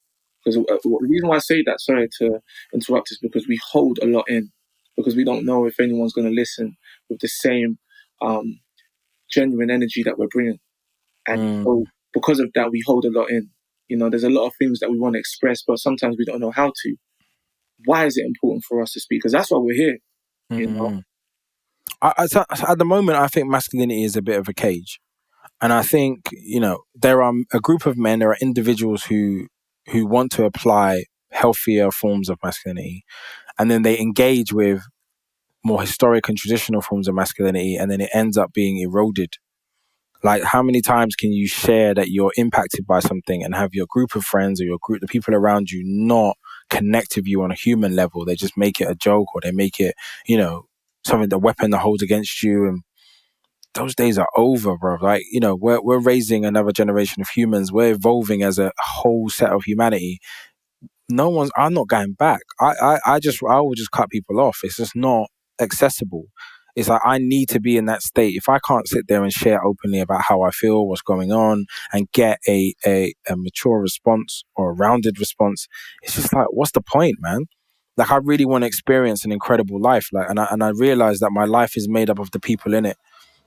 Because the reason why I say that, sorry to interrupt, is because we hold a lot in, because we don't know if anyone's going to listen with the same genuine energy that we're bringing. And so because of that, we hold a lot in. There's a lot of things that we want to express, but sometimes we don't know how to. Why is it important for us to speak? Because that's why we're here. At the moment, I think masculinity is a bit of a cage. And I think, there are a group of men, there are individuals who want to apply healthier forms of masculinity. And then they engage with more historic and traditional forms of masculinity. And then it ends up being eroded. Like, how many times can you share that you're impacted by something and have your group of friends or the people around you not connect with you on a human level? They just make it a joke, or they make it, something, the weapon that holds against you. And those days are over, bro. Like, we're raising another generation of humans. We're evolving as a whole set of humanity. I'm not going back. I will just cut people off. It's just not accessible. It's like, I need to be in that state. If I can't sit there and share openly about how I feel, what's going on, and get a mature response or a rounded response, it's just like, what's the point, man? Like, I really want to experience an incredible life. Like, and I realize that my life is made up of the people in it.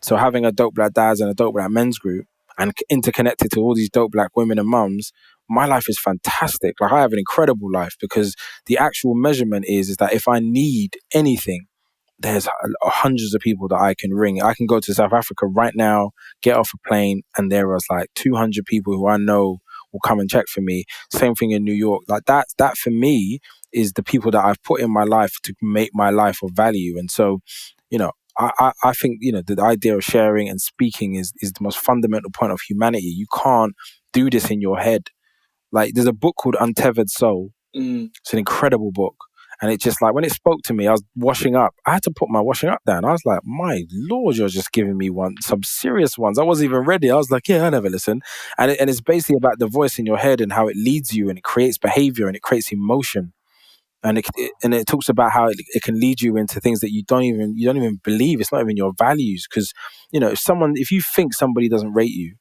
So having a Dope Black Dads and a Dope Black Men's group, and interconnected to all these dope Black women and mums, my life is fantastic. Like, I have an incredible life, because the actual measurement is that if I need anything, there's hundreds of people that I can ring. I can go to South Africa right now, get off a plane, and there are like 200 people who I know will come and check for me. Same thing in New York. Like, that for me is the people that I've put in my life to make my life of value. And so, I think, the idea of sharing and speaking is the most fundamental point of humanity. You can't do this in your head. Like, there's a book called Untethered Soul. It's an incredible book. And it just, like, when it spoke to me, I was washing up. I had to put my washing up down. I was like, my Lord, you're just giving me some serious ones. I wasn't even ready. I was like, yeah, I never listen. And it's basically about the voice in your head and how it leads you, and it creates behavior and it creates emotion. And it talks about how it can lead you into things that you don't even believe. It's not even your values. Because, if you think somebody doesn't rate you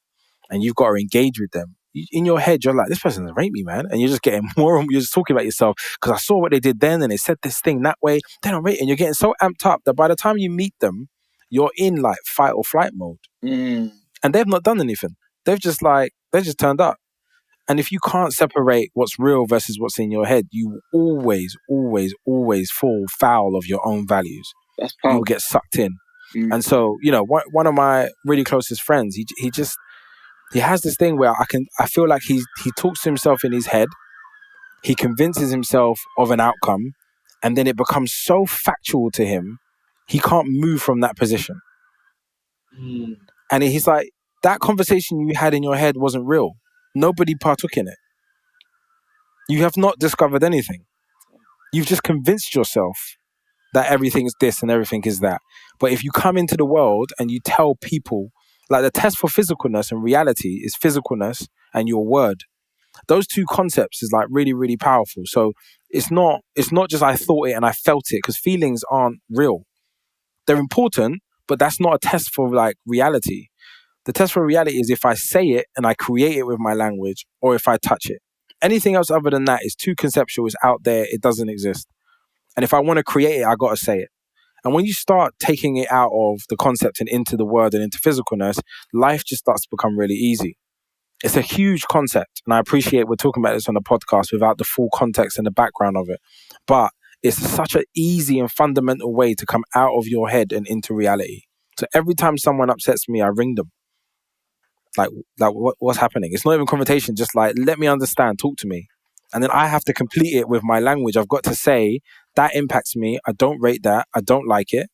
and you've got to engage with them, in your head, you're like, this person doesn't rate me, man. And you're just getting more, you're just talking about yourself, because I saw what they did then and they said this thing that way. They don't rate it. And you're getting so amped up that by the time you meet them, you're in like fight or flight mode. And they've not done anything. They just turned up. And if you can't separate what's real versus what's in your head, you always, always, always fall foul of your own values. That's powerful. You'll get sucked in. And so, one of my really closest friends, he has this thing where I feel like he talks to himself in his head, he convinces himself of an outcome, and then it becomes so factual to him, he can't move from that position. And he's like, that conversation you had in your head wasn't real. Nobody partook in it. You have not discovered anything. You've just convinced yourself that everything is this and everything is that. But if you come into the world and you tell people, like, the test for physicalness and reality is physicalness and your word. Those two concepts is like really, really powerful. So it's not just I thought it and I felt it, because feelings aren't real. They're important, but that's not a test for like reality. The test for reality is if I say it and I create it with my language, or if I touch it. Anything else other than that is too conceptual, it's out there, it doesn't exist. And if I want to create it, I got to say it. And when you start taking it out of the concept and into the word and into physicalness, life just starts to become really easy. It's a huge concept, and I appreciate we're talking about this on the podcast without the full context and the background of it. But it's such an easy and fundamental way to come out of your head and into reality. So every time someone upsets me, I ring them. Like what's happening? It's not even confrontation, just like, let me understand, talk to me. And then I have to complete it with my language. I've got to say, that impacts me. I don't rate that. I don't like it.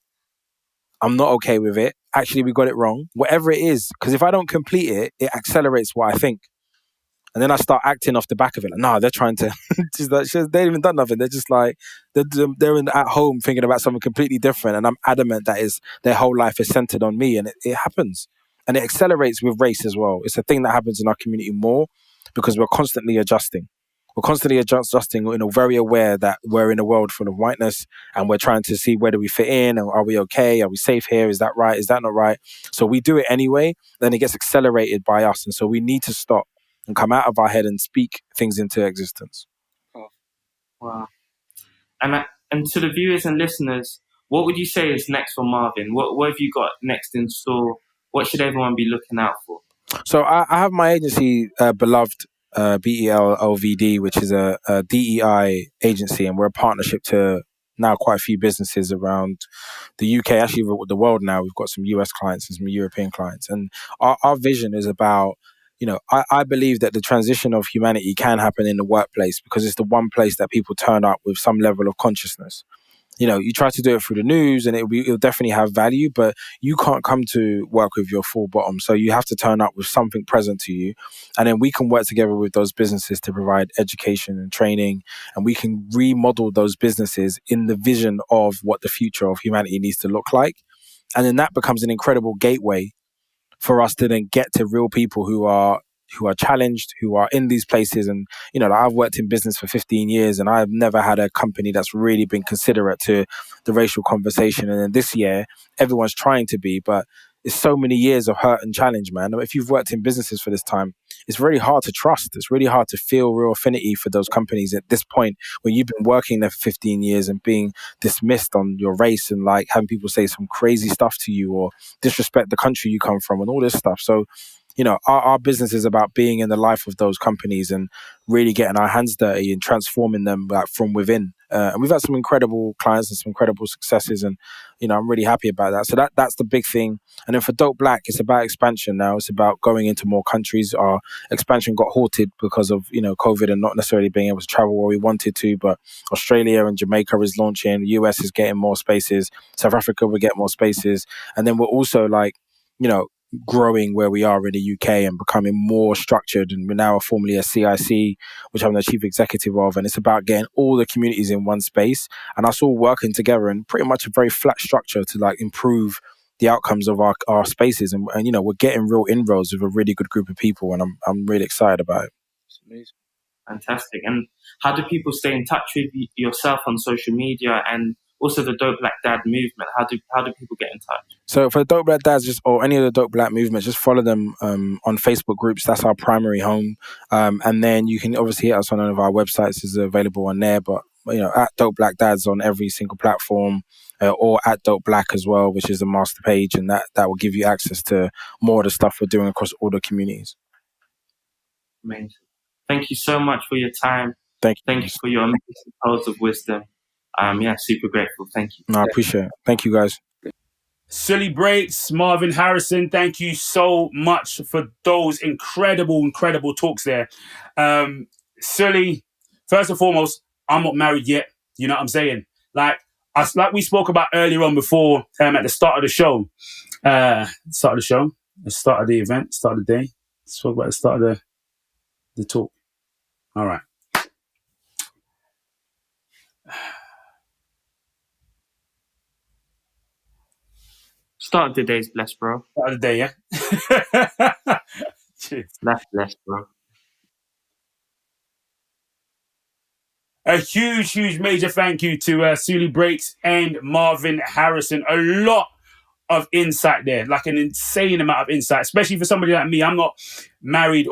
I'm not okay with it. Actually, we got it wrong. Whatever it is. Because if I don't complete it, it accelerates what I think. And then I start acting off the back of it. Like, no, they're trying to, they haven't even done nothing. They're just like, they're at home thinking about something completely different. And I'm adamant that their whole life is centered on me. And it happens. And it accelerates with race as well. It's a thing that happens in our community more because we're constantly adjusting. We're constantly adjusting, very aware that we're in a world full of whiteness, and we're trying to see where do we fit in, and are we okay? Are we safe here? Is that right? Is that not right? So we do it anyway, then it gets accelerated by us. And so we need to stop and come out of our head and speak things into existence. Wow. And to the viewers and listeners, what would you say is next for Marvin? What have you got next in store? What should everyone be looking out for? So I have my agency, Beloved, BELLVD, which is a DEI agency, and we're a partnership to now quite a few businesses around the UK, actually the world now. We've got some US clients and some European clients. And our vision is about, I believe that the transition of humanity can happen in the workplace, because it's the one place that people turn up with some level of consciousness. you try to do it through the news and it'll definitely have value, but you can't come to work with your full bottom. So you have to turn up with something present to you. And then we can work together with those businesses to provide education and training. And we can remodel those businesses in the vision of what the future of humanity needs to look like. And then that becomes an incredible gateway for us to then get to real people who are challenged, who are in these places. And, I've worked in business for 15 years and I've never had a company that's really been considerate to the racial conversation. And then this year, everyone's trying to be, but it's so many years of hurt and challenge, man. If you've worked in businesses for this time, it's really hard to trust. It's really hard to feel real affinity for those companies at this point when you've been working there for 15 years and being dismissed on your race and like having people say some crazy stuff to you or disrespect the country you come from and all this stuff. So, our business is about being in the life of those companies and really getting our hands dirty and transforming them from within. And we've had some incredible clients and some incredible successes, and I'm really happy about that. So that's the big thing. And then for Dope Black, it's about expansion now. It's about going into more countries. Our expansion got halted because of COVID and not necessarily being able to travel where we wanted to. But Australia and Jamaica is launching. The US is getting more spaces. South Africa will get more spaces, and then we're also growing where we are in the UK and becoming more structured. And we're now formally a CIC, which I'm the chief executive of. And it's about getting all the communities in one space and us all working together in pretty much a very flat structure to improve the outcomes of our spaces. And we're getting real inroads with a really good group of people. And I'm really excited about it. It's amazing. Fantastic. And how do people stay in touch with yourself on social media and also the Dope Black Dad movement? How do people get in touch? So for the Dope Black Dads, or any of the Dope Black movements, just follow them on Facebook groups. That's our primary home. And then you can obviously hit us on one of our websites. Is available on there. But at Dope Black Dads on every single platform, or at Dope Black as well, which is the master page, and that will give you access to more of the stuff we're doing across all the communities. Amazing. Thank you so much for your time. Thank you for your amazing pearls of wisdom. Super grateful. Thank you. No, I appreciate it. Thank you, guys. Sully Breaks, Marvin Harrison, thank you so much for those incredible talks there. Sully, first and foremost, I'm not married yet. You know what I'm saying? Like we spoke about earlier on before, at the start of the show. The start of the event, start of the day. Let's talk about the start of the talk. All right. Start of the day's blessed, bro. Start of the day, yeah? That's blessed, bro. A huge major thank you to Sully Breaks and Marvin Harrison. A lot of insight there, like an insane amount of insight, especially for somebody like me. I'm not married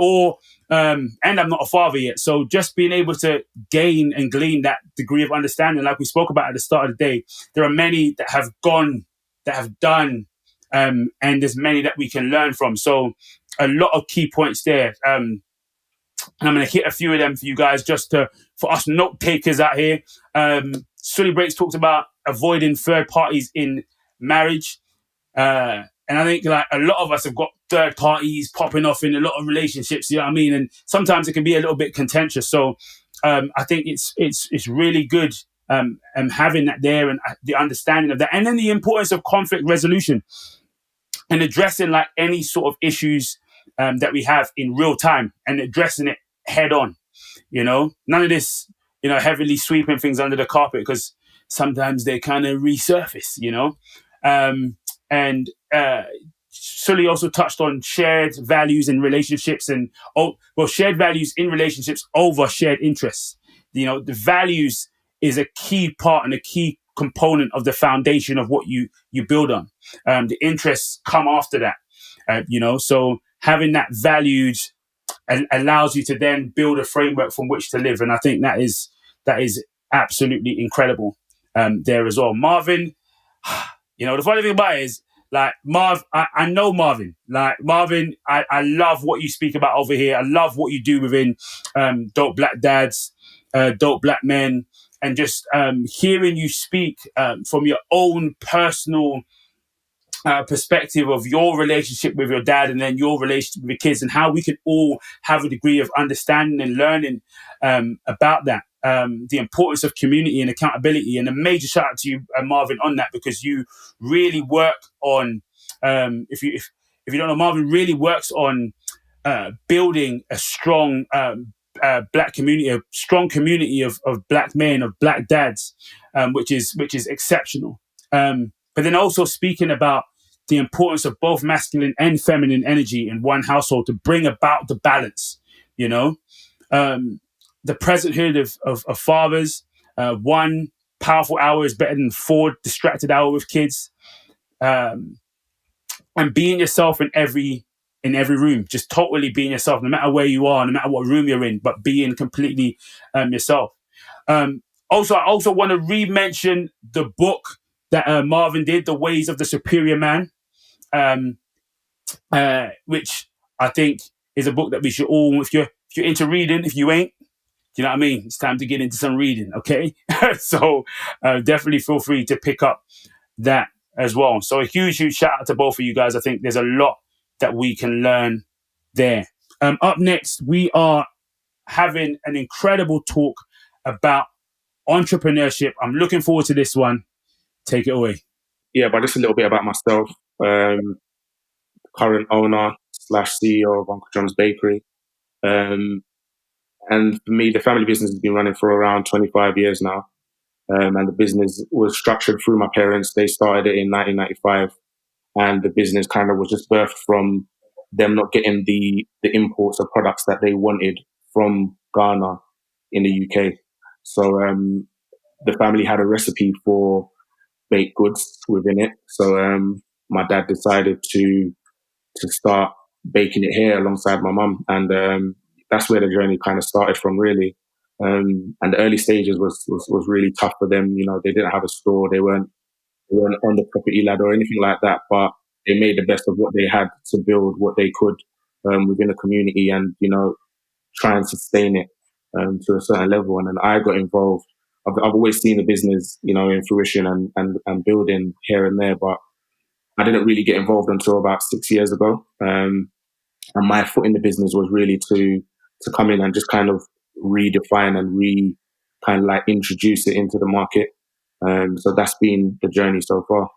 and I'm not a father yet. So just being able to gain and glean that degree of understanding, like we spoke about at the start of the day, there are many that have gone, that have done, and there's many that we can learn from. So a lot of key points there. And I'm going to hit a few of them for you guys, just for us note takers out here. Sully Breaks talked about avoiding third parties in marriage. And I think like a lot of us have got third parties popping off in a lot of relationships, you know what I mean? And sometimes it can be a little bit contentious. So I think it's really good having that there and the understanding of that. And then the importance of conflict resolution and addressing like any sort of issues that we have in real time and addressing it head on. None of this, heavily sweeping things under the carpet, because sometimes they kind of resurface, and Sully also touched on shared values in relationships and shared values in relationships over shared interests. The values is a key part and a key component of the foundation of what you build on. The interests come after that, so having that valued allows you to then build a framework from which to live. And I think that is absolutely incredible there as well. Marvin, the funny thing about it is, like, Marv, I know Marvin. Like, Marvin, I love what you speak about over here. I love what you do within Dope Black Dads, Dope Black Men, and just hearing you speak from your own personal perspective of your relationship with your dad and then your relationship with your kids, and how we can all have a degree of understanding and learning about that. the importance of community and accountability. And a major shout out to you, Marvin, on that, because you really work on, if you don't know, Marvin really works on building a strong black community, a strong community of black men, of black dads, which is exceptional. But then also speaking about the importance of both masculine and feminine energy in one household to bring about the balance, you know. The presenthood of fathers, one powerful hour is better than 4 distracted hours with kids. And being yourself in every room, just totally being yourself, no matter where you are, no matter what room you're in, but being completely yourself. Also, I also want to re-mention the book that Marvin did, The Ways of the Superior Man, which I think is a book that we should all, if you're into reading, if you ain't, you know what I mean? It's time to get into some reading, okay? So definitely feel free to pick up that as well. So a huge shout out to both of you guys. I think there's a lot that we can learn there. Up next, we are having an incredible talk about entrepreneurship. I'm looking forward to this one. Take it away. Yeah, but just a little bit about myself. Current owner / CEO of Uncle John's Bakery. And for me, the family business has been running for around 25 years now. And the business was structured through my parents. They started it in 1995. And the business kind of was just birthed from them not getting the imports of products that they wanted from Ghana in the UK. So the family had a recipe for baked goods within it. So my dad decided to start baking it here alongside my mum. And that's where the journey kind of started from, really. And the early stages was really tough for them. You know, they didn't have a store. They weren't on the property ladder or anything like that, but they made the best of what they had to build what they could within the community and, you know, try and sustain it to a certain level. And then I got involved. I've always seen the business, you know, in fruition and building here and there, but I didn't really get involved until about 6 years ago. And my foot in the business was really to come in and just kind of redefine and kind of like introduce it into the market. So that's been the journey so far.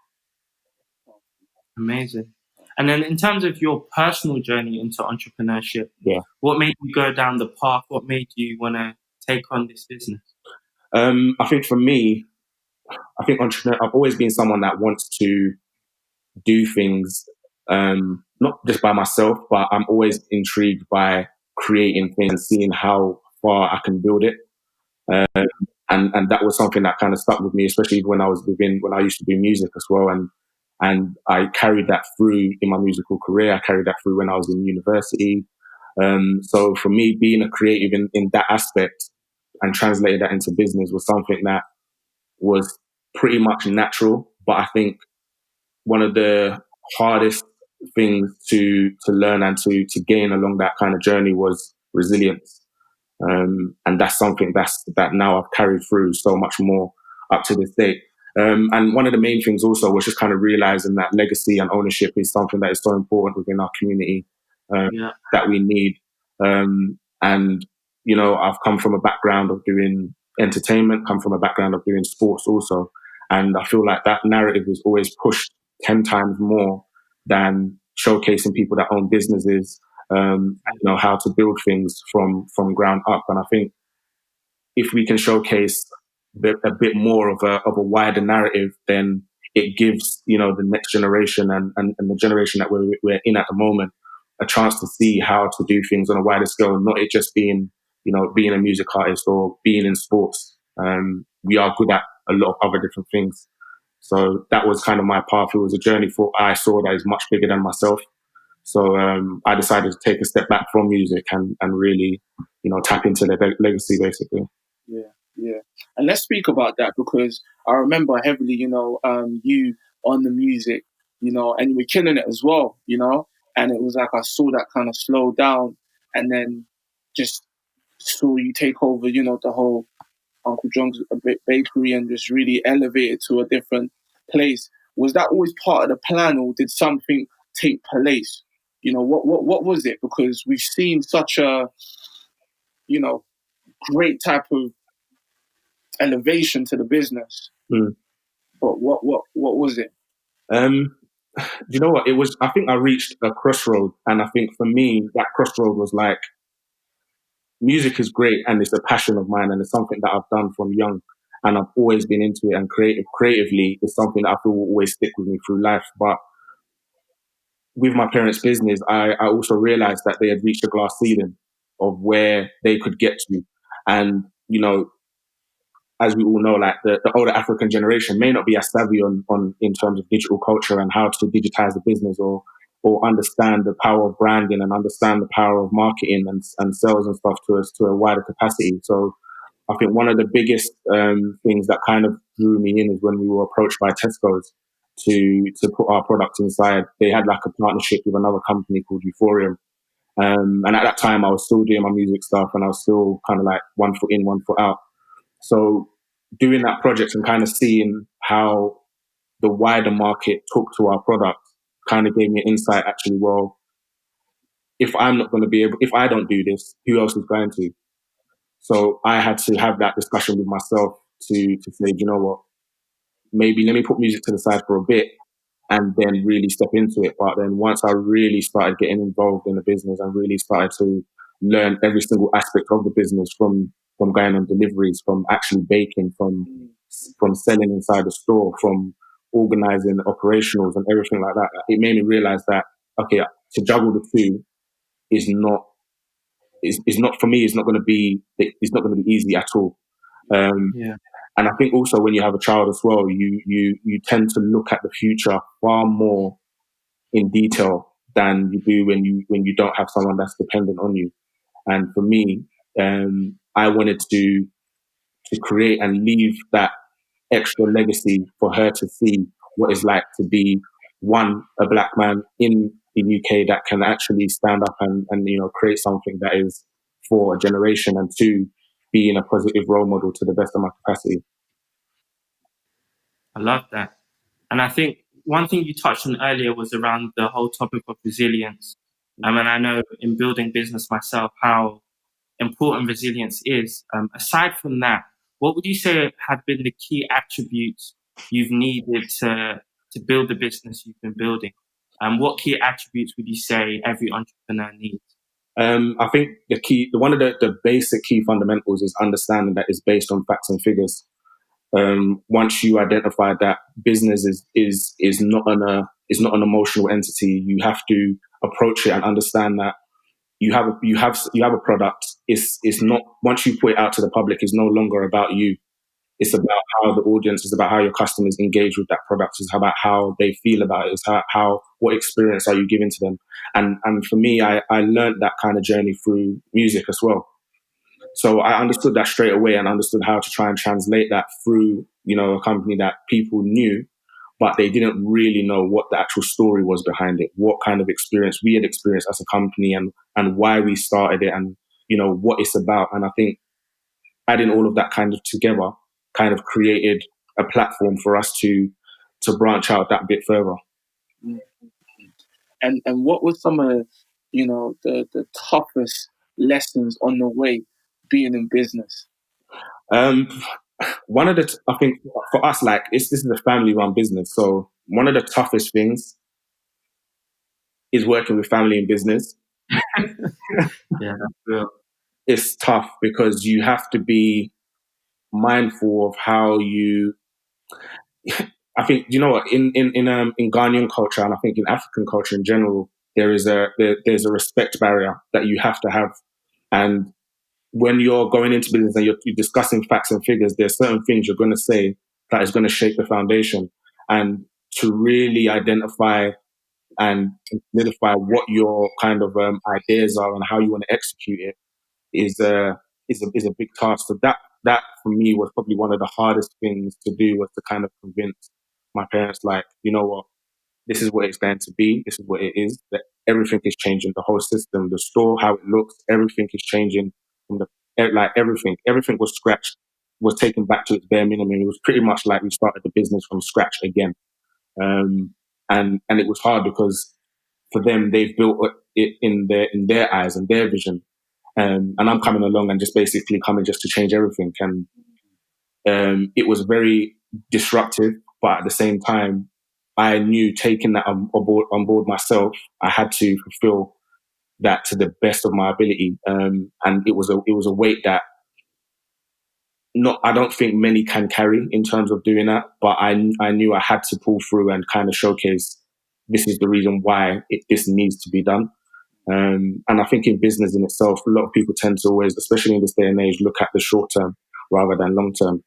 Amazing. And then in terms of your personal journey into entrepreneurship, yeah, what made you go down the path? What made you want to take on this business? I think for me, I've always been someone that wants to do things, not just by myself, but I'm always intrigued by creating things, seeing how far I can build it. And that was something that kind of stuck with me, especially when I used to do music as well. And I carried that through in my musical career. I carried that through when I was in university. So for me, being a creative in that aspect and translating that into business was something that was pretty much natural. But I think one of the hardest things to learn and to gain along that kind of journey was resilience. And that's something that now I've carried through so much more up to this date. And one of the main things also was just kind of realizing that legacy and ownership is something that is so important within our community that we need. And, you know, I've come from a background of doing entertainment, come from a background of doing sports also. And I feel like that narrative is always pushed 10 times more than showcasing people that own businesses, you know, how to build things from ground up. And I think if we can showcase a bit more of a wider narrative, then it gives, you know, the next generation and the generation that we're in at the moment a chance to see how to do things on a wider scale, and not it just being, you know, being a music artist or being in sports. We are good at a lot of other different things. So that was kind of my path. It was a journey I saw that is much bigger than myself. So I decided to take a step back from music and really, you know, tap into the legacy, basically. Yeah. And let's speak about that, because I remember heavily, you know, you on the music, you know, and you were killing it as well, you know, and it was like I saw that kind of slow down and then just saw you take over, you know, the whole Uncle John's Bakery and just really elevate it to a different place. Was that always part of the plan, or did something take place? You know, what was it? Because we've seen such a, you know, great type of elevation to the business. Mm. But what was it? Do you know what it was? I think I reached a crossroad, and I think for me that crossroad was like, music is great and it's a passion of mine and it's something that I've done from young and I've always been into it, and creatively is something that I feel will always stick with me through life. But with my parents' business, I also realized that they had reached a glass ceiling of where they could get to. And, you know, as we all know, like the older African generation may not be as savvy on in terms of digital culture and how to digitize the business, or understand the power of branding and understand the power of marketing and sales and stuff to a wider capacity. So I think one of the biggest things that kind of drew me in is when we were approached by Tesco's to put our products inside. They had like a partnership with another company called Euphorium. And at that time, I was still doing my music stuff and I was still kind of like 1 foot in, 1 foot out. So doing that project and kind of seeing how the wider market took to our product kind of gave me an insight, actually, well, if I'm not going to be able, if I don't do this, who else is going to? So I had to have that discussion with myself to say, you know what, maybe let me put music to the side for a bit and then really step into it. But then once I really started getting involved in the business and really started to learn every single aspect of the business, from going on deliveries, from actually baking, from selling inside the store, from organizing the operationals and everything like that, it made me realize that, okay, to juggle the two is not, is not for me, it's not going to be easy at all. And I think also when you have a child as well, you tend to look at the future far more in detail than you do when you don't have someone that's dependent on you. And for me, I wanted to create and leave that extra legacy for her to see what it's like to be, one, a black man in the UK that can actually stand up and you know, create something that is for a generation, and two, being a positive role model to the best of my capacity. I love that. And I think one thing you touched on earlier was around the whole topic of resilience. And I know in building business myself how important resilience is. Aside from that, what would you say have been the key attributes you've needed to build the business you've been building? What key attributes would you say every entrepreneur needs? I think one of the basic key fundamentals is understanding that it's based on facts and figures. Once you identify that business is not an emotional entity, you have to approach it and understand that you have a product. It's not, once you put it out to the public, it's no longer about you. It's about how the audience, is about how your customers engage with that product. It's about how they feel about it. It's how what experience are you giving to them? And for me, I learned that kind of journey through music as well. So I understood that straight away and understood how to try and translate that through, you know, a company that people knew, but they didn't really know what the actual story was behind it, what kind of experience we had experienced as a company, and why we started it, and, you know, what it's about. And I think adding all of that kind of together kind of created a platform for us to branch out that bit further. And what were some of, you know, the toughest lessons on the way being in business? One of the, I think for us, like, this is a family-run business. So one of the toughest things is working with family in business. Yeah, that's real. It's tough because you have to be mindful of how you. I think, you know what, in Ghanaian culture, and I think in African culture in general, there's a respect barrier that you have to have. And when you're going into business and you're discussing facts and figures, there's certain things you're going to say that is going to shake the foundation. And to really identify and solidify what your kind of ideas are and how you want to execute it is a big task. So that for me was probably one of the hardest things to do, was to kind of convince my parents, like, you know what, this is what it's going to be. This is what it is. That everything is changing. The whole system, the store, how it looks, everything is changing. From everything was scratched, was taken back to its bare minimum. It was pretty much like we started the business from scratch again. And it was hard because for them, they've built it in their eyes and their vision. And I'm coming along and just basically coming just to change everything. And It was very disruptive, but at the same time, I knew taking that on board myself, I had to fulfill that to the best of my ability. And it was a weight that I don't think many can carry in terms of doing that, but I knew I had to pull through and kind of showcase this is the reason why this needs to be done. And I think in business in itself, a lot of people tend to always, especially in this day and age, look at the short term rather than long term.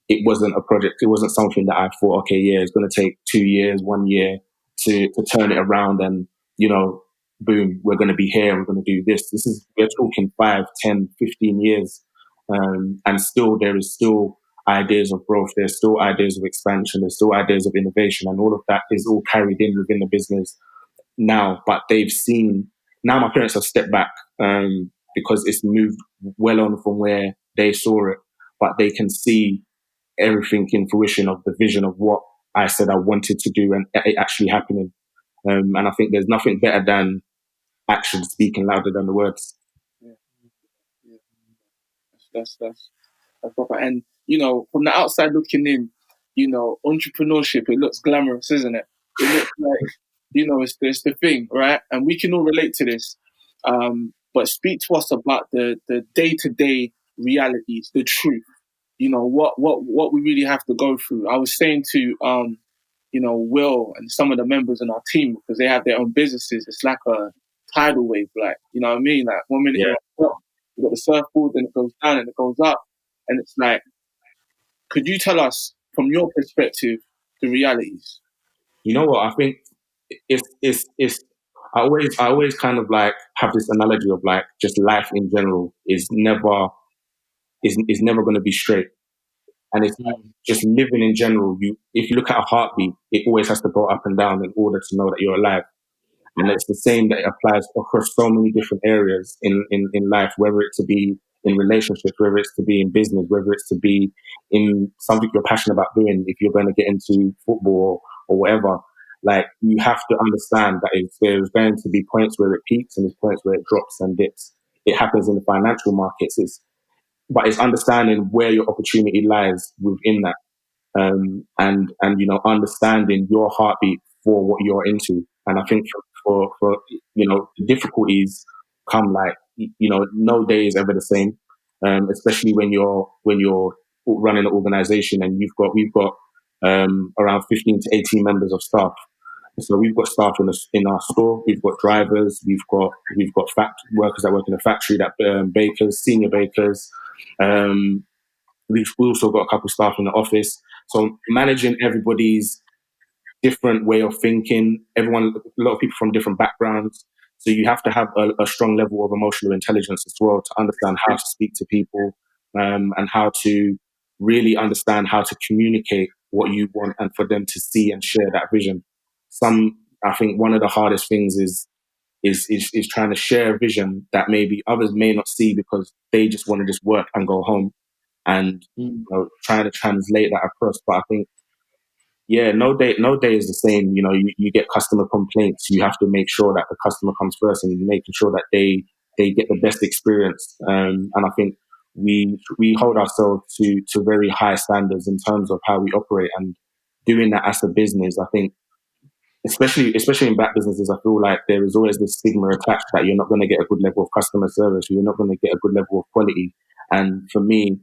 It wasn't a project. It wasn't something that I thought, okay, yeah, it's going to take 2 years, 1 year to turn it around and, boom, we're going to be here. We're going to do this. We're talking 5, 10, 15 years. And still, there is still ideas of growth. There's still ideas of expansion. There's still ideas of innovation. And all of that is all carried in within the business now, but they've seen now my parents have stepped back because it's moved well on from where they saw it, but they can see everything in fruition of the vision of what I said I wanted to do and it actually happening. And I think there's nothing better than action speaking louder than the words. Yeah. That's proper. And from the outside looking in, entrepreneurship, it looks glamorous, isn't it? It looks like it's the thing, right? And we can all relate to this. But speak to us about the day-to-day realities, the truth. What we really have to go through. I was saying to Will and some of the members in our team, because they have their own businesses, it's like a tidal wave, like, you know what I mean? Like 1 minute you're up, you've got the surfboard, then it goes down and it goes up. And it's like, could you tell us from your perspective the realities? You know what? I think it's I always kind of like have this analogy of like just life in general is never going to be straight. And it's like just living in general. If you look at a heartbeat, it always has to go up and down in order to know that you're alive. And it's the same that applies across so many different areas in life, whether it's to be in relationships, whether it's to be in business, whether it's to be in something you're passionate about doing, if you're going to get into football or whatever. Like, you have to understand that there's going to be points where it peaks and there's points where it drops and dips. It happens in the financial markets. But it's understanding where your opportunity lies within that. And understanding your heartbeat for what you're into. And I think for the difficulties come like, no day is ever the same. Especially when you're running an organization and we've got around 15 to 18 members of staff. So we've got staff in our store. We've got drivers. We've got workers that work in the factory, that bakers, senior bakers. We've also got a couple of staff in the office. So managing everybody's different way of thinking, a lot of people from different backgrounds. So you have to have a strong level of emotional intelligence as well to understand how to speak to people and how to really understand how to communicate what you want and for them to see and share that vision. I think one of the hardest things is trying to share a vision that maybe others may not see because they just want to just work and go home, and trying to translate that across. But I think, no day is the same. You get customer complaints. You have to make sure that the customer comes first and making sure that they get the best experience. And I think we hold ourselves to very high standards in terms of how we operate, and doing that as a business. I think, especially in back businesses, I feel like there is always this stigma attached that you're not going to get a good level of customer service, or you're not going to get a good level of quality. And for me,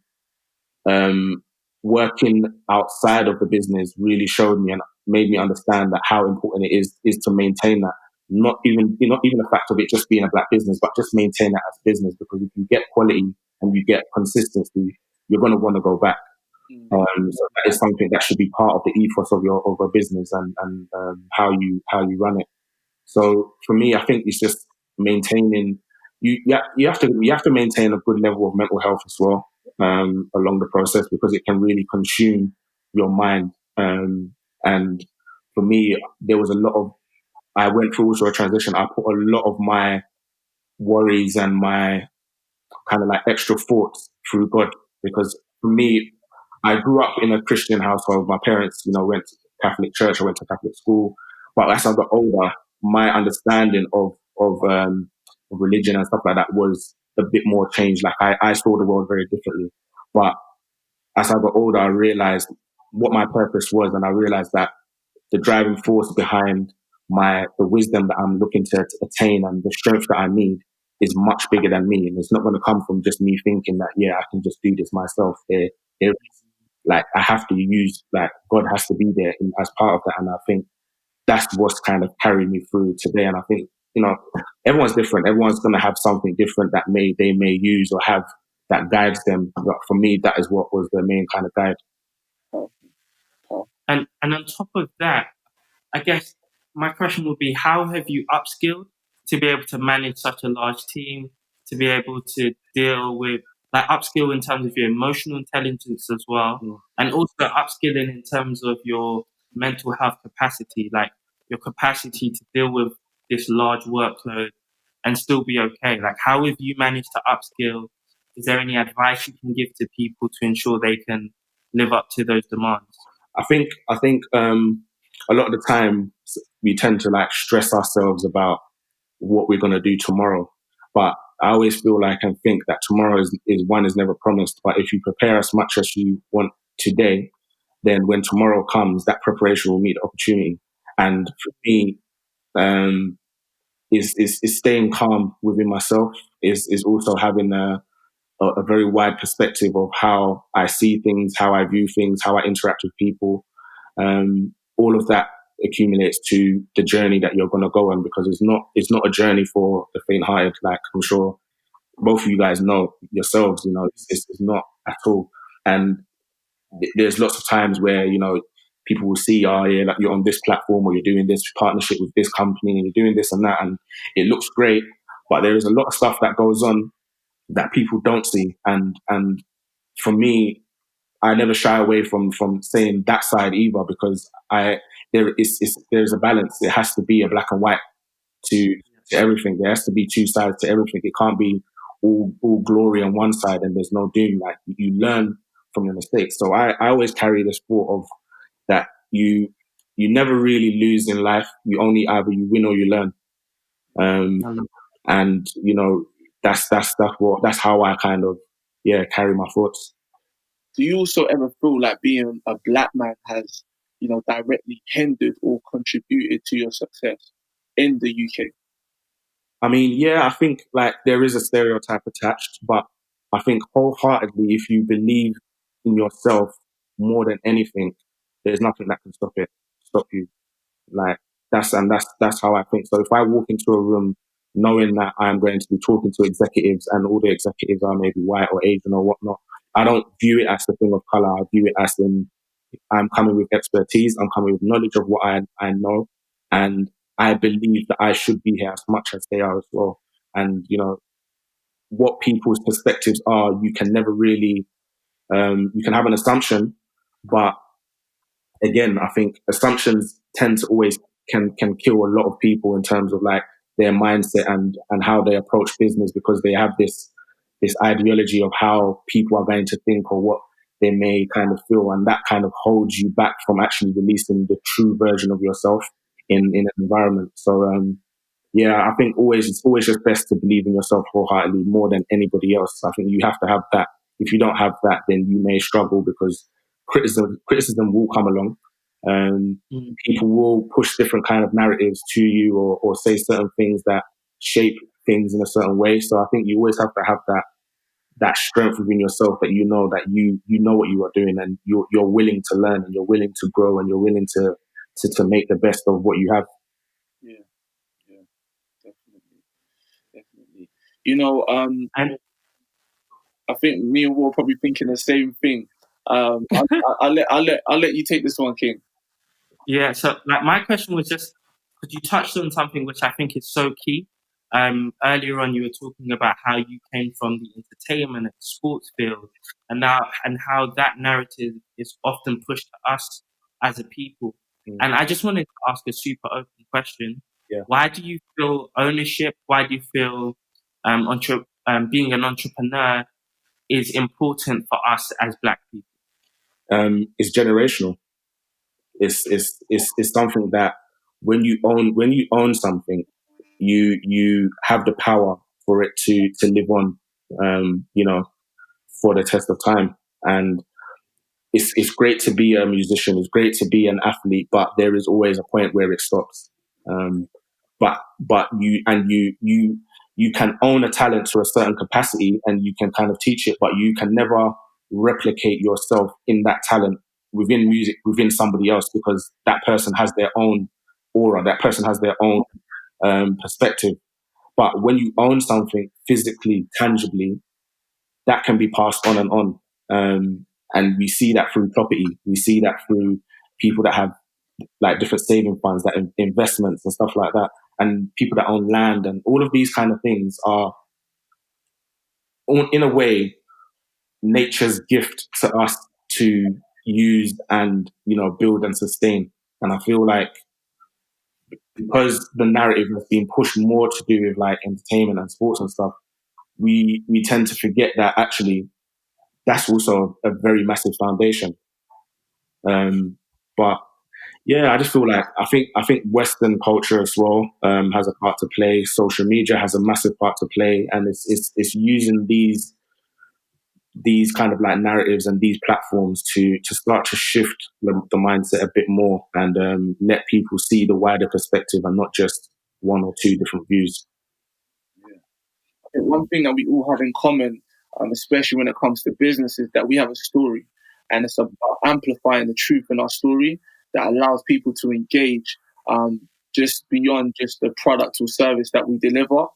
working outside of the business really showed me and made me understand that how important it is to maintain that. Not even the fact of it just being a black business, but just maintain that as business, because if you get quality and you get consistency, you're going to want to go back. So that is something that should be part of the ethos of a business and how you run it. So for me, I think it's just maintaining. You have to maintain a good level of mental health as well along the process, because it can really consume your mind. And for me, there was I went through also a transition. I put a lot of my worries and my kind of like extra thoughts through God, because for me, I grew up in a Christian household. My parents, went to Catholic church. I went to Catholic school. But as I got older, my understanding of religion and stuff like that was a bit more changed. Like I saw the world very differently. But as I got older, I realized what my purpose was, and I realized that the driving force behind the wisdom that I'm looking to attain and the strength that I need is much bigger than me, and it's not going to come from just me thinking that I can just do this myself. Like I have to use, like God has to be there as part of that, and I think that's what's kind of carried me through today. And I think everyone's different. Everyone's going to have something different that they may use or have that guides them. But for me, that is what was the main kind of guide. And on top of that, I guess my question would be, how have you upskilled to be able to manage such a large team, to be able to deal with, like, upskill in terms of your emotional intelligence as well, and also upskilling in terms of your mental health capacity, like your capacity to deal with this large workload and still be okay? Like, how have you managed to upskill? Is there any advice you can give to people to ensure they can live up to those demands? I think a lot of the time we tend to like stress ourselves about what we're going to do tomorrow, but I always feel like and think that tomorrow is never promised. But if you prepare as much as you want today, then when tomorrow comes, that preparation will meet the opportunity. And for me, is staying calm within myself, is also having a very wide perspective of how I see things, how I view things, how I interact with people. All of that accumulates to the journey that you're going to go on, because it's not a journey for the faint-hearted. Like I'm sure both of you guys know yourselves, it's not at all. And there's lots of times where people will see, like you're on this platform or you're doing this partnership with this company and you're doing this and that, and it looks great, but there is a lot of stuff that goes on that people don't see. And for me, I never shy away from saying that side either, because there's a balance. It has to be a black and white to everything. There has to be two sides to everything. It can't be all glory on one side and there's no doom. Like you learn from your mistakes. So I always carry this thought of that you never really lose in life. You only either you win or you learn. And that's how I kind of carry my thoughts. Do you also ever feel like being a black man has, directly hindered or contributed to your success in the UK? I mean, I think like there is a stereotype attached, but I think wholeheartedly, if you believe in yourself more than anything, there's nothing that can stop you. Like that's how I think. So if I walk into a room knowing that I'm going to be talking to executives and all the executives are maybe white or Asian or whatnot, I don't view it as the thing of color. I view it as I'm coming with expertise. I'm coming with knowledge of what I know, and I believe that I should be here as much as they are as well. And what people's perspectives are, you can never really you can have an assumption, but again, I think assumptions tend to always can kill a lot of people in terms of like their mindset and how they approach business, because they have this ideology of how people are going to think or what they may kind of feel, and that kind of holds you back from actually releasing the true version of yourself in an environment. So I think it's always just best to believe in yourself wholeheartedly more than anybody else. I think you have to have that. If you don't have that, then you may struggle, because criticism will come along. People will push different kind of narratives to you or say certain things that shape things in a certain way. So I think you always have to have that strength within yourself, that you know what you are doing, and you're willing to learn, and you're willing to grow, and you're willing to make the best of what you have. Yeah, definitely. And I think me and Will are probably thinking the same thing. I'll let you take this one, King. Yeah, so like my question was just because you touched on something which I think is so key. Earlier on, you were talking about how you came from the entertainment and sports field, and how that narrative is often pushed to us as a people. And I just wanted to ask a super open question. Yeah. Why do you feel ownership? Why do you feel being an entrepreneur is important for us as Black people? It's generational. It's something that when you own something, you have the power for it to live on, for the test of time. And it's great to be a musician, it's great to be an athlete, but there is always a point where it stops. But you can own a talent to a certain capacity, and you can kind of teach it, but you can never replicate yourself in that talent within music, within somebody else, because that person has their own aura, that person has their own perspective. But when you own something physically, tangibly, that can be passed on and on. And we see that through property. We see that through people that have like different saving funds, that investments and stuff like that, and people that own land, and all of these kind of things are, in a way, nature's gift to us to use and build and sustain. And I feel like because the narrative has been pushed more to do with like entertainment and sports and stuff, we tend to forget that actually that's also a very massive foundation. But yeah, I just feel like I think Western culture as well has a part to play. Social media has a massive part to play, and it's using these kind of like narratives and these platforms to start to shift the mindset a bit more, and let people see the wider perspective and not just one or two different views. I think one thing that we all have in common, especially when it comes to business, is that we have a story, and it's about amplifying the truth in our story that allows people to engage just beyond just the product or service that we deliver.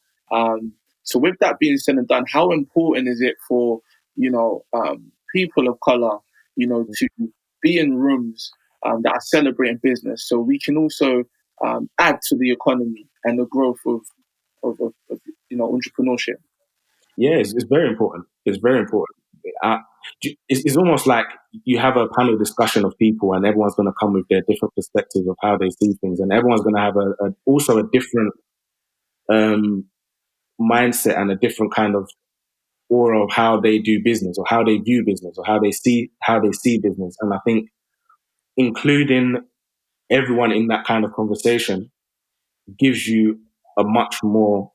So with that being said and done, how important is it for people of color, to be in rooms that are celebrating business, so we can also add to the economy and the growth of entrepreneurship? Yeah, it's very important. It's very important. It's almost like you have a panel discussion of people, and everyone's going to come with their different perspectives of how they see things, and everyone's going to have also a different mindset and a different kind of aura of how they do business, or how they view business, or how they see business. And I think including everyone in that kind of conversation gives you a much more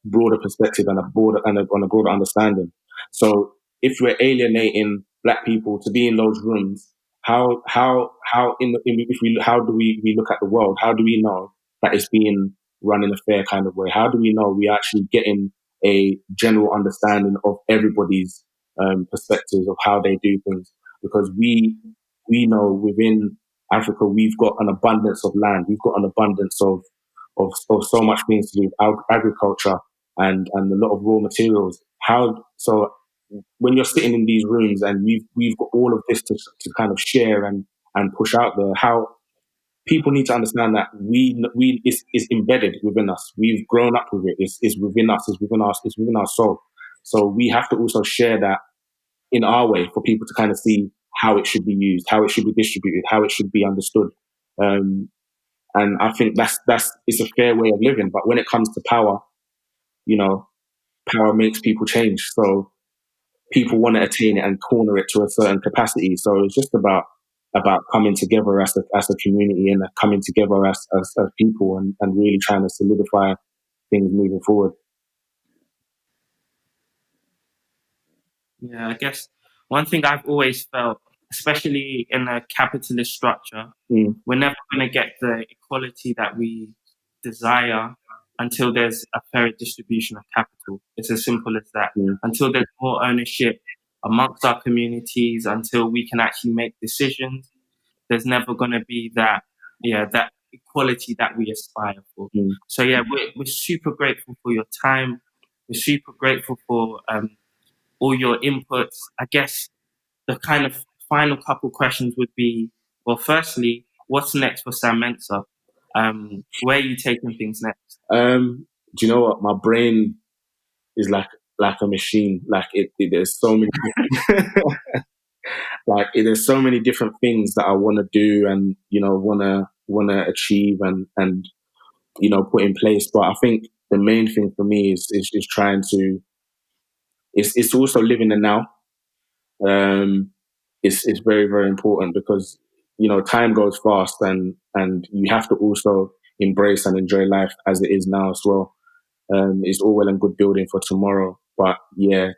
broader perspective and a broader understanding. So if we're alienating Black people to be in those rooms, how how do we look at the world? How do we know that it's being run in a fair kind of way? How do we know we're actually getting a general understanding of everybody's perspectives of how they do things? Because we know within Africa we've got an abundance of land, we've got an abundance of so much things to do with agriculture and a lot of raw materials. So when you're sitting in these rooms and we've got all of this to kind of share and push out there, how people need to understand that it's embedded within us. We've grown up with it. It's within us. It's within our soul. So we have to also share that in our way for people to kind of see how it should be used, how it should be distributed, how it should be understood. And I think it's a fair way of living. But when it comes to power, power makes people change. So people want to attain it and corner it to a certain capacity. So it's just about coming together as a community, and coming together as people, and really trying to solidify things moving forward. Yeah, I guess one thing I've always felt, especially in a capitalist structure, we're never going to get the equality that we desire until there's a fair distribution of capital. It's as simple as that. Until there's more ownership amongst our communities, until we can actually make decisions, there's never going to be that equality that we aspire for. So yeah, we're super grateful for your time. We're super grateful for all your inputs. I guess the kind of final couple questions would be, well, firstly, what's next for Sam Mensah? Where are you taking things next? Do you know what? My brain is like a machine. Like there's so many there's so many different things that I want to do, and want to achieve and put in place. But I think the main thing for me is trying to it's also living the now. It's very, very important, because time goes fast, and you have to also embrace and enjoy life as it is now as well. It's all well and good building for tomorrow, but yeah,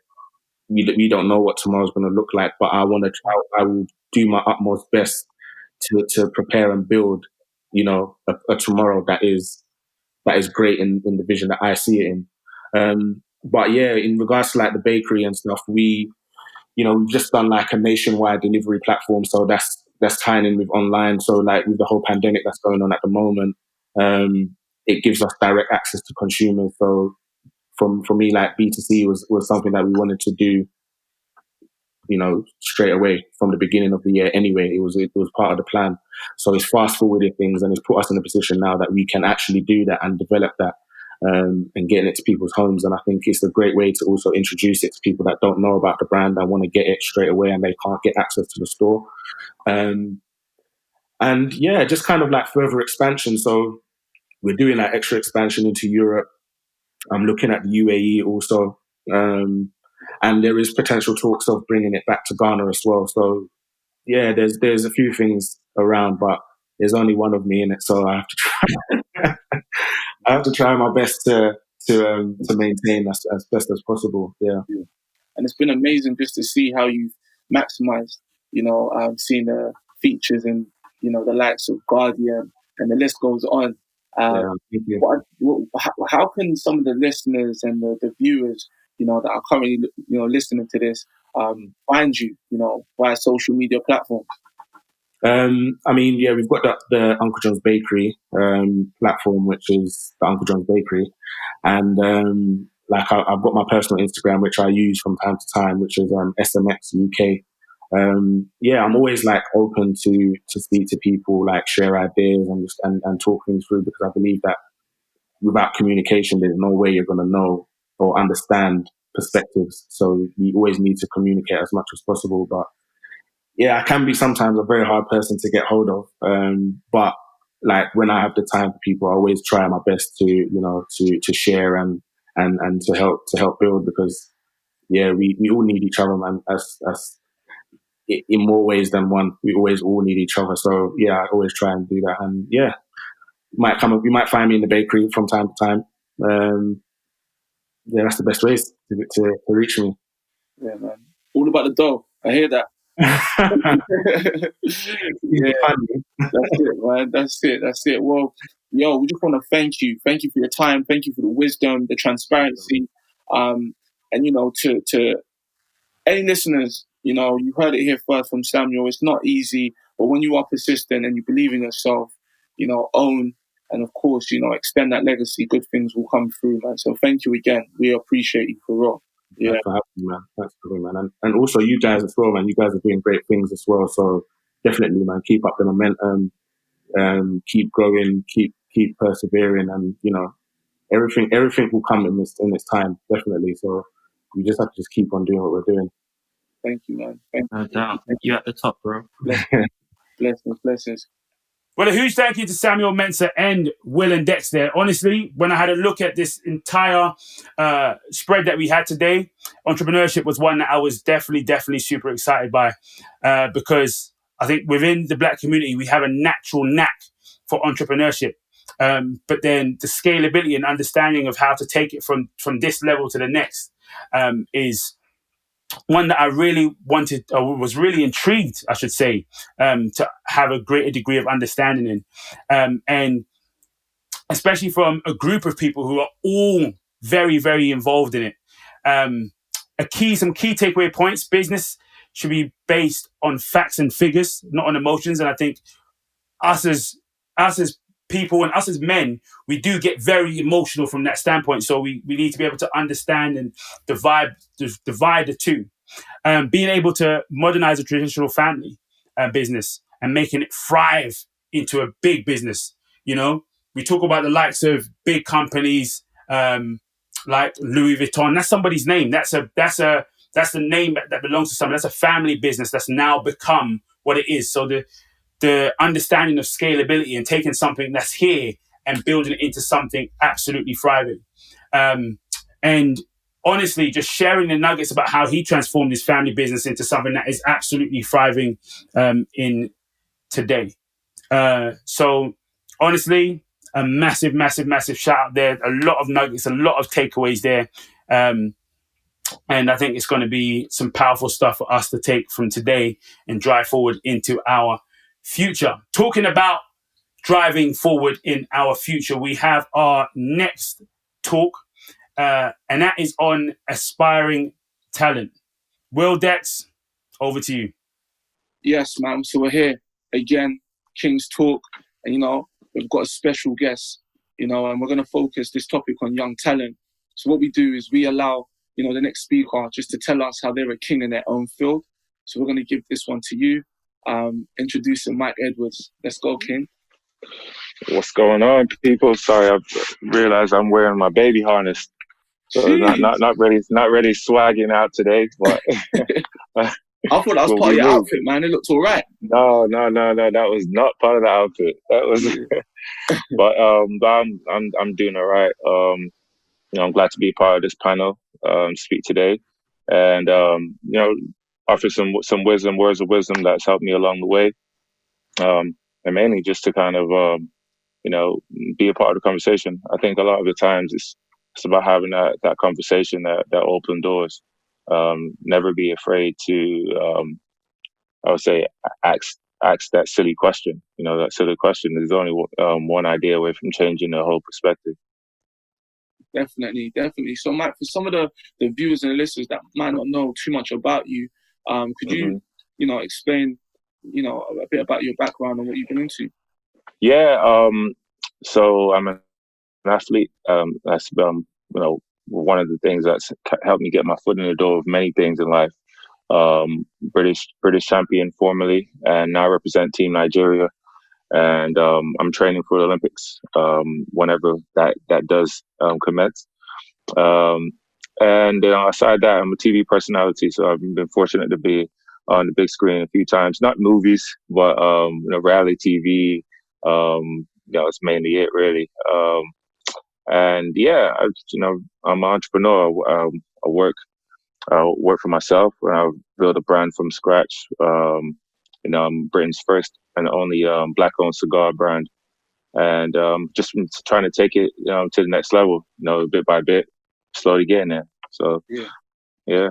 we don't know what tomorrow's going to look like, but I want to try. I will do my utmost best to prepare and build, a tomorrow that is great in the vision that I see it in. But yeah, in regards to like the bakery and stuff, we've just done like a nationwide delivery platform. So that's tying in with online. So like with the whole pandemic that's going on at the moment, it gives us direct access to consumers. So for me, like B2C was something that we wanted to do, straight away from the beginning of the year. Anyway, it was part of the plan. So it's fast forwarded things, and it's put us in a position now that we can actually do that and develop that, and getting it to people's homes. And I think it's a great way to also introduce it to people that don't know about the brand and want to get it straight away and they can't get access to the store. And yeah, just kind of like further expansion. So we're doing like extra expansion into Europe. I'm looking at the UAE also. And there is potential talks of bringing it back to Ghana as well. So yeah, there's a few things around, but there's only one of me in it, so I have to try. I have to try my best to maintain as best as possible. Yeah. And it's been amazing just to see how you've maximized, seeing the features in, the likes of Guardian, and the list goes on. Thank you. How can some of the listeners and the viewers, that are currently, listening to this, find you, via social media platforms? I mean, yeah, we've got the Uncle John's Bakery platform, which is the Uncle John's Bakery, and like I've got my personal Instagram, which I use from time to time, which is SMX UK. Yeah, I'm always like open to speak to people, like share ideas and talk things through, because I believe that without communication, there's no way you're going to know or understand perspectives. So we always need to communicate as much as possible. But yeah, I can be sometimes a very hard person to get hold of. But like when I have the time for people, I always try my best to share and to help build, because yeah, we all need each other, man. As in more ways than one, we always all need each other. So yeah, I always try and do that. And yeah, you might find me in the bakery from time to time. Yeah, that's the best ways to reach me. Yeah, man. All about the dough. I hear that. Yeah, that's it, man. That's it. Well, we just want to thank you. Thank you for your time. Thank you for the wisdom, the transparency, and to any listeners, you heard it here first from Samuel. It's not easy, but when you are persistent and you believe in yourself, own, and of course, extend that legacy, good things will come through, man. So thank you again. We appreciate you for real. Yeah. Thanks for having me, man. Thanks for having me, man. And also you guys as well, man. You guys are doing great things as well. So definitely, man, keep up the momentum, keep growing, keep persevering, and everything will come in this time, definitely. So we just have to just keep on doing what we're doing. Thank you, man. Thank you. No doubt. You at the top, bro. Blessings. Well, a huge thank you to Samuel Mensah and Will and Dex there. Honestly, when I had a look at this entire spread that we had today, entrepreneurship was one that I was definitely super excited by, because I think within the Black community, we have a natural knack for entrepreneurship. But then the scalability and understanding of how to take it from this level to the next is one that I really wanted, or was really intrigued, I should say, to have a greater degree of understanding in. And especially from a group of people who are all very involved in it. Some key takeaway points: business should be based on facts and figures, not on emotions. And I think us as people and us as men, we do get very emotional from that standpoint. So we need to be able to understand and divide the two. Being able to modernize a traditional family business and making it thrive into a big business. We talk about the likes of big companies like Louis Vuitton. That's somebody's name. That's the name that belongs to someone. That's a family business that's now become what it is. So the understanding of scalability and taking something that's here and building it into something absolutely thriving. And honestly, just sharing the nuggets about how he transformed his family business into something that is absolutely thriving in today. So honestly, a massive shout out there. A lot of nuggets, a lot of takeaways there. And I think it's going to be some powerful stuff for us to take from today and drive forward into our future. Talking about driving forward in our future, we have our next talk, and that is on aspiring talent. Will Dex, over to you. Yes, man. So we're here again, King's Talk, and we've got a special guest, and we're going to focus this topic on young talent. So what we do is we allow, the next speaker just to tell us how they're a king in their own field. So we're going to give this one to you. Introducing Mike Edwards. Let's go, King. What's going on, people? Sorry, I realized I'm wearing my baby harness, so not really swagging out today. But I thought that was part of your outfit, man. It looked all right. No, that was not part of the outfit. That was, but I'm doing all right. I'm glad to be part of this panel, speak today, and offer some words of wisdom that's helped me along the way, and mainly just to kind of be a part of the conversation. I think a lot of the times it's about having that conversation that open doors. Never be afraid to, I would say, ask that silly question. That silly question is only one idea away from changing the whole perspective. Definitely. So, Mike, for some of the viewers and listeners that might not know too much about you, could you, explain, a bit about your background and what you've been into? Yeah. So I'm an athlete. That's one of the things that's helped me get my foot in the door of many things in life. British champion formerly, and now represent Team Nigeria. And I'm training for the Olympics whenever that does commence. And aside that, I'm a TV personality, so I've been fortunate to be on the big screen a few times. Not movies, but reality TV. It's mainly it, really. And yeah, I'm an entrepreneur. I work for myself, and I build a brand from scratch. I'm Britain's first and only black-owned cigar brand, and just trying to take it, to the next level. Bit by bit, slowly getting there. So, yeah.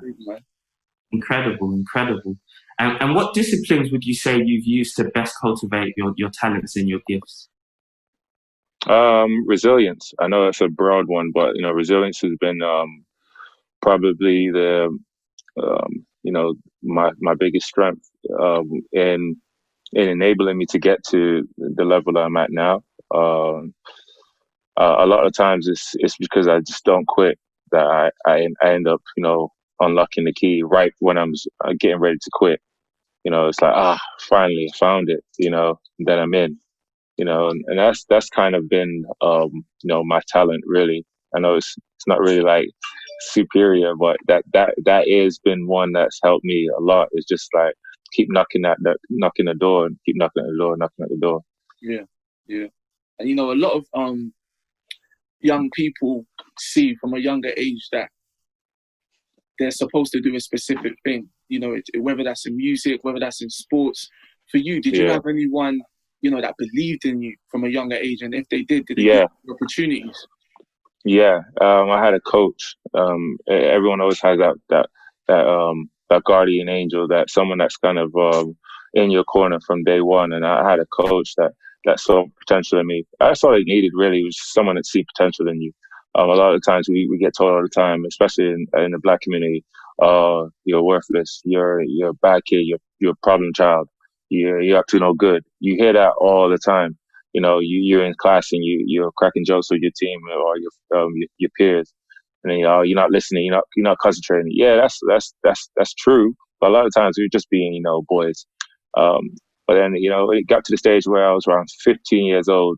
Incredible. And what disciplines would you say you've used to best cultivate your talents and your gifts? Resilience. I know that's a broad one, but resilience has been probably the my biggest strength in enabling me to get to the level that I'm at now. A lot of times it's because I just don't quit that I end up unlocking the key right when I'm getting ready to quit. It's like, finally I found it. Then I'm in. And that's kind of been my talent, really. I know it's not really like superior, but that has been one that's helped me a lot. It's just like keep knocking the door and keep knocking at the door. Yeah. And a lot of young people see from a younger age that they're supposed to do a specific thing. Whether that's in music, whether that's in sports. For you, did you have anyone that believed in you from a younger age? And if they did they give you opportunities? Yeah, I had a coach. Everyone always has that guardian angel, that someone that's kind of in your corner from day one. And I had a coach that saw potential in me. That's all they needed, really, was someone that see potential in you. A lot of times we get told all the time, especially in the Black community, you're worthless, you're a bad kid, you're a problem child, you're up to no good. You hear that all the time. You're in class and you're cracking jokes with your team or your peers, and then you're not listening, you're not concentrating. Yeah, that's true. But a lot of times we're just being boys. But then it got to the stage where I was around 15 years old.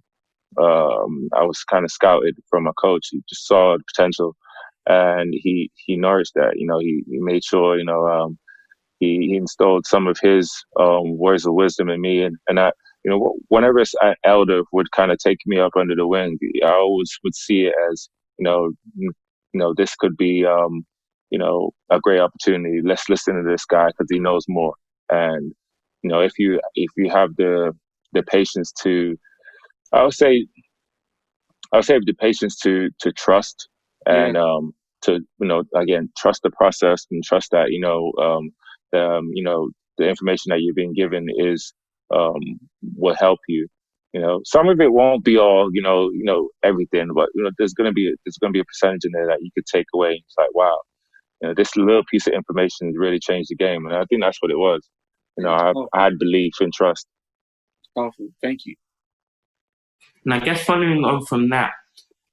I was kind of scouted from a coach. He just saw the potential, and he nourished that. He made sure he installed some of his words of wisdom in me, and I. Whenever an elder would kind of take me up under the wing, I always would see it as, this could be, a great opportunity. Let's listen to this guy because he knows more. And, if you have the patience to, I would say the patience to trust and again, trust the process and trust that, the information that you're being given is, will help you. Some of it won't be all, everything, but, there's going to be a percentage in there that you could take away. It's like, wow, this little piece of information has really changed the game. And I think that's what it was. I had belief and trust. Powerful. Thank you. And I guess following on from that,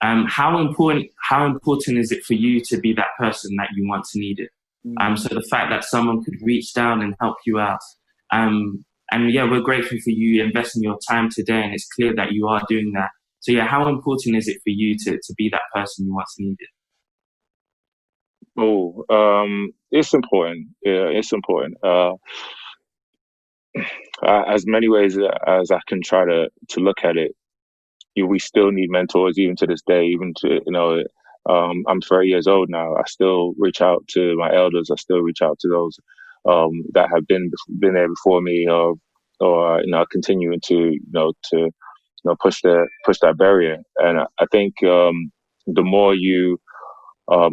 how important is it for you to be that person that you once needed? So the fact that someone could reach down and help you out. And yeah, we're grateful for you investing your time today, and it's clear that you are doing that. So yeah, how important is it for you to be that person you once needed? It's important. Yeah, it's important. As many ways as I can try to look at it, we still need mentors even to this day. Even to I'm 30 years old now. I still reach out to my elders. I still reach out to those that have been there before me, or continuing to push that barrier. And I think the more you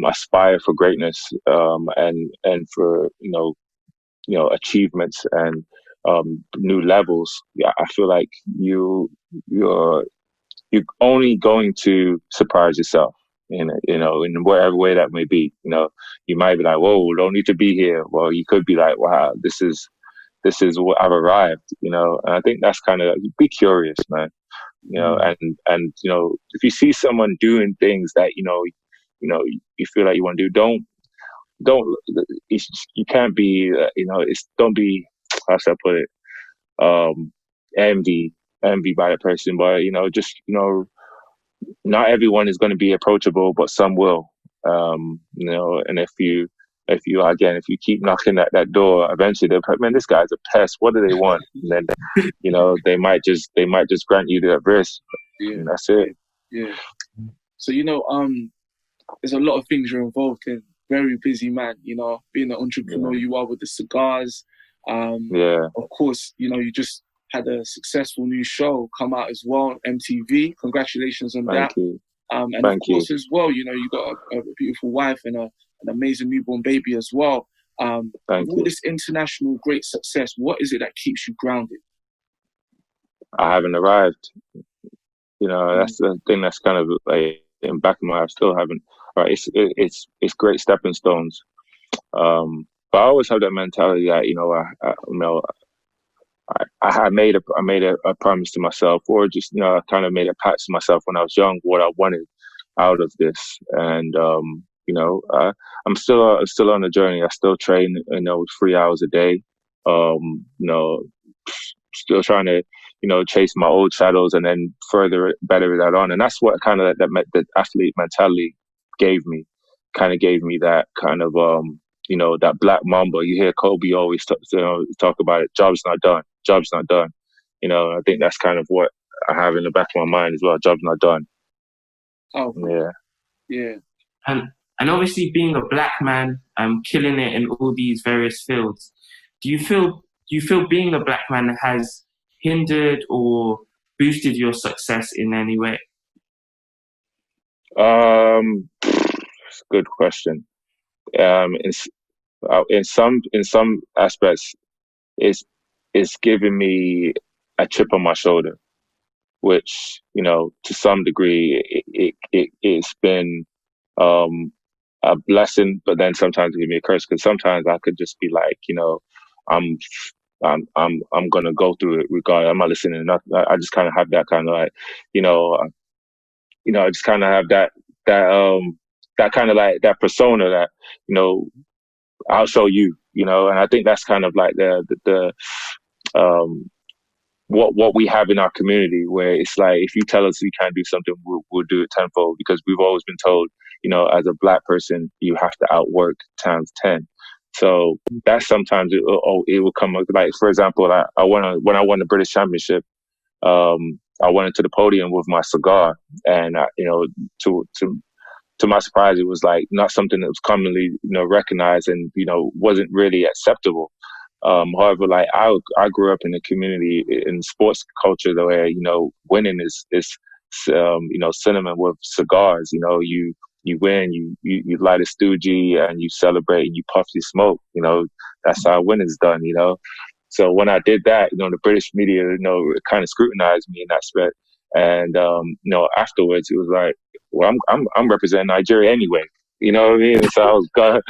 aspire for greatness, and for achievements and new levels, I feel like you're only going to surprise yourself in whatever way that may be. You might be like, whoa, don't need to be here. Well, you could be like, wow, this is what I've arrived. And I think that's kind of, be curious, man. And if you see someone doing things that you feel like you want to do, you can't be don't be, how should I put it, envy by a person, but not everyone is going to be approachable, but some will. And if you keep knocking at that door, eventually they'll be like, man, this guy's a pest. What do they want? And then they might just grant you that risk. Yeah, and that's it. Yeah. So there's a lot of things you're involved in. Very busy man. Being the entrepreneur you are with the cigars. Of course, you just had a successful new show come out as well on MTV. Congratulations on that. Thank you. And Thank of course you. as well, you got a beautiful wife and an amazing newborn baby as well. Thank with all you. this international great success, what is it that keeps you grounded? I haven't arrived. That's the thing that's kind of like in the back of my head. I still haven't. Right, it's great stepping stones. But I always have that mentality that I made a promise to myself, or just I kind of made a pact to myself when I was young what I wanted out of this, and I'm still on the journey. I still train 3 hours a day. Still trying to chase my old shadows and then further better that on, and that's what kind of that athlete mentality gave me. Kind of gave me that kind of that black mamba. You hear Kobe always talk about it. Job's not done. Job's not done. I think that's kind of what I have in the back of my mind as well. Job's not done. Oh, yeah. And obviously being a black man, killing it in all these various fields. Do you feel being a black man has hindered or boosted your success in any way? It's a good question. In some aspects, it's given me a chip on my shoulder, which to some degree it's been a blessing, but then sometimes it can be a curse, because sometimes I could just be like, I'm gonna go through it regardless. I'm not listening to nothing. I just kind of have that kind of like, I just kind of have that kind of like that persona that I'll show you, and I think that's kind of like the what we have in our community, where it's like, if you tell us we can't do something, we'll do it tenfold, because we've always been told, as a black person, you have to outwork times 10. So that sometimes it will come up, like, for example, when I won the British Championship, I went into the podium with my cigar, and to my surprise, it was like not something that was commonly recognized, and wasn't really acceptable. However, like I grew up in a community in sports culture, the way winning is synonym with cigars. you win, you light a stoogie and you celebrate and you puff your smoke. That's how winning is done. So when I did that, the British media, kind of scrutinized me in that aspect. And afterwards, it was like, well, I'm representing Nigeria anyway. You know what I mean? So I was gonna,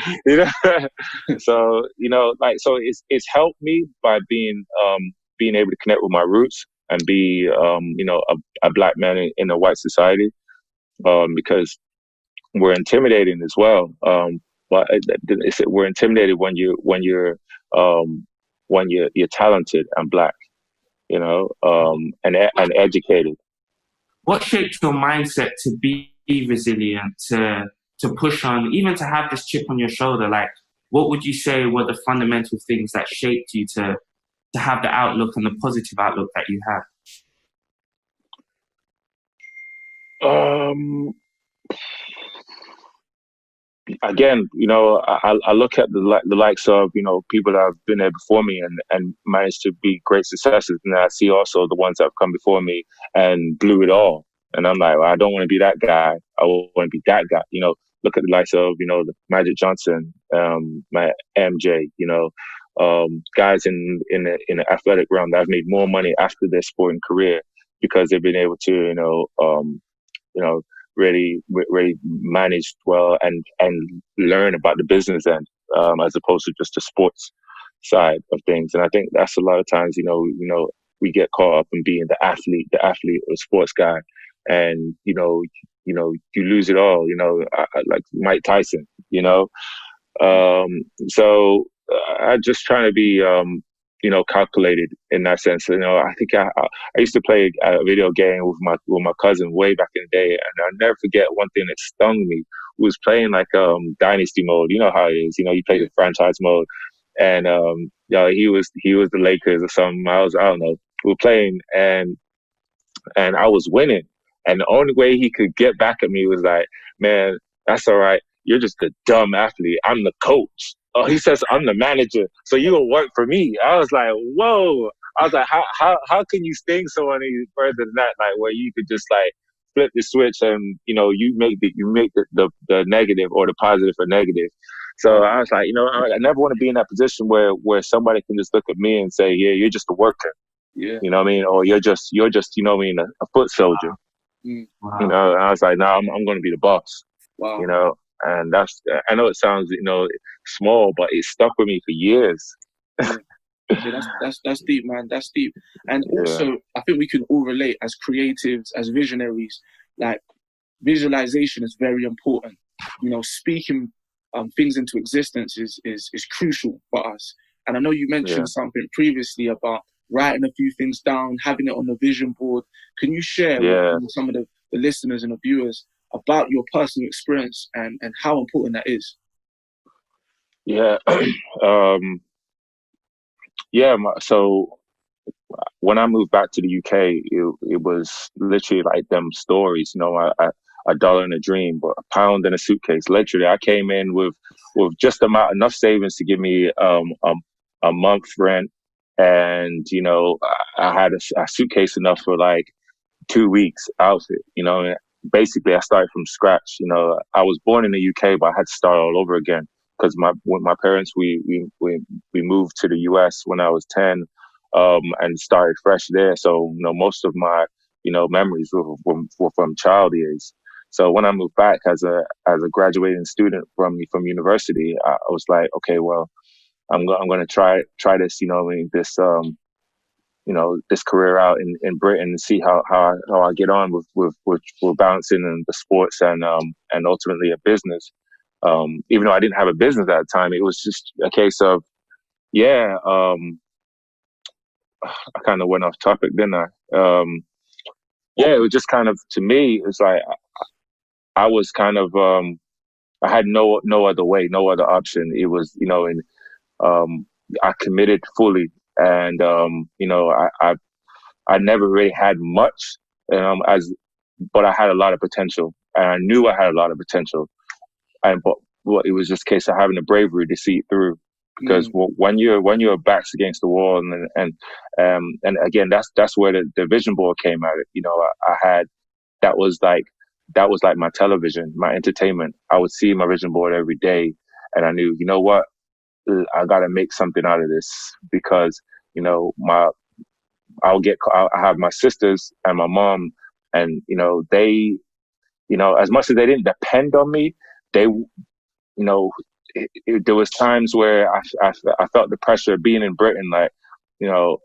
so so it's helped me by being able to connect with my roots and be a black man in a white society, because we're intimidating as well. But we're intimidated when you're talented and black, and educated. What shaped your mindset to be resilient, to push on, even to have this chip on your shoulder? Like, what would you say were the fundamental things that shaped you to have the outlook and the positive outlook that you have? Again, I look at the likes of people that have been there before me and managed to be great successes, and I see also the ones that have come before me and blew it all. And I'm like, well, I don't want to be that guy. I want to be that guy. Look at the likes of the Magic Johnson, my MJ. Guys in the athletic realm that have made more money after their sporting career because they've been able to really managed well and learn about the business end, as opposed to just the sports side of things. And I think that's a lot of times, we get caught up in being the athlete or sports guy, and you lose it all. Like Mike Tyson. So I just trying to be calculated in that sense. I think I used to play a video game with my cousin way back in the day, and I'll never forget one thing that stung me was playing like dynasty mode. You know how it is. You play the franchise mode, and he was the Lakers or something. I don't know. We were playing, and I was winning, and the only way he could get back at me was like, "Man, that's all right. You're just a dumb athlete. I'm the coach." Oh, he says, "I'm the manager, so you will work for me." I was like, whoa. I was like, how can you sting someone any further than that? Like, where you could just like flip the switch and you make the negative or the positive or negative. So I was like, I never want to be in that position where somebody can just look at me and say, "Yeah, you're just a worker." Yeah. You know what I mean? Or you're just a foot soldier. Wow. And I was like, no, I'm going to be the boss. Wow. And I know it sounds, small, but it stuck with me for years. Yeah, that's deep, man. That's deep. And also, I think we can all relate as creatives, as visionaries. Like, visualization is very important. Speaking things into existence is crucial for us. And I know you mentioned something previously about writing a few things down, having it on the vision board. Can you share with some of the listeners and the viewers about your personal experience and how important that is? Yeah. So when I moved back to the UK, it was literally like them stories, a dollar in a dream, but a pound in a suitcase. Literally, I came in with just enough savings to give me a month rent, and I had a suitcase enough for like 2 weeks outfit. Basically I started from scratch. I was born in the UK, but I had to start all over again because with my parents we moved to the US when I was 10, and started fresh there. So most of my memories were from child years. So when I moved back as a graduating student from university, I was like, okay, well, I'm going to try this, this career out in Britain and see how I get on with balancing in the sports and ultimately a business. Even though I didn't have a business at the time, it was just a case of, I kind of went off topic, didn't I? It was just kind of, to me, it's like, I was kind of, I had no other way, no other option. It was, I committed fully, and I never really had much, but I had a lot of potential, and I knew I had a lot of potential. But it was just a case of having the bravery to see it through, because when your back's against the wall, and again, that's where the vision board came at it. I had, that was like that was like my television, my entertainment. I would see my vision board every day, and I knew, you know what, I got to make something out of this, because you know I have my sisters and my mom, and you know they, you know, as much as they didn't depend on me, they, you know, there was times where I felt the pressure of being in Britain, like, you know,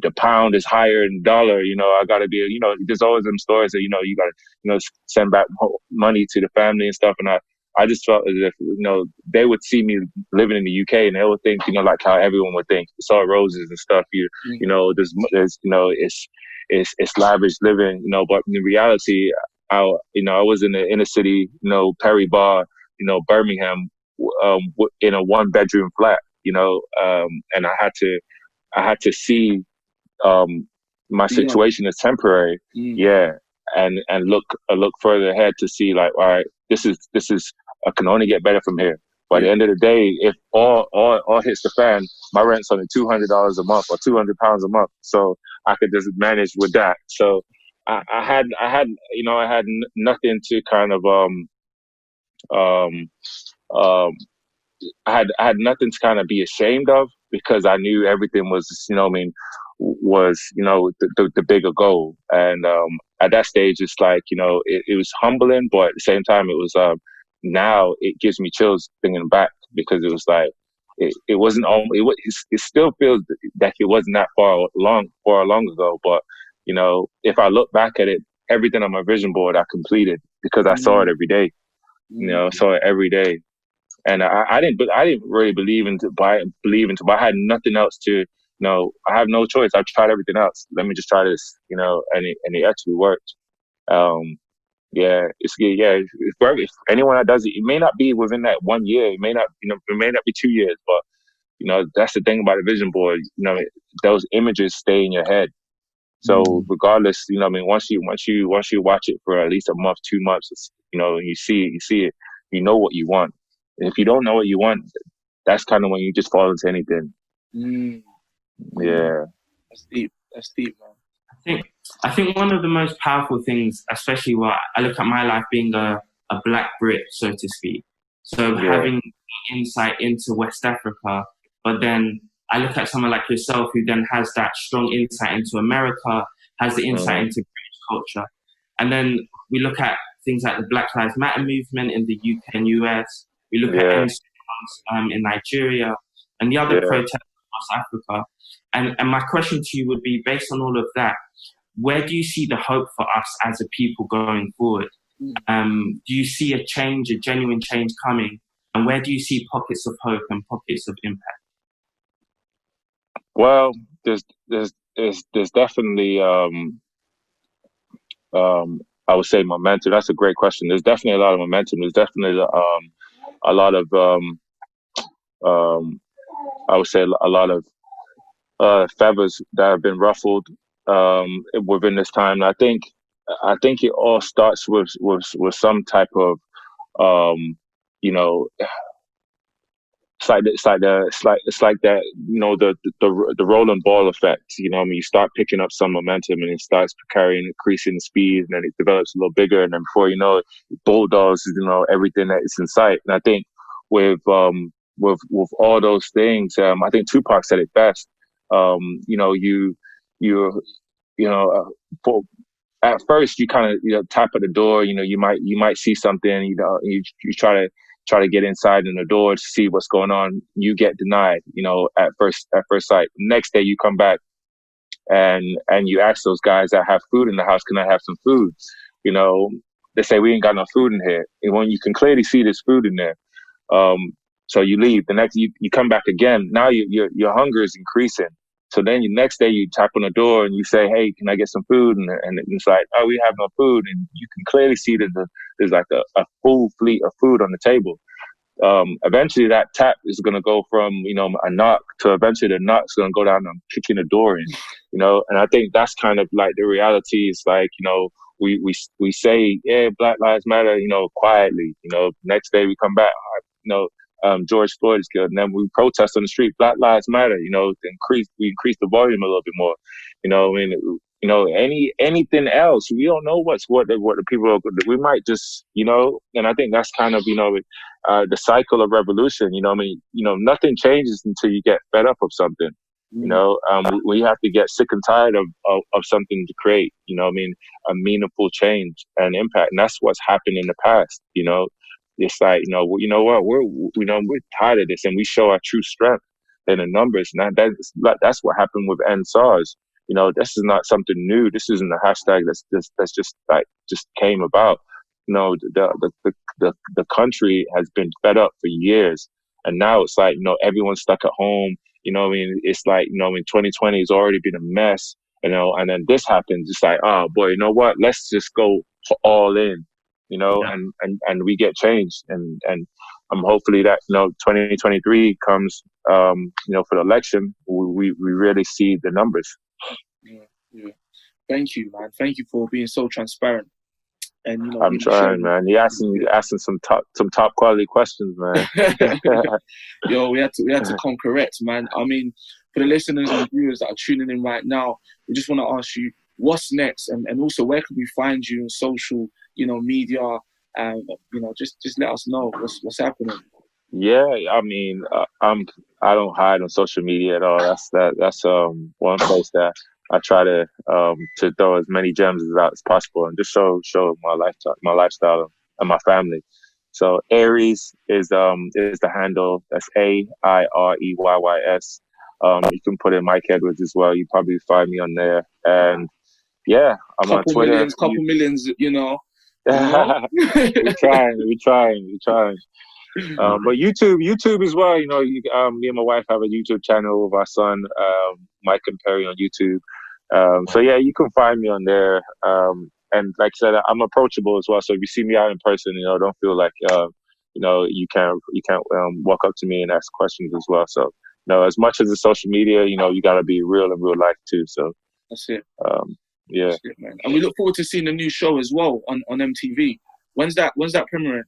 the pound is higher than the dollar. You know, I got to be, you know, there's always them stories that, you know, you got to, you know, send back money to the family and stuff. And I just felt as if, you know, they would see me living in the UK and they would think, you know, like how everyone would think, it's all roses and stuff. You know, there's, you know, it's lavish living, you know, but in reality, you know, I was in the inner city, you know, Perry Bar, you know, Birmingham, in a 1-bedroom flat, you know, and I had to see my situation is temporary, yeah, and look further ahead to see, like, all right, this is I can only get better from here. By the end of the day, if all hits the fan, my rent's only $200 a month or £200 a month, so I could just manage with that. So I had you know, I had nothing to kind of um I had nothing to kind of be ashamed of, because I knew everything was, you know, I mean, was, you know, the bigger goal. And at that stage, it's like, you know, it was humbling, but at the same time, it was now it gives me chills thinking back, because it was like it wasn't it still feels like it wasn't that far long ago. But you know, if I look back at it, everything on my vision board I completed, because I saw it every day. You know, I saw it every day. And I didn't really believe but I had nothing else to, you know, I have no choice. I've tried everything else. Let me just try this, you know, and it actually worked. It's for if anyone that does it, it may not be within that 1 year. It may not, you know, it may not be 2 years, but you know, that's the thing about a vision board. You know, those images stay in your head. So regardless, you know, I mean, once you watch it for at least a month, 2 months, you know, and you see it, you know what you want. And if you don't know what you want, that's kind of when you just fall into anything. Yeah. That's deep. That's deep, man. I think one of the most powerful things, especially what I look at my life being a black Brit, so to speak. So having insight into West Africa, but then I look at someone like yourself who then has that strong insight into America, has the insight into British culture. And then we look at things like the Black Lives Matter movement in the UK and US. We look at NSOs in Nigeria and the other protests across Africa. And my question to you would be, based on all of that, where do you see the hope for us as a people going forward? Do you see a change, a genuine change coming? And where do you see pockets of hope and pockets of impact? Well, there's definitely I would say momentum. That's a great question. There's definitely a lot of momentum. There's definitely a lot of I would say a lot of feathers that have been ruffled within this time. And I think it all starts with some type of you know, it's like that, you know, the rolling ball effect. You know, I mean, you start picking up some momentum and it starts increasing the speed, and then it develops a little bigger, and then before you know it, bulldogs, you know, everything that is in sight. And I think with all those things, I think Tupac said it best. You know, for at first you kind of, you know, tap at the door. You know, you might see something. You know, you try to get inside in the door to see what's going on. You get denied. You know, at first sight. Next day you come back and you ask those guys that have food in the house, can I have some food? You know, they say we ain't got no food in here. And when you can clearly see there's food in there, so you leave. The next you come back again. Now your hunger is increasing. So then next day you tap on the door and you say, hey, can I get some food? And it's like, oh, we have no food. And you can clearly see that there's like a full fleet of food on the table. Eventually that tap is going to go from, you know, a knock to eventually the knock's going to go down and kicking the door in, you know. And I think that's kind of like the reality is, like, you know, we say, yeah, Black Lives Matter, you know, quietly, you know, next day we come back, you know, George Floyd is killed, and then we protest on the street, Black Lives Matter, you know, we increase the volume a little bit more, you know. I mean, anything else. We don't know what the people are. We might just, and I think that's kind of, the cycle of revolution. Nothing changes until you get fed up of something. We have to get sick and tired of something to create, a meaningful change and impact. And that's what's happened in the past. It's like, what, we're tired of this, and we show our true strength in the numbers. And that's what happened with End SARS. This is not something new. This isn't a hashtag that's just came about. The country has been fed up for years, and now it's like, everyone's stuck at home. It's like, 2020 has already been a mess, and then this happens. It's like, oh boy, you know what? Let's just go all in, and we get changed. And hopefully that, 2023 comes, for the election, we really see the numbers. Yeah. Thank you, man. Thank you for being so transparent. And I'm trying, man. You're asking some top quality questions, man. Yo, we had to come correct, man. I mean, for the listeners and viewers that are tuning in right now, we just want to ask you what's next, and also where can we find you on social, media, just let us know what's happening. Yeah, I mean, I don't hide on social media at all. That's one place that I try to throw as many gems out as possible, and just show my lifestyle and my family. So Aries is the handle. That's AIREYYS. You can put in Mike Edwards as well. You probably find me on there. And yeah, I'm on Twitter. Couple millions, We're trying. But YouTube as well. Me and my wife have a YouTube channel with our son, Mike and Perry, on YouTube. So yeah, you can find me on there. And like I said, I'm approachable as well. So if you see me out in person, don't feel like you can't walk up to me and ask questions as well. So as much as the social media, you got to be real in real life too. So that's it. Yeah, that's it, man. And we look forward to seeing the new show as well on MTV. When's that premiering?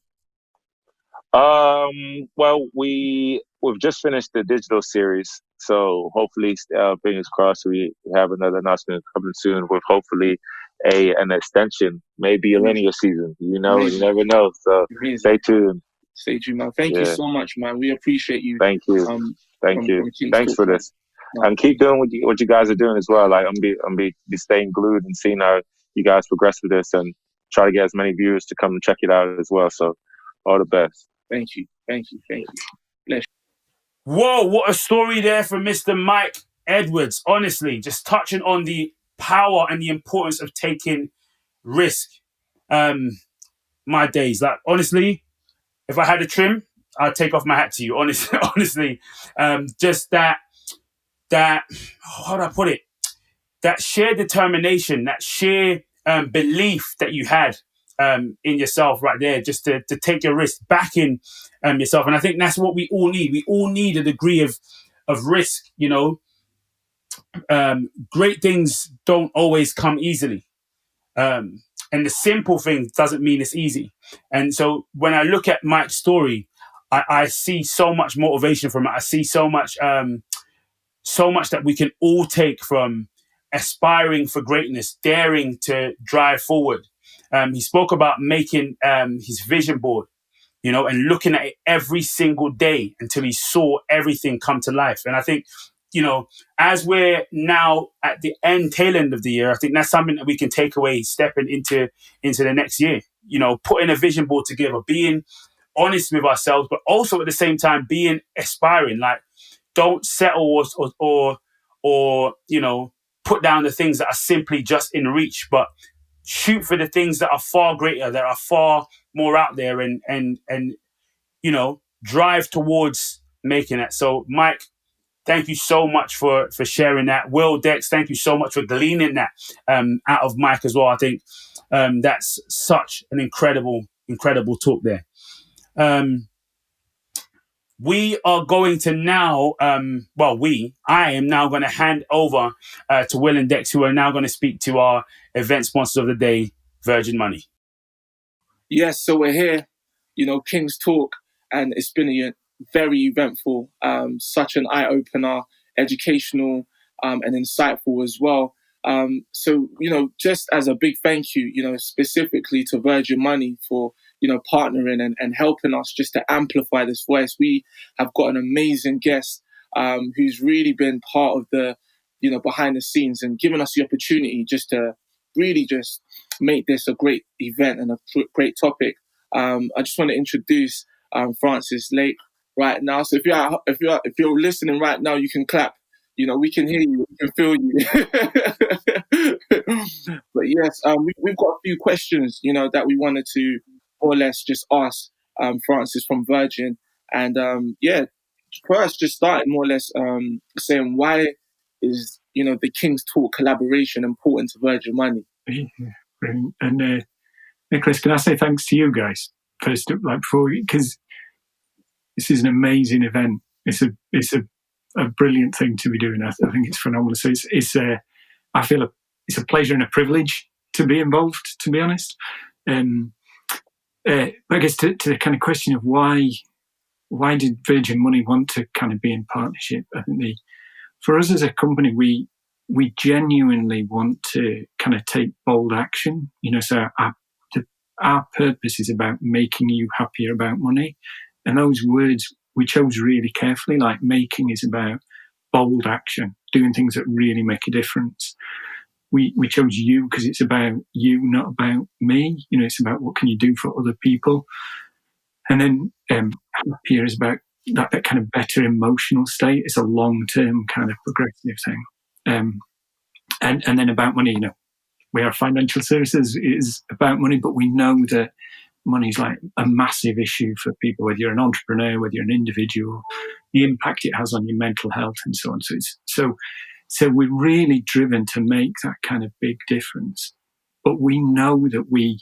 Well, we've just finished the digital series, so hopefully, fingers crossed, we have another announcement coming soon with hopefully an extension, maybe a linear season. You never know. So stay tuned. Stay tuned, man. Thank you so much, man. We appreciate you. Thank you. Thanks for this. And keep doing what you guys are doing as well. Like I'm be staying glued and seeing how you guys progress with this, and try to get as many viewers to come and check it out as well. So all the best. Thank you. Bless you. Whoa, what a story there from Mr. Mike Edwards. Honestly, just touching on the power and the importance of taking risk. My days, like, honestly, if I had a trim, I'd take off my hat to you. Honestly, just that, how do I put it? That sheer determination, that sheer belief that you had in yourself right there, just to take your risk, back in yourself. And I think that's what we all need. We all need a degree of risk, great things don't always come easily. And the simple thing doesn't mean it's easy. And so when I look at Mike's story, I see so much motivation from it. I see so much that we can all take from aspiring for greatness, daring to drive forward. He spoke about making his vision board, and looking at it every single day until he saw everything come to life. And I think, as we're now at the tail end of the year, I think that's something that we can take away stepping into the next year, putting a vision board together, being honest with ourselves, but also at the same time being aspiring. Like, don't settle or put down the things that are simply just in reach, but shoot for the things that are far greater, that are far more out there, and drive towards making it. So Mike, thank you so much for sharing that. Will, Dex, thank you so much for gleaning that out of Mike as well. I think that's such an incredible talk there. We are going to now, I am now going to hand over to Will and Dex, who are now going to speak to our event sponsors of the day, Virgin Money. Yes, so we're here, King's Talk, and it's been a very eventful, such an eye-opener, educational, and insightful as well. So, just as a big thank you, specifically to Virgin Money for, partnering and helping us just to amplify this voice. We have got an amazing guest who's really been part of the, behind the scenes and given us the opportunity just to really just make this a great event and a great topic. I just want to introduce Francis Lake right now. So if you're listening right now, you can clap. We can hear you, we can feel you. But yes, we've got a few questions, that we wanted to more or less just ask Francis from Virgin. And first, just starting more or less saying, why is the King's Talk collaboration important to Virgin Money? Brilliant. And Nicholas, can I say thanks to you guys first, before, because this is an amazing event. It's a brilliant thing to be doing. I think it's phenomenal. So I feel it's a pleasure and a privilege to be involved, to be honest. I guess to the kind of question of why did Virgin Money want to kind of be in partnership? I think for us as a company, we genuinely want to kind of take bold action. So our purpose is about making you happier about money, and those words we chose really carefully. Like, making is about bold action, doing things that really make a difference. We chose you because it's about you, not about me. It's about what can you do for other people. And then happier is about that kind of better emotional state. It's a long-term kind of progressive thing. And then about money, we are financial services, is about money, but we know that money is like a massive issue for people, whether you're an entrepreneur, whether you're an individual, the impact it has on your mental health and so on. So we're really driven to make that kind of big difference. But we know that we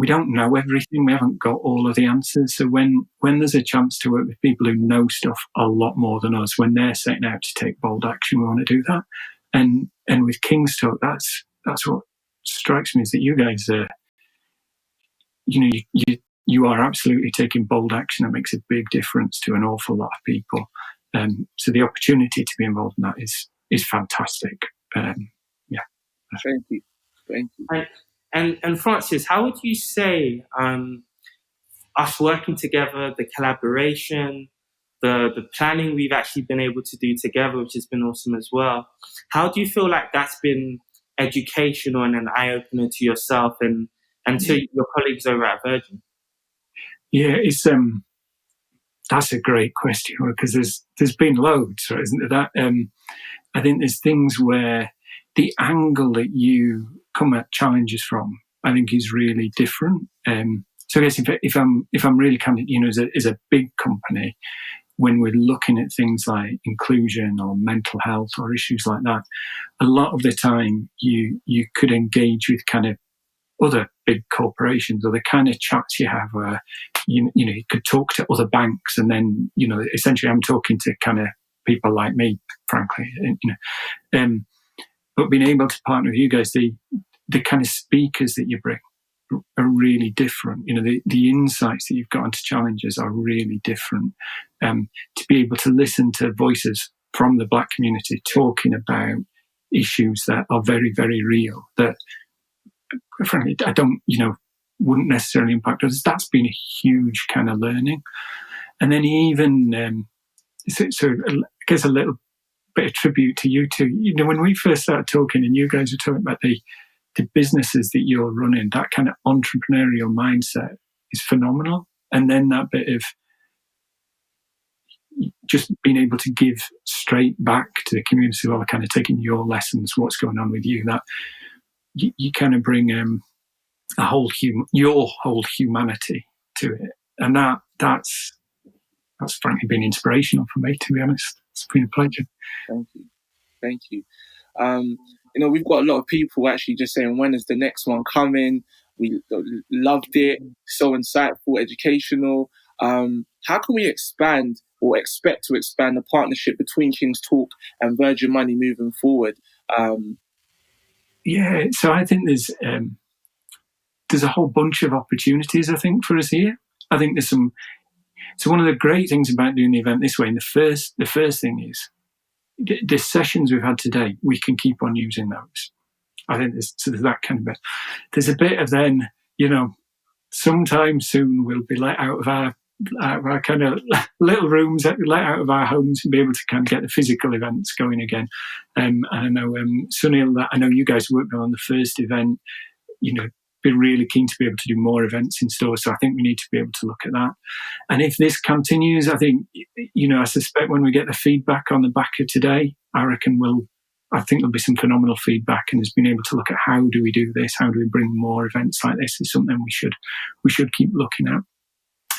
don't know everything. We haven't got all of the answers. So when there's a chance to work with people who know stuff a lot more than us, when they're setting out to take bold action, we want to do that. And with King's Talk, that's what strikes me, is that you guys are, you are absolutely taking bold action that makes a big difference to an awful lot of people. So the opportunity to be involved in that is fantastic. Thank you. And Francis, how would you say us working together, the collaboration, the planning we've actually been able to do together, which has been awesome as well, how do you feel like that's been educational and an eye-opener to yourself and to your colleagues over at Virgin? Yeah, it's that's a great question, because there's been loads, right, isn't there? That I think there's things where the angle that you come at challenges from, I think, is really different. So I guess if I'm really kind of, as a big company, when we're looking at things like inclusion or mental health or issues like that, a lot of the time you could engage with kind of other big corporations, or the kind of chats you have where you could talk to other banks, and then essentially I'm talking to kind of people like me, frankly, but being able to partner with you guys, the kind of speakers that you bring are really different. The insights that you've got into challenges are really different. To be able to listen to voices from the Black community talking about issues that are very, very real, that frankly I don't, wouldn't necessarily impact us. That's been a huge kind of learning. And then even so I guess a little bit of tribute to you two. When we first started talking, and you guys were talking about the businesses that you're running, that kind of entrepreneurial mindset is phenomenal. And then that bit of just being able to give straight back to the community, while kind of taking your lessons, what's going on with you, that you kind of bring your whole humanity to it. And that's frankly been inspirational for me, to be honest. It's been a pleasure. Thank you. We've got a lot of people actually just saying, when is the next one coming? We loved it. So insightful, educational. How can we expand or expect to expand the partnership between King's Talk and Virgin Money moving forward? So I think there's a whole bunch of opportunities, I think, for us here. I think there's some. So one of the great things about doing the event this way, and the first thing the sessions we've had today, we can keep on using those. I think there's that kind of bit. There's a bit of then, sometime soon we'll be let out of our kind of little rooms, let out of our homes, and be able to kind of get the physical events going again. And I know, Sunil, I know you guys worked on the first event, be really keen to be able to do more events in stores. So I think we need to be able to look at that. And if this continues, I think, I suspect when we get the feedback on the back of today, I think there'll be some phenomenal feedback, and has been able to look at how do we do this, how do we bring more events like this is something we should keep looking at.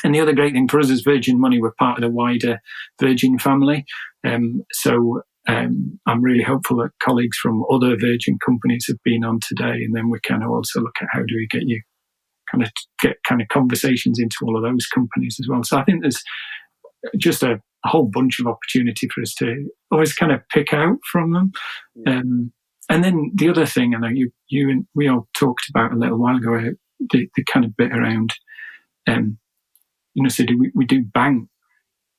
And the other great thing for us as Virgin Money, we're part of the wider Virgin family. So I'm really hopeful that colleagues from other Virgin companies have been on today, and then we can also look at how do we get conversations into all of those companies as well. So I think there's just a whole bunch of opportunity for us to always kind of pick out from them. And then the other thing, I know you and we all talked about a little while ago, the kind of bit around, so we do bank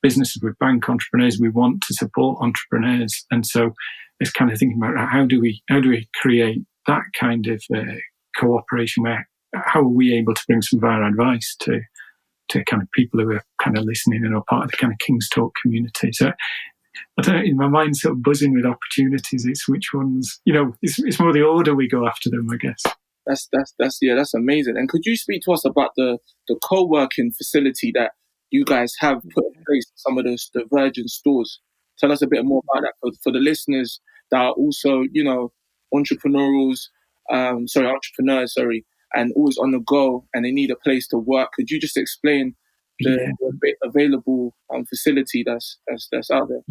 businesses with bank entrepreneurs. We want to support entrepreneurs, and so it's kind of thinking about how do we create that kind of cooperation where how are we able to bring some of our advice to kind of people who are kind of listening and are part of the kind of King's Talk community. So I don't know, in my mind's sort of buzzing with opportunities. It's which ones, it's more the order we go after them, I guess. That's amazing. And could you speak to us about the co-working facility that you guys have put in place in some of the Virgin stores? Tell us a bit more about that for the listeners that are also, entrepreneurs, and always on the go, and they need a place to work. Could you just explain the available facility that's out there?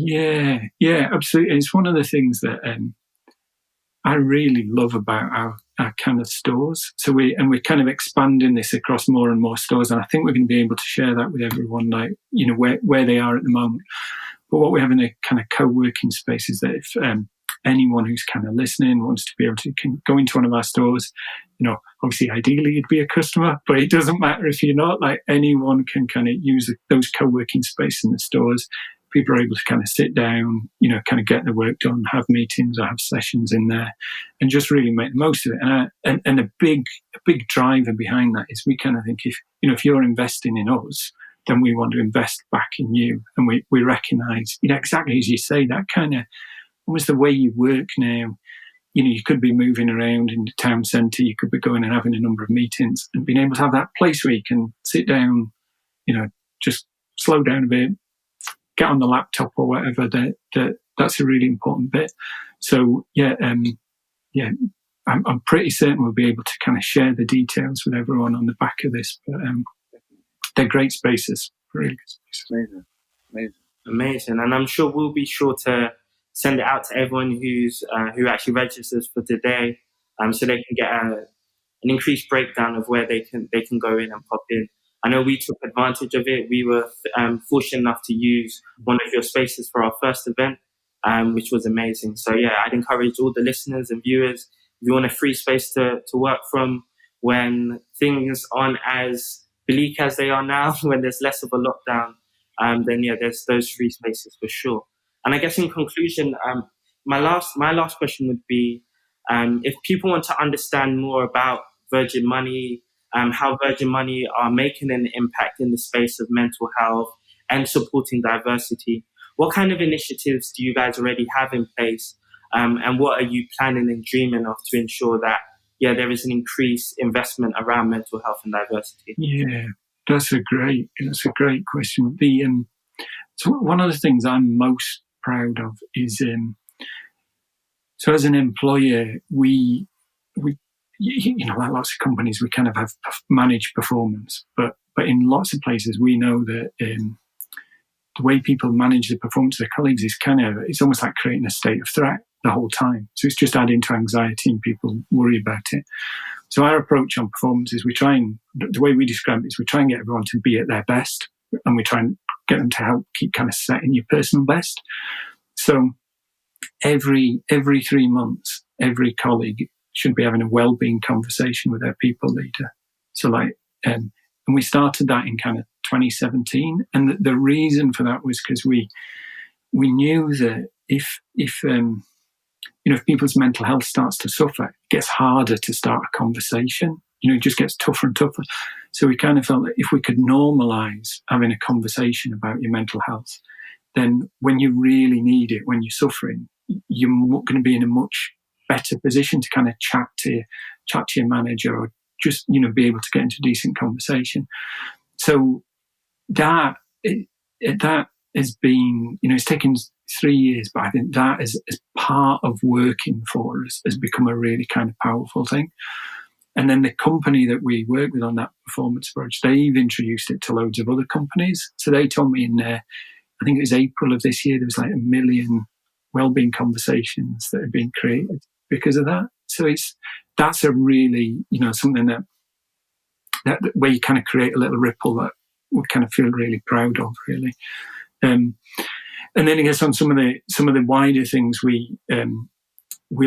Yeah, absolutely. It's one of the things that I really love about our kind of stores. So we're kind of expanding this across more and more stores, and I think we're going to be able to share that with everyone, like where they are at the moment. But what we have in a kind of co-working space is that if anyone who's kind of listening wants to be able to go into one of our stores, obviously ideally you'd be a customer, but it doesn't matter if you're not. Like, anyone can kind of use those co-working space in the stores. People are able to kind of sit down, kind of get the work done, have meetings or have sessions in there, and just really make the most of it. And a big driver behind that is we kind of think if you're investing in us, then we want to invest back in you. And we recognise, exactly as you say, that kind of almost the way you work now. You could be moving around in the town centre, you could be going and having a number of meetings, and being able to have that place where you can sit down, just slow down a bit, get on the laptop or whatever. That's a really important bit. So I'm pretty certain we'll be able to kind of share the details with everyone on the back of this. But they're great spaces, really good spaces. Amazing. And I'm sure we'll be sure to send it out to everyone who actually registers for today, so they can get an increased breakdown of where they can go in and pop in. I know we took advantage of it. We were fortunate enough to use one of your spaces for our first event, which was amazing. So yeah, I'd encourage all the listeners and viewers, if you want a free space to work from when things aren't as bleak as they are now, when there's less of a lockdown, then yeah, there's those free spaces for sure. And I guess in conclusion, my last question would be, if people want to understand more about Virgin Money, how Virgin Money are making an impact in the space of mental health and supporting diversity, what kind of initiatives do you guys already have in place? And what are you planning and dreaming of to ensure that, there is an increased investment around mental health and diversity? Yeah, that's a great question. So one of the things I'm most proud of is, so as an employer, we like lots of companies, we kind of have managed performance, but in lots of places we know that the way people manage the performance of their colleagues is it's almost like creating a state of threat the whole time. So it's just adding to anxiety and people worry about it. So our approach on performance is the way we describe it is we try and get everyone to be at their best, and we try and get them to help keep kind of setting your personal best. So every 3 months, every colleague should be having a well-being conversation with their people leader. So and we started that in kind of 2017. And the reason for that was because we knew that if if people's mental health starts to suffer, it gets harder to start a conversation. It just gets tougher and tougher. So we kind of felt that if we could normalize having a conversation about your mental health, then when you really need it, when you're suffering, you're going to be in a much better position to kind of chat to your manager, or just be able to get into decent conversation. So that has been, it's taken 3 years, but I think that as part of working for us has become a really kind of powerful thing. And then the company that we work with on that performance approach, they've introduced it to loads of other companies. So they told me in there, I think it was April of this year, there was like 1 million wellbeing conversations that have been created because of that. So that's a really, something that where you kind of create a little ripple that we kind of feel really proud of, really. And then I guess on some of the wider things, we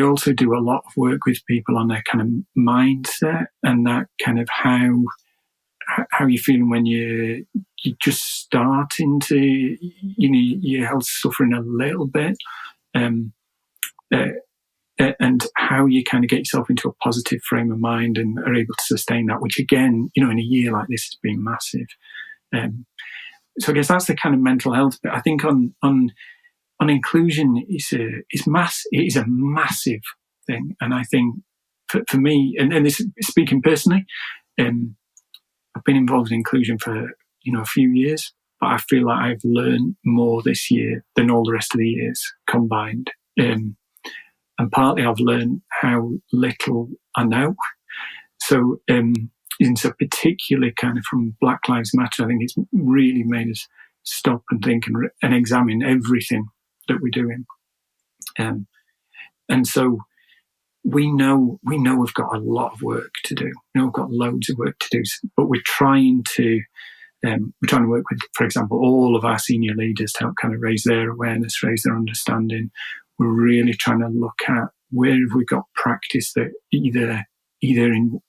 also do a lot of work with people on their kind of mindset and that kind of how you're feeling when you're just starting to, your health's suffering a little bit, and how you kind of get yourself into a positive frame of mind and are able to sustain that, which again, in a year like this has been massive. So I guess that's the kind of mental health bit. I think on inclusion, it is a massive thing. And I think for me, and this speaking personally, I've been involved in inclusion for a few years, but I feel like I've learned more this year than all the rest of the years combined. And partly I've learned how little I know. So, so particularly kind of from Black Lives Matter, I think it's really made us stop and think and examine everything that we're doing. And so we know we've got a lot of work to do. We've got loads of work to do, but we're trying to work with, for example, all of our senior leaders to help kind of raise their awareness, raise their understanding. We're really trying to look at where have we got practice that either in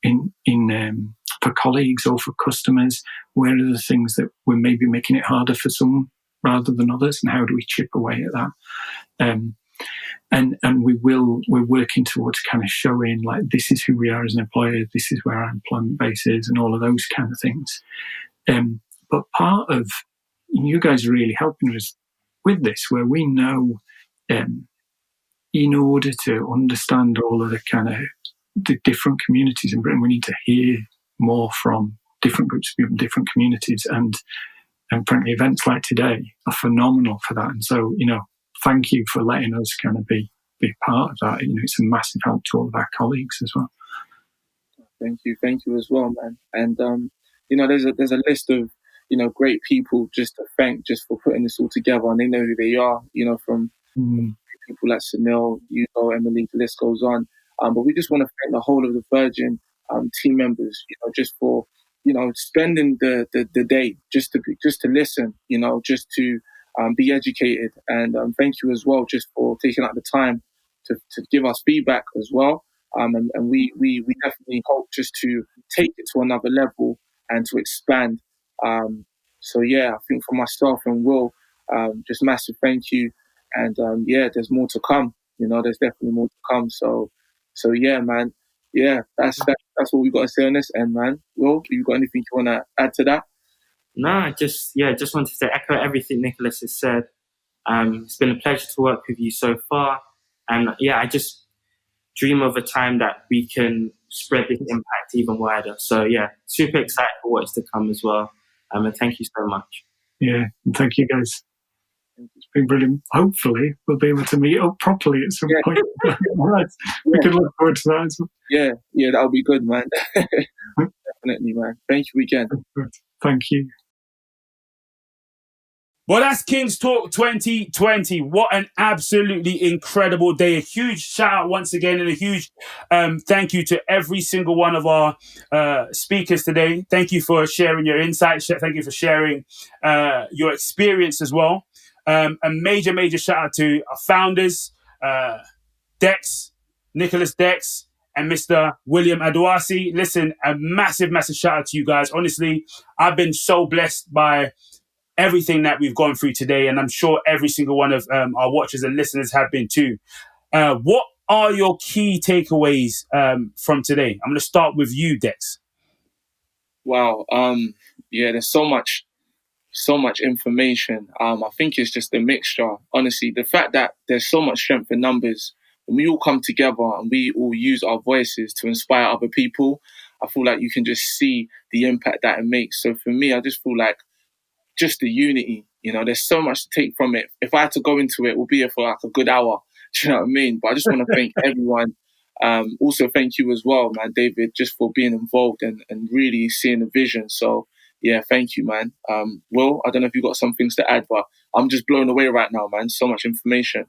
for colleagues or for customers, where are the things that we're maybe making it harder for some rather than others, and how do we chip away at that? And we're working towards kind of showing like this is who we are as an employer, this is where our employment base is, and all of those kind of things. But part of you guys are really helping us with this, where we know in order to understand all of the kind of the different communities in Britain, we need to hear more from different groups of people, different communities, and frankly, events like today are phenomenal for that. And so, thank you for letting us kind of be part of that. It's a massive help to all of our colleagues as well. Thank you as well, man. And there's a list of great people just to thank just for putting this all together, and they know who they are. From people like Sunil, Emily, the list goes on. But we just want to thank the whole of the Virgin team members, just for spending the day just to listen, just to be educated, and thank you as well just for taking out the time to give us feedback as well. And we definitely hope just to take it to another level and to expand. So yeah, I think for myself and Will, just massive thank you. And there's more to come. There's definitely more to come. So yeah, man. Yeah, that's what we got to say on this end, man. Will, you got anything you want to add to that? No, I just wanted to echo everything Nicholas has said. It's been a pleasure to work with you so far. And I just dream of a time that we can spread this impact even wider. So super excited for what is to come as well. And thank you so much. Yeah, and thank you guys. It's been brilliant. Hopefully we'll be able to meet up properly at some point. Right. We can look forward to that as well. Yeah, that'll be good, man. Definitely, man. Thank you again. Thank you. Well, that's King's Talk 2020. What an absolutely incredible day. A huge shout out once again, and a huge thank you to every single one of our speakers today. Thank you for sharing your insights. Thank you for sharing your experience as well. A major shout out to our founders, Dex, Nicholas Dex, and Mr. William Adwasi. Listen, a massive shout out to you guys. Honestly, I've been so blessed by everything that we've gone through today, and I'm sure every single one of our watchers and listeners have been too. What are your key takeaways from today? I'm going to start with you, Dex. Wow. Yeah, there's so much information. I think it's just a mixture. Honestly, the fact that there's so much strength in numbers, when we all come together and we all use our voices to inspire other people, I feel like you can just see the impact that it makes. So for me, I just feel like just the unity, there's so much to take from it. If I had to go into it, we'll be here for like a good hour. Do you know what I mean? But I just want to thank everyone. Also, thank you as well, man, David, just for being involved and really seeing the vision. So, yeah, thank you, man. Will, I don't know if you've got some things to add, but I'm just blown away right now, man. So much information.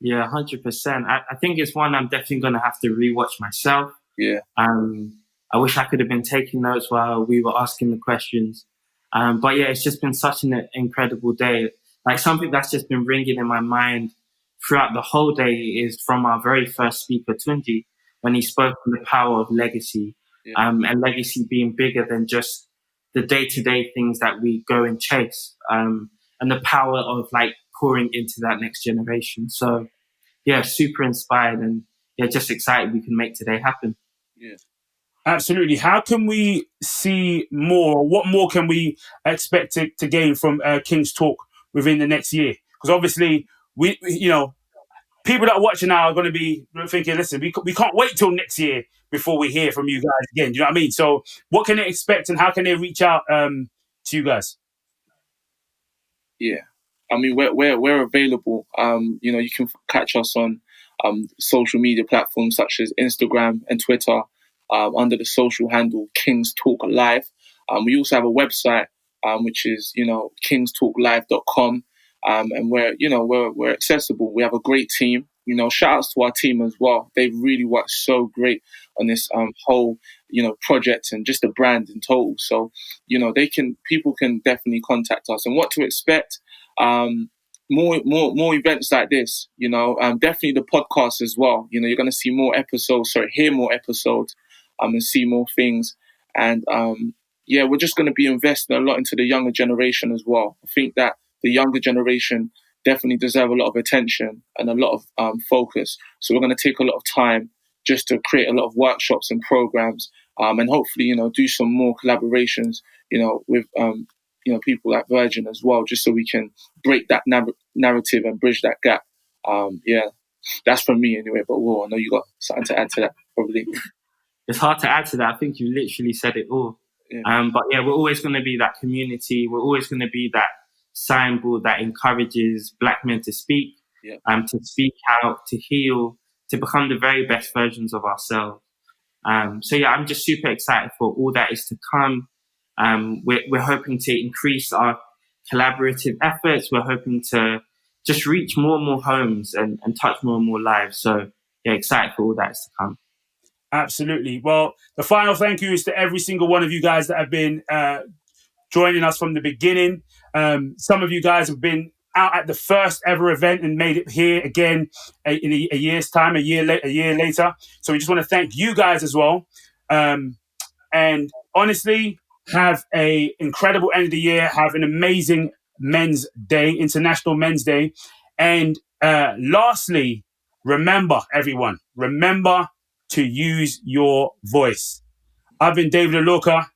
Yeah, 100%. I think it's one I'm definitely going to have to rewatch myself. Yeah. I wish I could have been taking notes while we were asking the questions. But yeah, it's just been such an incredible day. Like something that's just been ringing in my mind throughout the whole day is from our very first speaker, Tunji, when he spoke on the power of legacy, and legacy being bigger than just the day-to-day things that we go and chase, and the power of like pouring into that next generation. So yeah, super inspired and yeah, just excited we can make today happen. Yeah. Absolutely. How can we see more? What more can we expect to gain from King's Talk within the next year? Because obviously, we people that are watching now are going to be thinking, listen, we can't wait till next year before we hear from you guys again. Do you know what I mean? So what can they expect and how can they reach out to you guys? Yeah. I mean, we're available. You can catch us on social media platforms such as Instagram and Twitter under the social handle Kings Talk Live. We also have a website which is kingstalklive.com, and we're accessible. We have a great team. Shout outs to our team as well. They've really worked so great on this whole project and just the brand in total. So people can definitely contact us. And what to expect? More events like this, definitely the podcast as well. You're going to see more episodes, hear more episodes, and see more things. And we're just going to be investing a lot into the younger generation as well. I think that the younger generation definitely deserve a lot of attention and a lot of focus. So we're going to take a lot of time just to create a lot of workshops and programs, and hopefully, do some more collaborations, with people like Virgin as well, just so we can break that narrative and bridge that gap. That's from me anyway. But I know you got something to add to that, probably. It's hard to add to that. I think you literally said it all. Yeah. But yeah, we're always going to be that community. We're always going to be that signboard that encourages Black men to speak, to speak out, to heal, to become the very best versions of ourselves. So yeah, I'm just super excited for all that is to come. We're hoping to increase our collaborative efforts. We're hoping to just reach more and more homes and touch more and more lives. So yeah, excited for all that is to come. Absolutely. Well, the final thank you is to every single one of you guys that have been joining us from the beginning. Some of you guys have been out at the first ever event and made it here again in a year's time, a year later. So we just want to thank you guys as well. And honestly, have a incredible end of the year. Have an amazing Men's Day, International Men's Day. And lastly, remember, everyone, to use your voice. I've been David Aloka.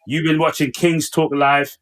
You've been watching Kings Talk Live.